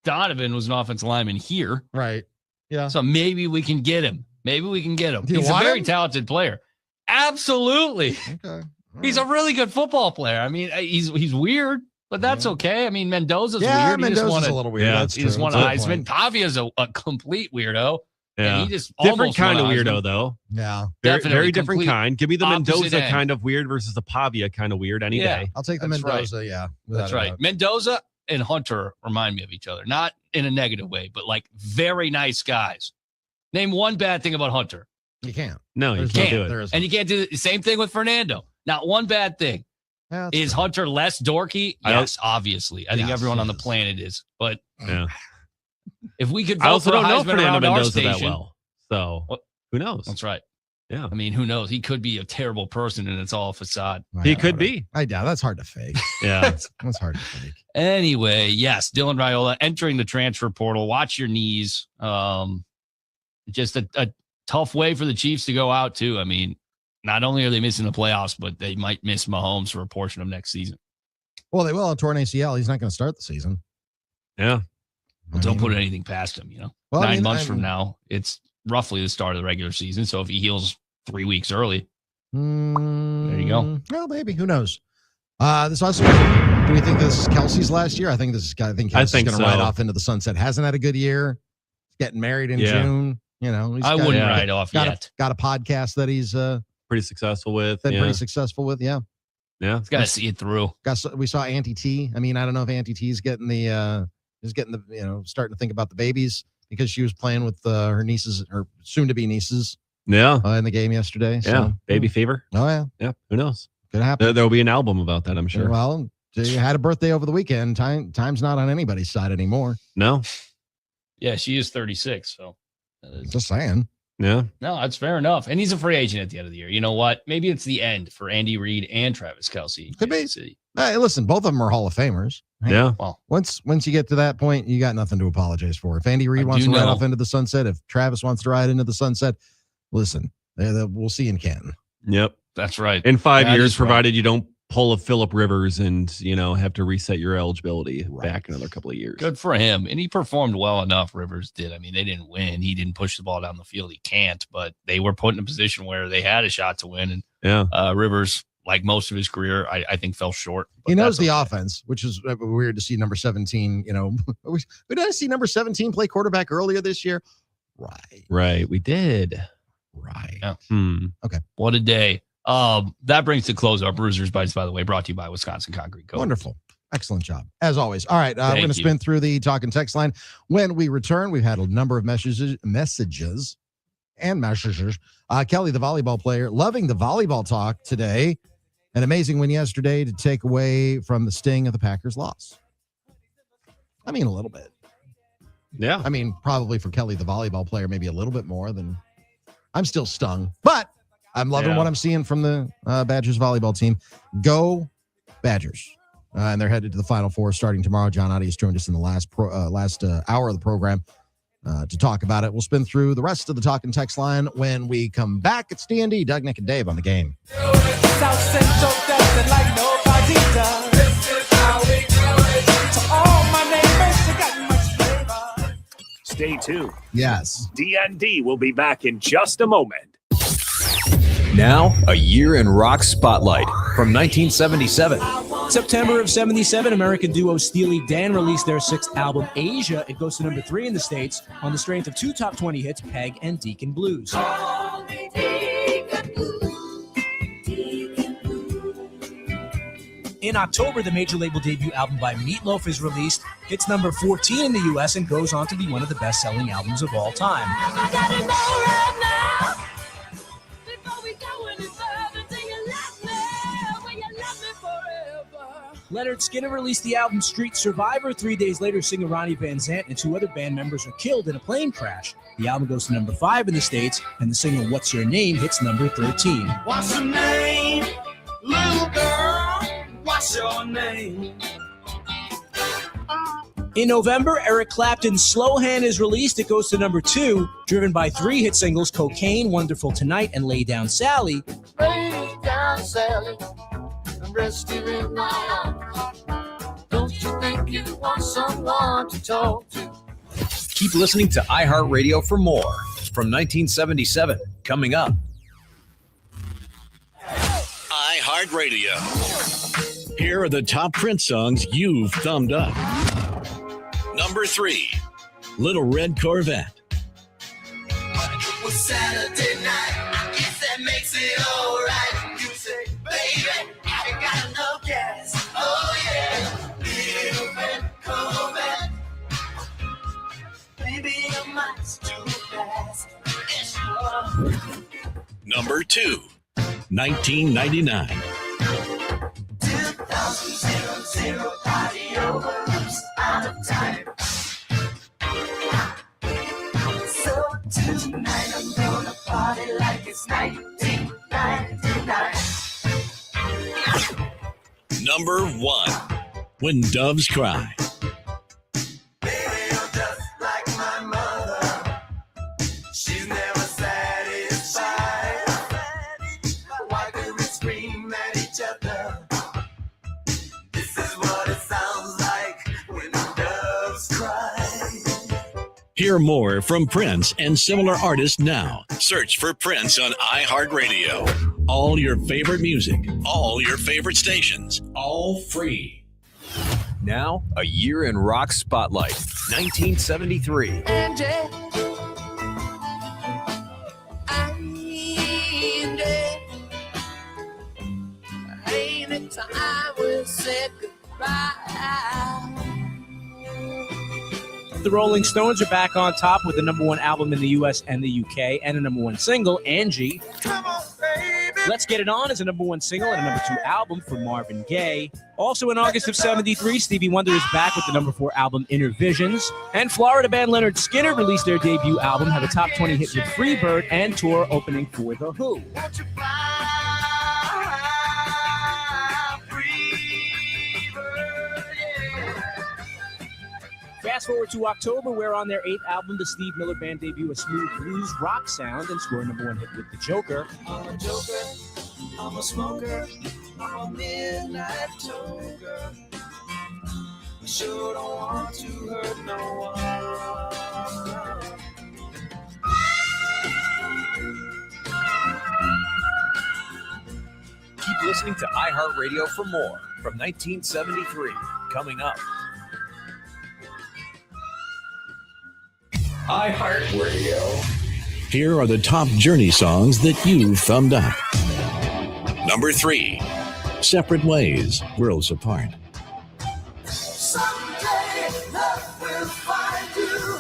Donovan, was an offensive lineman here. Right. Yeah. So maybe we can get him. Maybe we can get him. Do you He's a want very him? talented player. Absolutely. Okay. He's a really good football player. I mean, he's weird, but that's okay. I mean, Mendoza's weird. Mendoza's a little weird. Yeah. That's He just true. won a That's Heisman. Tavia's a complete weirdo. Yeah. And he just Different almost kind of won a weirdo, Heisman. though. Yeah. Definitely Very different complete kind. Give me the opposite Mendoza end. kind of weird versus the Pavia kind of weird any day. I'll take the That's Mendoza. right. Yeah. That's right. Mendoza and Hunter remind me of each other. Not in a negative way, but like very nice guys. Name one bad thing about Hunter. You can't. No, you There's can't no- do it. there is- And you can't do the same thing with Fernando. Not one bad thing. Yeah, that's Is true. Hunter less dorky? I don't- Yes, obviously. I think Yes, everyone he on the is. planet is. But Yeah. if we could vote I also for a don't know Heisman Fernando around our Mendoza that station, well. So who knows? that's right. Yeah. I mean, who knows? He could be a terrible person and it's all a facade. He could be. I doubt that's hard to fake. Yeah. That's hard to fake. Anyway, yes, Dylan Raiola entering the transfer portal. Watch your knees. Just a tough way for the Chiefs to go out, too. I mean, not only are they missing the playoffs, but they might miss Mahomes for a portion of next season. Well, they will on torn ACL. He's not going to start the season. Yeah. Well, don't put anything past him, Well, 9 months from now, it's roughly the start of the regular season. So if he heals 3 weeks early, there you go. Well, maybe. Who knows? This also. Do we think this is Kelsey's last year? I think Kelsey's think going to so. ride off into the sunset. Hasn't had a good year. He's getting married in Yeah. June. He's I wouldn't ride off got yet. got a podcast that he's Pretty successful with. been Yeah. pretty successful with. Yeah. Yeah. He's got to see it through. We saw Auntie T. I mean, I don't know if Auntie T is getting the starting to think about the babies because she was playing with her nieces or soon to be nieces Yeah. in the game yesterday. So, Yeah. Baby fever. Oh yeah. Yeah. Who knows? Could happen. There'll be an album about that, I'm sure. Well, she had a birthday over the weekend. Time's not on anybody's side anymore. No. Yeah, she is 36. So Just saying. Yeah. no, that's fair enough. And he's a free agent at the end of the year. You know what? Maybe it's the end for Andy Reid and Travis Kelce. Could be. Kansas City. Hey, listen, both of them are Hall of Famers. Hey, Yeah. Well, Once you get to that point, you got nothing to apologize for. If Andy Reid I wants do to ride know. off into the sunset, if Travis wants to ride into the sunset, listen, we'll see you in Canton. Yep. that's right. In 5 That years, is right. provided you don't pull a Phillip Rivers and, have to reset your eligibility back another couple of years. Good for him. And he performed well enough. Rivers did. I mean, they didn't win. He didn't push the ball down the field. He can't, but they were put in a position where they had a shot to win. And Yeah. Rivers, like most of his career, I think fell short. But He knows that's the okay. offense, which is weird to see number 17. We didn't see number 17 play quarterback earlier this year. Right. Right. We did. Right. Yeah. Okay. What a day. That brings to close our Bruisers Bites, by the way, brought to you by Wisconsin Concrete Co. Wonderful. Excellent job. As always. All right. We're Thank going to you. spin through the talk and text line. When we return, we've had a number of messages and messages. Kelly, the volleyball player, loving the volleyball talk today. An amazing win yesterday to take away from the sting of the Packers' loss. I mean, a little bit. Yeah. I mean, probably for Kelly, the volleyball player, maybe a little bit more than I'm still stung, but I'm loving what I'm seeing from the Badgers volleyball team. Go Badgers. And they're headed to the Final Four starting tomorrow. John Oddie has joined us in the last hour of the program to talk about it. We'll spin through the rest of the talk and text line when we come back. It's D.N.D, Doug, Nick, and Dave on the game. South Central does it like nobody does. This is how we do it. To all my neighbors, you got much flavor. Stay tuned. Yes. D.N.D. will be back in just a moment. Now, a year in rock spotlight from 1977. September of 77, American duo Steely Dan released their sixth album, Asia. It goes to number 3 in the States on the strength of 2 top 20 hits, Peg and Deacon Blues. In October, the major label debut album by Meatloaf is released. Hits number 14 in the U.S. and goes on to be one of the best-selling albums of all time. Leonard Skinner released the album Street Survivor. 3 days later, singer Ronnie Van Zant and 2 other band members were killed in a plane crash. The album goes to number 5 in the States, and the single What's Your Name hits number 13. What's your name, little girl? What's your name? In November, Eric Clapton's Slow Hand is released. It goes to number 2, driven by 3 hit singles, Cocaine, Wonderful Tonight, and Lay Down Sally. Lay down, Sally, and rest you in my arms. Don't you think you want someone to talk to? Keep listening to iHeartRadio for more. From 1977, coming up. iHeartRadio. Here are the top Prince songs you've thumbed up. Number 3, Little Red Corvette. It was Saturday night. I guess that makes it all right. You say, baby, I ain't got enough gas. Oh, yeah. Little red Corvette. Baby, your mind's too fast. Yes, you are. Number 2, 1999. 2000 party over. Out of time. So tonight I'm gonna party like it's 1999. Number 1, When Doves Cry. Baby, you're just like my mother. She's never satisfied. Why do we scream at each other? This is what it sounds like when doves cry. Hear more from Prince and similar artists now. Search for Prince on iHeartRadio. All your favorite music, all your favorite stations, all free. Now, a year in rock spotlight. 1973. Angie, ain't it time we said goodbye? The Rolling Stones are back on top with the number 1 album in the U.S. and the UK and a number 1 single, Angie. Come on, baby. Let's Get It On is a number 1 single and a number 2 album for Marvin Gaye. Also in August of 73, Stevie Wonder is back with the number 4 album, Inner Visions. And Florida band Leonard Skinner released their debut album, had a top 20 hit with Freebird and tour opening for The Who. Fast forward to October, where on their 8th album, the Steve Miller Band debut a smooth blues rock sound and scored number 1 hit with The Joker. I'm a joker, I'm a smoker, I'm a midnight toker. I sure don't want to hurt no one. Keep listening to iHeartRadio for more. From 1973, coming up. iHeartRadio. Here are the top Journey songs that you've thumbed up. Number 3, Separate Ways, Worlds Apart. Someday love will find you.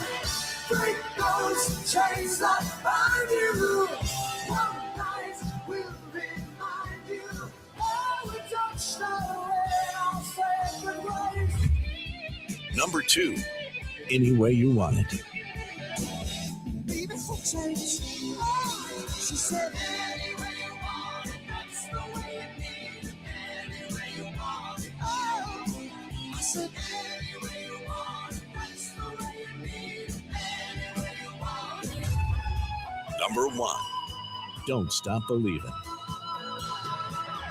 Break those chains that bind you. One night will remind you. Oh, we touched our separate ways. Number 2, Any Way You Want It. Baby, for change. She said, any way you want it, that's the way it needs. Any way you want it, oh. I said, any way you want it, that's the way it needs. Any way you want it. Number 1, Don't Stop Believing.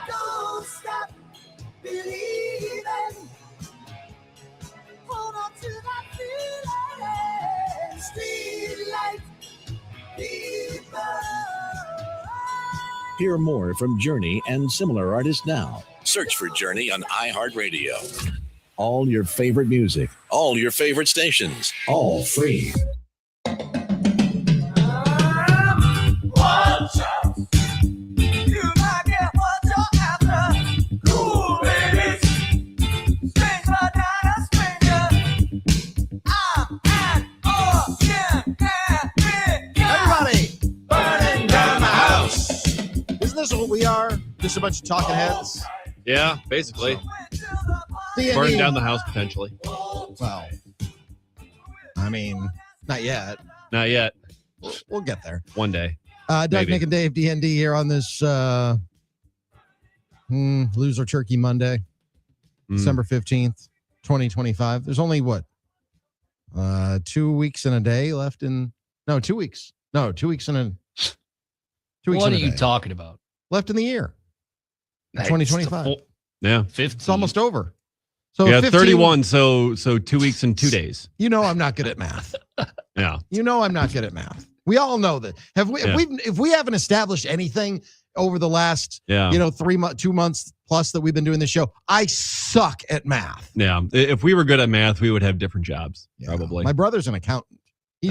Don't stop believing. Hold on to that feeling. Street light, people. Hear more from Journey and similar artists now. Search for Journey on iHeartRadio. All your favorite music, all your favorite stations, all free. Watch out. You might get what you're after. Cool, baby. Stranger than a stranger. I'm an ordinary guy. Everybody, Burning down my house. isn't this what we are? Just a bunch of talking heads. Yeah, basically. D&D. Burning down the house, potentially. Well, I mean, not yet. Not yet. We'll get there. One day. Doug, Maybe. Nick, and Dave, D.N.D. here on this Loser Turkey Monday, December 15th, 2025. There's only, 2 2 weeks and a day left in. No, 2 weeks. No, 2 weeks and a. 2 weeks. What and are a you day talking about? left in the year? Hey, 2025. Yeah. 15. It's almost over. So yeah, 15 31. So 2 weeks and 2 days. You know I'm not good at math. Yeah. You know I'm not good at math. We all know that. If we haven't established anything over the last 2 months plus that we've been doing this show, I suck at math. Yeah. If we were good at math, we would have different jobs, probably. My brother's an accountant. He's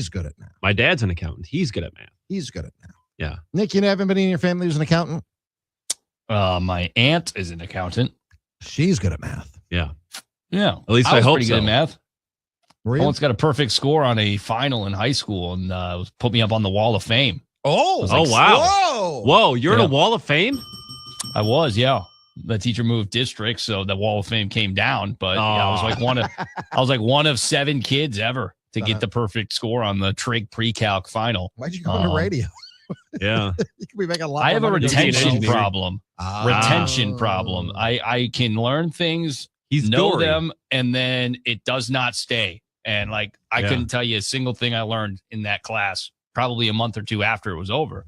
good at math. My dad's an accountant. He's good at math. He's good at math. Yeah. Nick, you haven't been in your family who's an accountant? My aunt is an accountant. She's good at math. Yeah. Yeah. At least I was hope pretty so. good at math. Were I you? once got a perfect score on a final in high school and put me up on the Wall of Fame. Oh, wow. Whoa, you're in a Wall of Fame? I was, yeah. The teacher moved districts, so the Wall of Fame came down. But yeah, I was like one of 7 kids ever to get the perfect score on the trig pre-calc final. Why'd you go into radio? Yeah. You could be making a lot. I have a more money doing retention radio. problem. Retention problem. I can learn things, know gory. them, and then it does not stay. And I couldn't tell you a single thing I learned in that class, probably a month or two after it was over.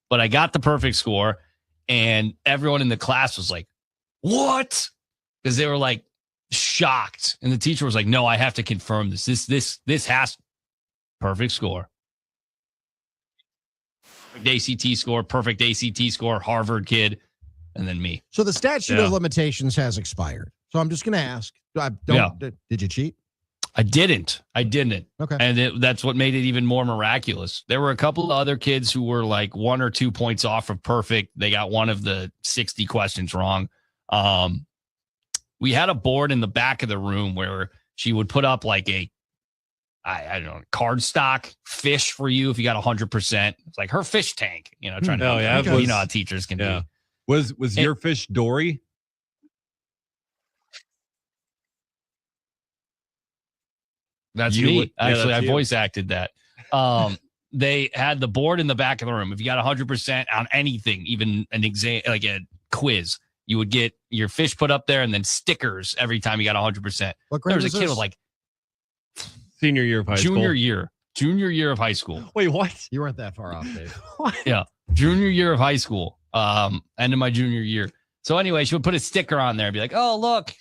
But I got the perfect score, and everyone in the class was like, "What?" Because they were like shocked, and the teacher was like, "No, I have to confirm this. This has perfect score." ACT score, perfect ACT score, Harvard kid, and then me. So the statute of limitations has expired. So I'm just going to ask, did you cheat? I didn't. Okay. And that's what made it even more miraculous. There were a couple of other kids who were like 1 or 2 points off of perfect. They got one of the 60 questions wrong. We had a board in the back of the room where she would put up like I don't know, card stock fish for you if you got 100%. It's like her fish tank, trying to, you know how teachers can be. Was your fish Dory? That's You me. would- yeah, Actually, that's I you. voice acted that. They had the board in the back of the room. If you got 100% on anything, even an exam, like a quiz, you would get your fish put up there and then stickers every time you got 100%. What grade There was a was kid this? with like Senior year of high school. Junior year of high school. Wait, what? You weren't that far off, Dave. Yeah. Junior year of high school. End of my junior year. So anyway, she would put a sticker on there and be like, "Oh, look,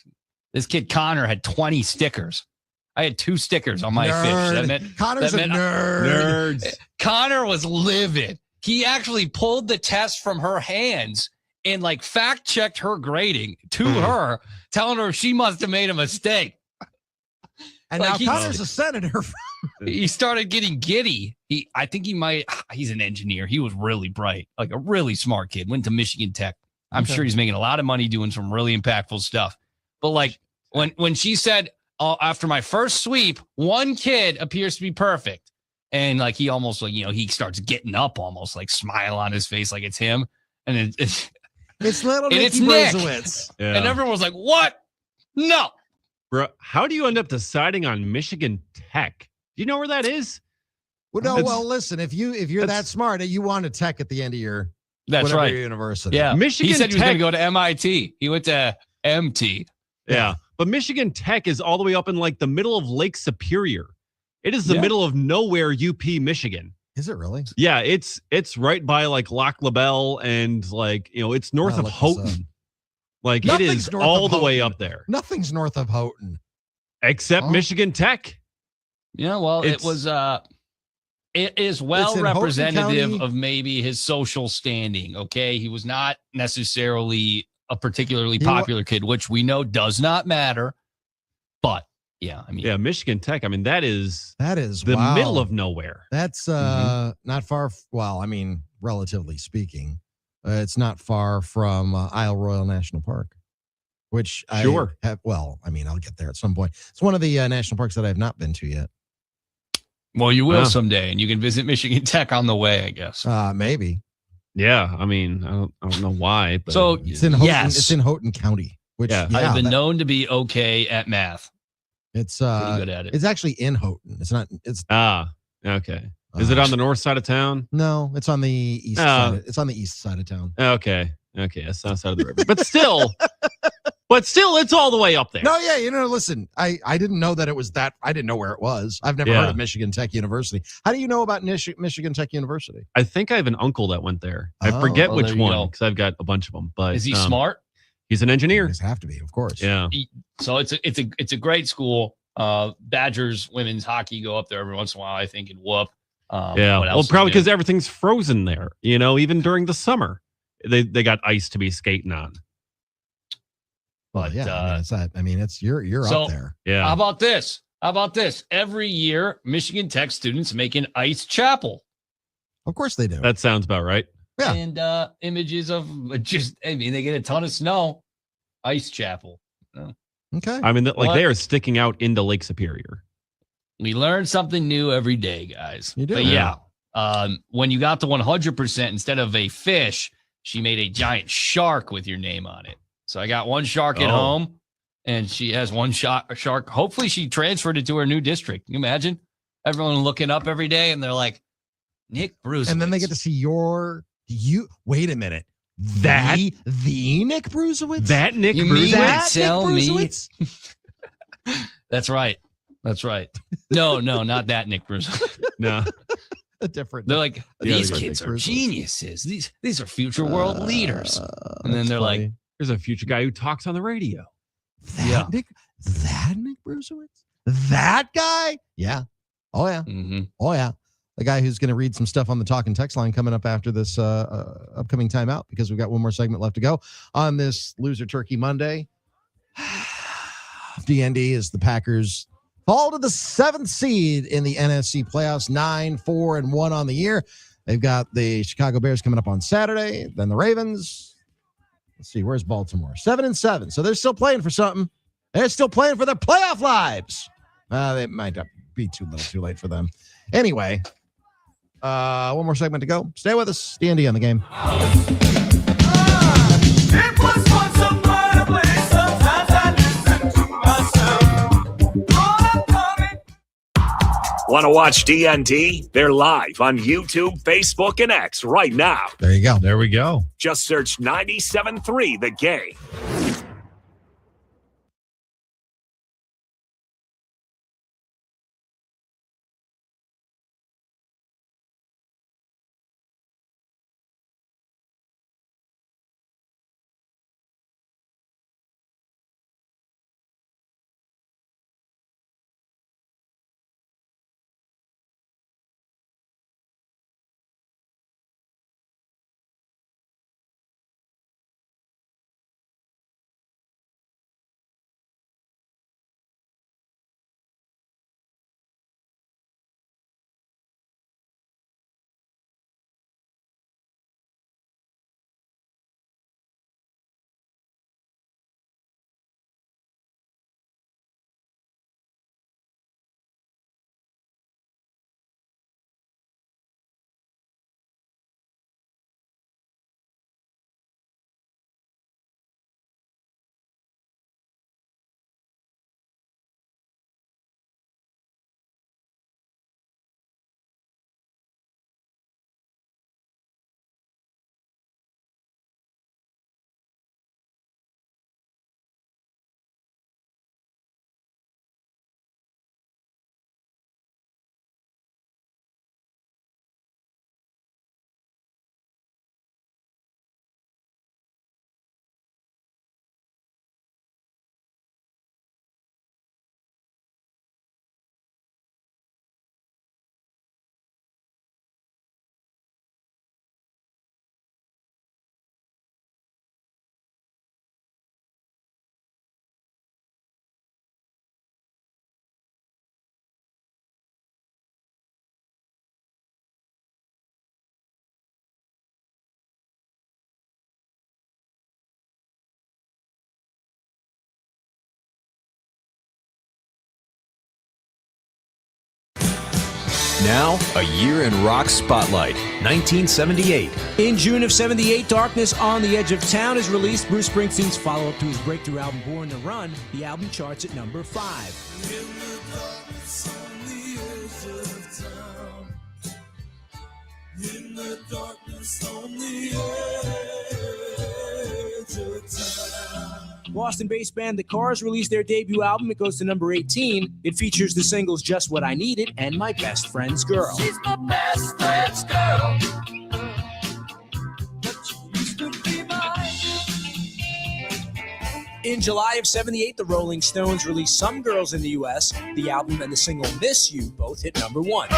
this kid Connor had 20 stickers. I had 2 stickers on my fish." That meant Connor's that a meant nerd. Nerds. Connor was livid. He actually pulled the test from her hands and like fact checked her grading to her, telling her she must have made a mistake. And Like, now Connor's a senator. He started getting giddy. He's an engineer. He was really bright, like a really smart kid. Went to Michigan Tech. I'm Okay. sure he's making a lot of money doing some really impactful stuff. But like when she said, "Oh, after my first sweep, 1 kid appears to be perfect," and like he almost like he starts getting up, almost like smile on his face, like it's him, and it's It's little and Nicky it's Nick. Brozowitz. Yeah. And everyone was like, "What? No." Bro, how do you end up deciding on Michigan Tech? Do you know where that is? Well, no, It's- well, listen, if you're that that's- smart, you want a tech at the end of your That's whatever right. your university. Yeah, Michigan He said he was going Tech- to go to MIT. He went to MT. Yeah. But Michigan Tech is all the way up in like the middle of Lake Superior. It is the Yeah. middle of nowhere, UP, Michigan. Is it really? Yeah, it's right by like Lac La Belle and like, it's north I'll of look this Houghton. Like it Nothing's is north all of the way Houghton. up there. Nothing's north of Houghton. Except Oh. Michigan Tech. Yeah, well, It's- it was it is well It's in Houghton representative County. of maybe his social standing. Okay. He was not necessarily a particularly He wa- popular kid, which we know does not matter. But yeah, I mean, Yeah, Michigan Tech. I mean, that is the the middle of nowhere. That's not far. Well, I mean, relatively speaking, it's not far from Isle Royale National Park, which Sure. I have. Well, I mean, I'll get there at some point. It's one of the national parks that I have not been to yet. well, you will Wow. someday, and you can visit Michigan Tech on the way, I guess. Maybe. Yeah, I mean, I don't know why, but So It's in Houghton. yes, It's in Houghton County. Which Yeah. I've been that- known to be okay at math. it's Pretty good at it. It's actually in Houghton. It's not. It's okay. Is it on the north side of town? no. It's on the east Oh. side. It's on the east side of town. Okay. Okay, that's south side of the river. But still, But still, it's all the way up there. No, yeah, listen, I didn't know that it was that. I didn't know where it was. I've never heard of Michigan Tech University. How do you know about Michigan Tech University? I think I have an uncle that went there. I forget which one because I've got a bunch of them. But is he smart? He's an engineer. He have to be, of course. Yeah. So it's a great school. Badgers women's hockey go up there every once in a while, I think, and whoop. Well, probably because everything's frozen there. Even during the summer, they got ice to be skating on. But it's that. It's you're so, up there. Yeah. How about this? Every year, Michigan Tech students make an ice chapel. Of course they do. That sounds about right. Yeah. And images of they get a ton of snow. Ice chapel. Okay. They are sticking out into Lake Superior. We learn something new every day, guys. You do. But when you got to 100%, instead of a fish, she made a giant shark with your name on it. So I got one shark at home, and she has one shark. Hopefully she transferred it to her new district. Can you imagine? Everyone looking up every day, and they're like, Nick Bruce. And then they get to see wait a minute. The Nick Brusewitz? That Nick Brusewitz? That's right. No, not that Nick Brusewitz. No. A different. They're like, these kids are geniuses. These are future world leaders. And then they're like, there's a future guy who talks on the radio. That Nick Brusewitz? That guy? Yeah. Oh, yeah. Mm-hmm. Oh, yeah. The guy who's going to read some stuff on the talk and text line coming up after this upcoming timeout, because we've got one more segment left to go on this Loser Turkey Monday. D.N.D. as the Packers fall to the 7th seed in the NFC playoffs, 9-4-1 on the year. They've got the Chicago Bears coming up on Saturday, then the Ravens. Let's see, where's Baltimore? 7-7. So they're still playing for something. They're still playing for their playoff lives. They might be too late for them. Anyway, one more segment to go. Stay with us. D&D on the game. It was once a brighter place. Sometimes I listen to myself. Want to watch D.N.D? They're live on YouTube, Facebook, and X right now. There you go. There we go. Just search 97.3 The Game. Now, a year in rock spotlight, 1978. In June of 78, Darkness on the Edge of Town is released. Bruce Springsteen's follow-up to his breakthrough album, Born to Run. The album charts at number 5. In the darkness on the edge of town. Boston-based band The Cars released their debut album. It goes to number 18. It features the singles Just What I Needed and My Best Friend's Girl. She's my best friend's girl. But you used to be mine. In July of 78, the Rolling Stones released Some Girls in the U.S. The album and the single Miss You both hit number 1.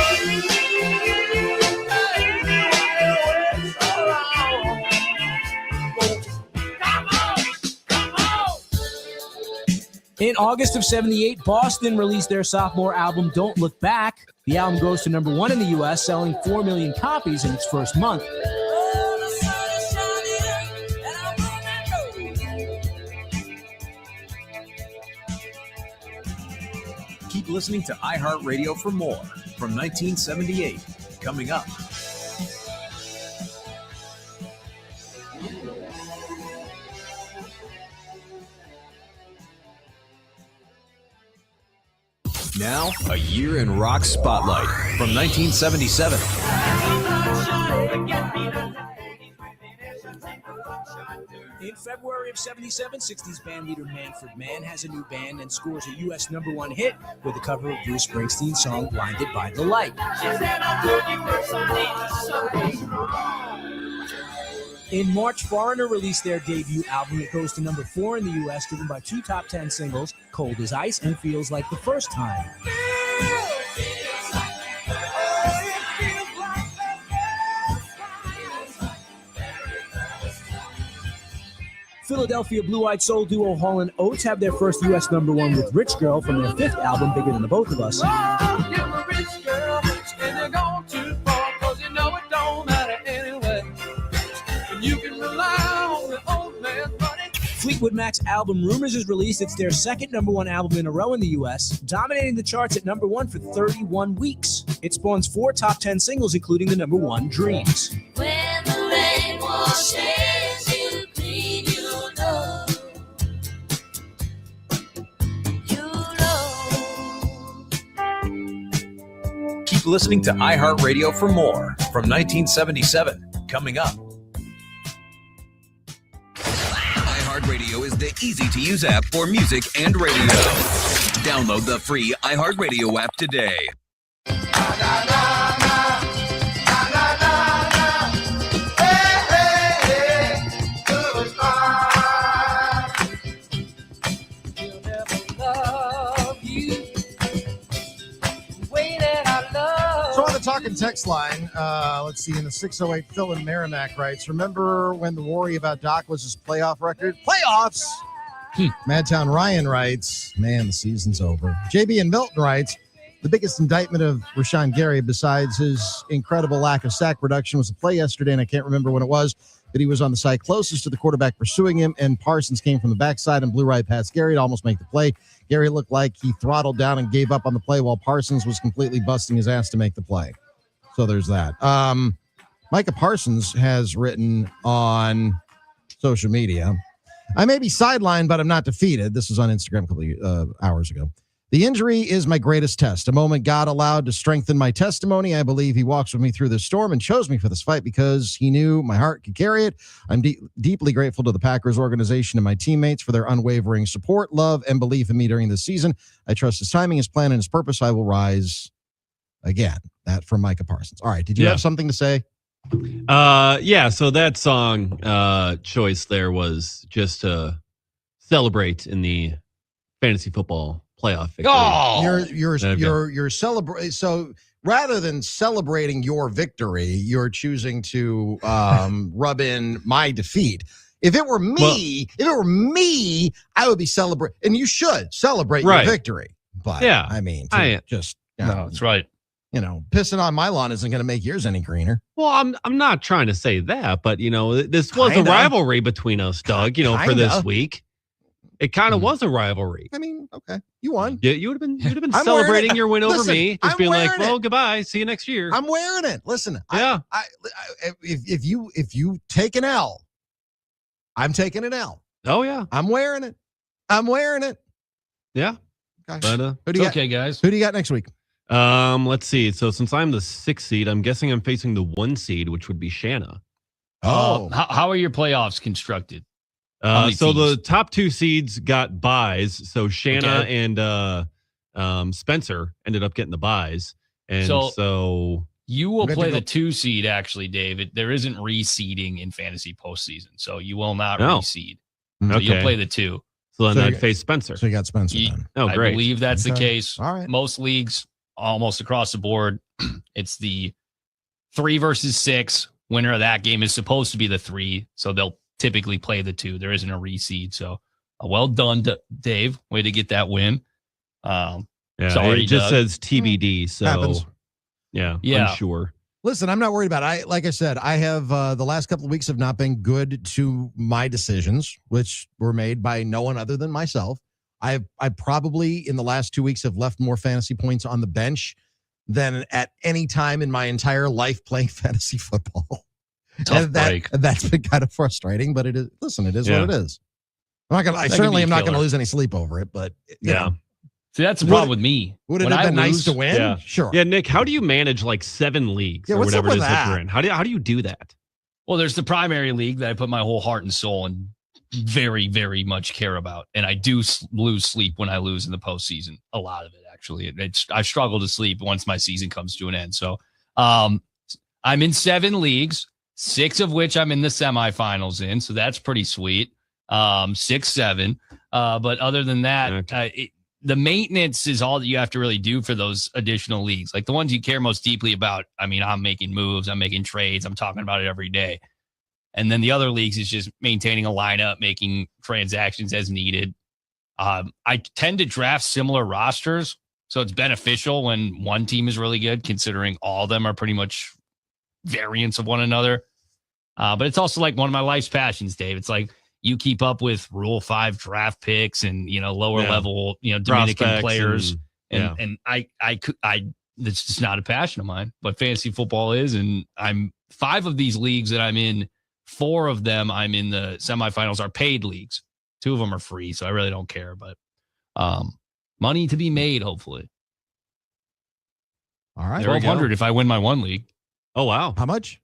In August of 78, Boston released their sophomore album, Don't Look Back. The album goes to number 1 in the U.S., selling 4 million copies in its first month. Keep listening to iHeartRadio for more from 1978. Coming up. Now, a year in rock spotlight from 1977. In February of 77, 60s band leader Manfred Mann has a new band and scores a U.S. number 1 hit with a cover of Bruce Springsteen's song Blinded by the Light. In March, Foreigner released their debut album. It goes to number 4 in the U.S., driven by 2 top 10 singles, Cold as Ice and Feels Like the First Time. Philadelphia blue-eyed soul duo Hall & Oates have their first U.S. number 1 with Rich Girl from their 5th album, Bigger Than the Both of Us. Fleetwood Mac's album Rumors is released. It's their 2nd number 1 album in a row in the U.S., dominating the charts at number 1 for 31 weeks. It spawns 4 top 10 singles, including the number 1, Dreams. When the rain washes you clean, you know. Keep listening to iHeartRadio for more from 1977. Coming up. iHeartRadio is the easy-to-use app for music and radio. Download the free iHeartRadio app today. So on the talking text line, let's see, in the 608, Phil in Merrimack writes, remember when the worry about Doc was his playoff record? Playoffs! Madtown Ryan writes, man, the season's over. JB in Milton writes, the biggest indictment of Rashawn Gary, besides his incredible lack of sack reduction, was a play yesterday, and I can't remember when it was, but he was on the side closest to the quarterback pursuing him, and Parsons came from the backside and blew right past Gary to almost make the play. Gary looked like he throttled down and gave up on the play while Parsons was completely busting his ass to make the play. So there's that. Micah Parsons has written on social media, I may be sidelined, but I'm not defeated. This was on Instagram a couple of hours ago. The injury is my greatest test, a moment God allowed to strengthen my testimony. I believe he walks with me through this storm and chose me for this fight because he knew my heart could carry it. I'm deeply grateful to the Packers organization and my teammates for their unwavering support, love, and belief in me during this season. I trust his timing, his plan, and his purpose. I will rise again. That from Micah Parsons. All right. Did you have something to say? Yeah. So that song choice there was just to celebrate in the fantasy football playoff victory. You're celebrating. So rather than celebrating your victory, you're choosing to rub in my defeat. If it were me, I would be celebrating, and you should celebrate your victory. But yeah, I mean, no, that's right. Pissing on my lawn isn't going to make yours any greener. Well, I'm not trying to say that, but this was a rivalry between us, Doug. For this week. It kind of was a rivalry. I mean, okay, you won. Yeah, you'd have been celebrating your win over me, just being like, "Well, goodbye, see you next year." I'm wearing it. Listen, yeah. If you take an L, I'm taking an L. Oh yeah, I'm wearing it. Yeah. Okay. But who do you okay, guys. Who do you got next week? Let's see. So since I'm the 6th seed, I'm guessing I'm facing the 1 seed, which would be Shanna. Oh, how are your playoffs constructed? So the top 2 seeds got buys. So Shanna and Spencer ended up getting the buys. And so you will play the 2 seed, actually, David. There isn't reseeding in fantasy postseason, so you will not reseed. So you'll play the 2. So then I'd face Spencer. So you got Spencer then. Oh, great. I believe that's the case. All right. Most leagues, almost across the board, it's the 3 versus 6. Winner of that game is supposed to be the 3, so they'll typically play the 2. There isn't a reseed. So well done, Dave. Way to get that win. Sorry, it just Doug. says TBD. So Happens. yeah, Yeah. unsure. Listen, I'm not worried about it. Like I said, I have the last couple of weeks have not been good to my decisions, which were made by no one other than myself. I probably in the last 2 weeks have left more fantasy points on the bench than at any time in my entire life playing fantasy football. Tough break. That's been kind of frustrating, but it is. Listen, it is what it is. I certainly am not going to lose any sleep over it, but you know. See, that's the problem with me. Would it have been nice to win? Yeah. Sure. Yeah, Nick, how do you manage like 7 leagues or what's up whatever it with is that that? you're in? How do you do that? Well, there's the primary league that I put my whole heart and soul and very, very much care about. And I do lose sleep when I lose in the postseason. A lot of it, actually. I struggle to sleep once my season comes to an end. So I'm in 7 leagues, 6 of which I'm in the semifinals in. So that's pretty sweet. 6-7. But other than that, the maintenance is all that you have to really do for those additional leagues. Like the ones you care most deeply about. I mean, I'm making moves, I'm making trades, I'm talking about it every day. And then the other leagues is just maintaining a lineup, making transactions as needed. I tend to draft similar rosters, so it's beneficial when one team is really good, considering all of them are pretty much variants of one another. But it's also like one of my life's passions, Dave. It's like you keep up with Rule 5 draft picks and, lower level, Dominican Prospects players. And I it's just not a passion of mine, but fantasy football is. And I'm 5 of these leagues that I'm in, 4 of them I'm in the semifinals are paid leagues. 2 of them are free. So I really don't care, but money to be made, hopefully. All right. 1,200 if I win my one league. Oh, wow. How much?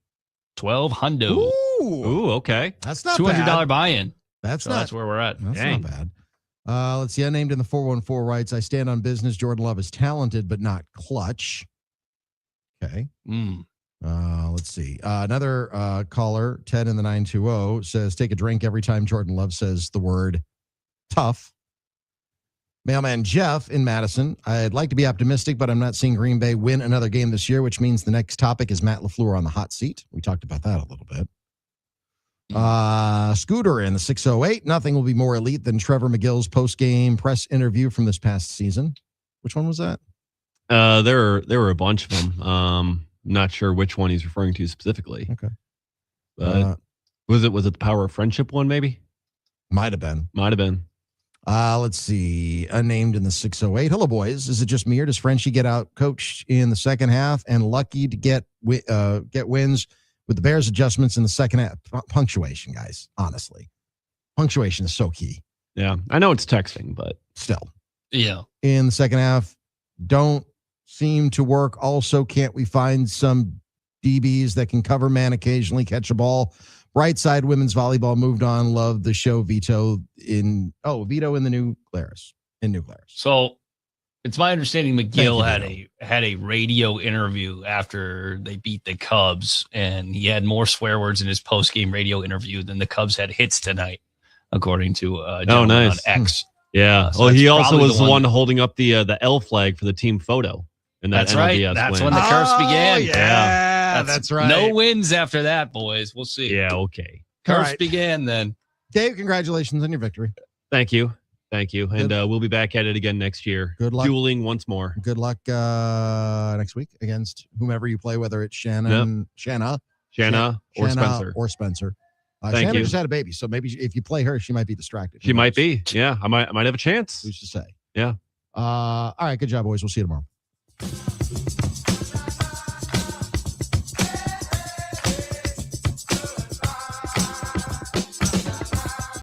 1,200. Ooh, okay. That's not $200 bad. buy-in. That's where we're at. That's Dang. not bad. Let's see. Unnamed in the 414 writes, I stand on business. Jordan Love is talented, but not clutch. Okay. Let's see. Another caller, Ted in the 920, says, take a drink every time Jordan Love says the word tough. Mailman Jeff in Madison, I'd like to be optimistic, but I'm not seeing Green Bay win another game this year, which means the next topic is Matt LaFleur on the hot seat. We talked about that a little bit. Scooter in the 608, nothing will be more elite than Trevor McGill's post-game press interview from this past season. Which one was that? There were a bunch of them. Not sure which one he's referring to specifically. Okay. But was it the Power of Friendship one, maybe? Might have been. Let's see. Unnamed in the 608. Hello, boys. Is it just me or does Frenchie get out coached in the second half and lucky to get wins with the Bears adjustments in the second half? Punctuation, guys. Honestly, punctuation is so key. Yeah, I know it's texting, but still. Yeah. In the second half, don't seem to work. Also, can't we find some DBs that can cover man occasionally, catch a ball? Right side women's volleyball moved on. Love the show. Vito in the New Glarus. So it's my understanding McGill had a radio interview after they beat the Cubs, and he had more swear words in his post game radio interview than the Cubs had hits tonight, according to gentleman on X. Yeah. So he that's also probably was the one holding up the L flag for the team photo. And that's right. That's when the curse began. Yeah, that's right. No wins after that, boys. We'll see. Yeah, okay. Curse began then. Dave, congratulations on your victory. Thank you. And we'll be back at it again next year. Good luck. Dueling once more. Good luck next week against whomever you play, whether it's Shanna or Spencer. Thank Shanna you. just had a baby, so maybe if you play her, she might be distracted. She might be. Yeah, I might have a chance. Who's to say? Yeah. All right. Good job, boys. We'll see you tomorrow.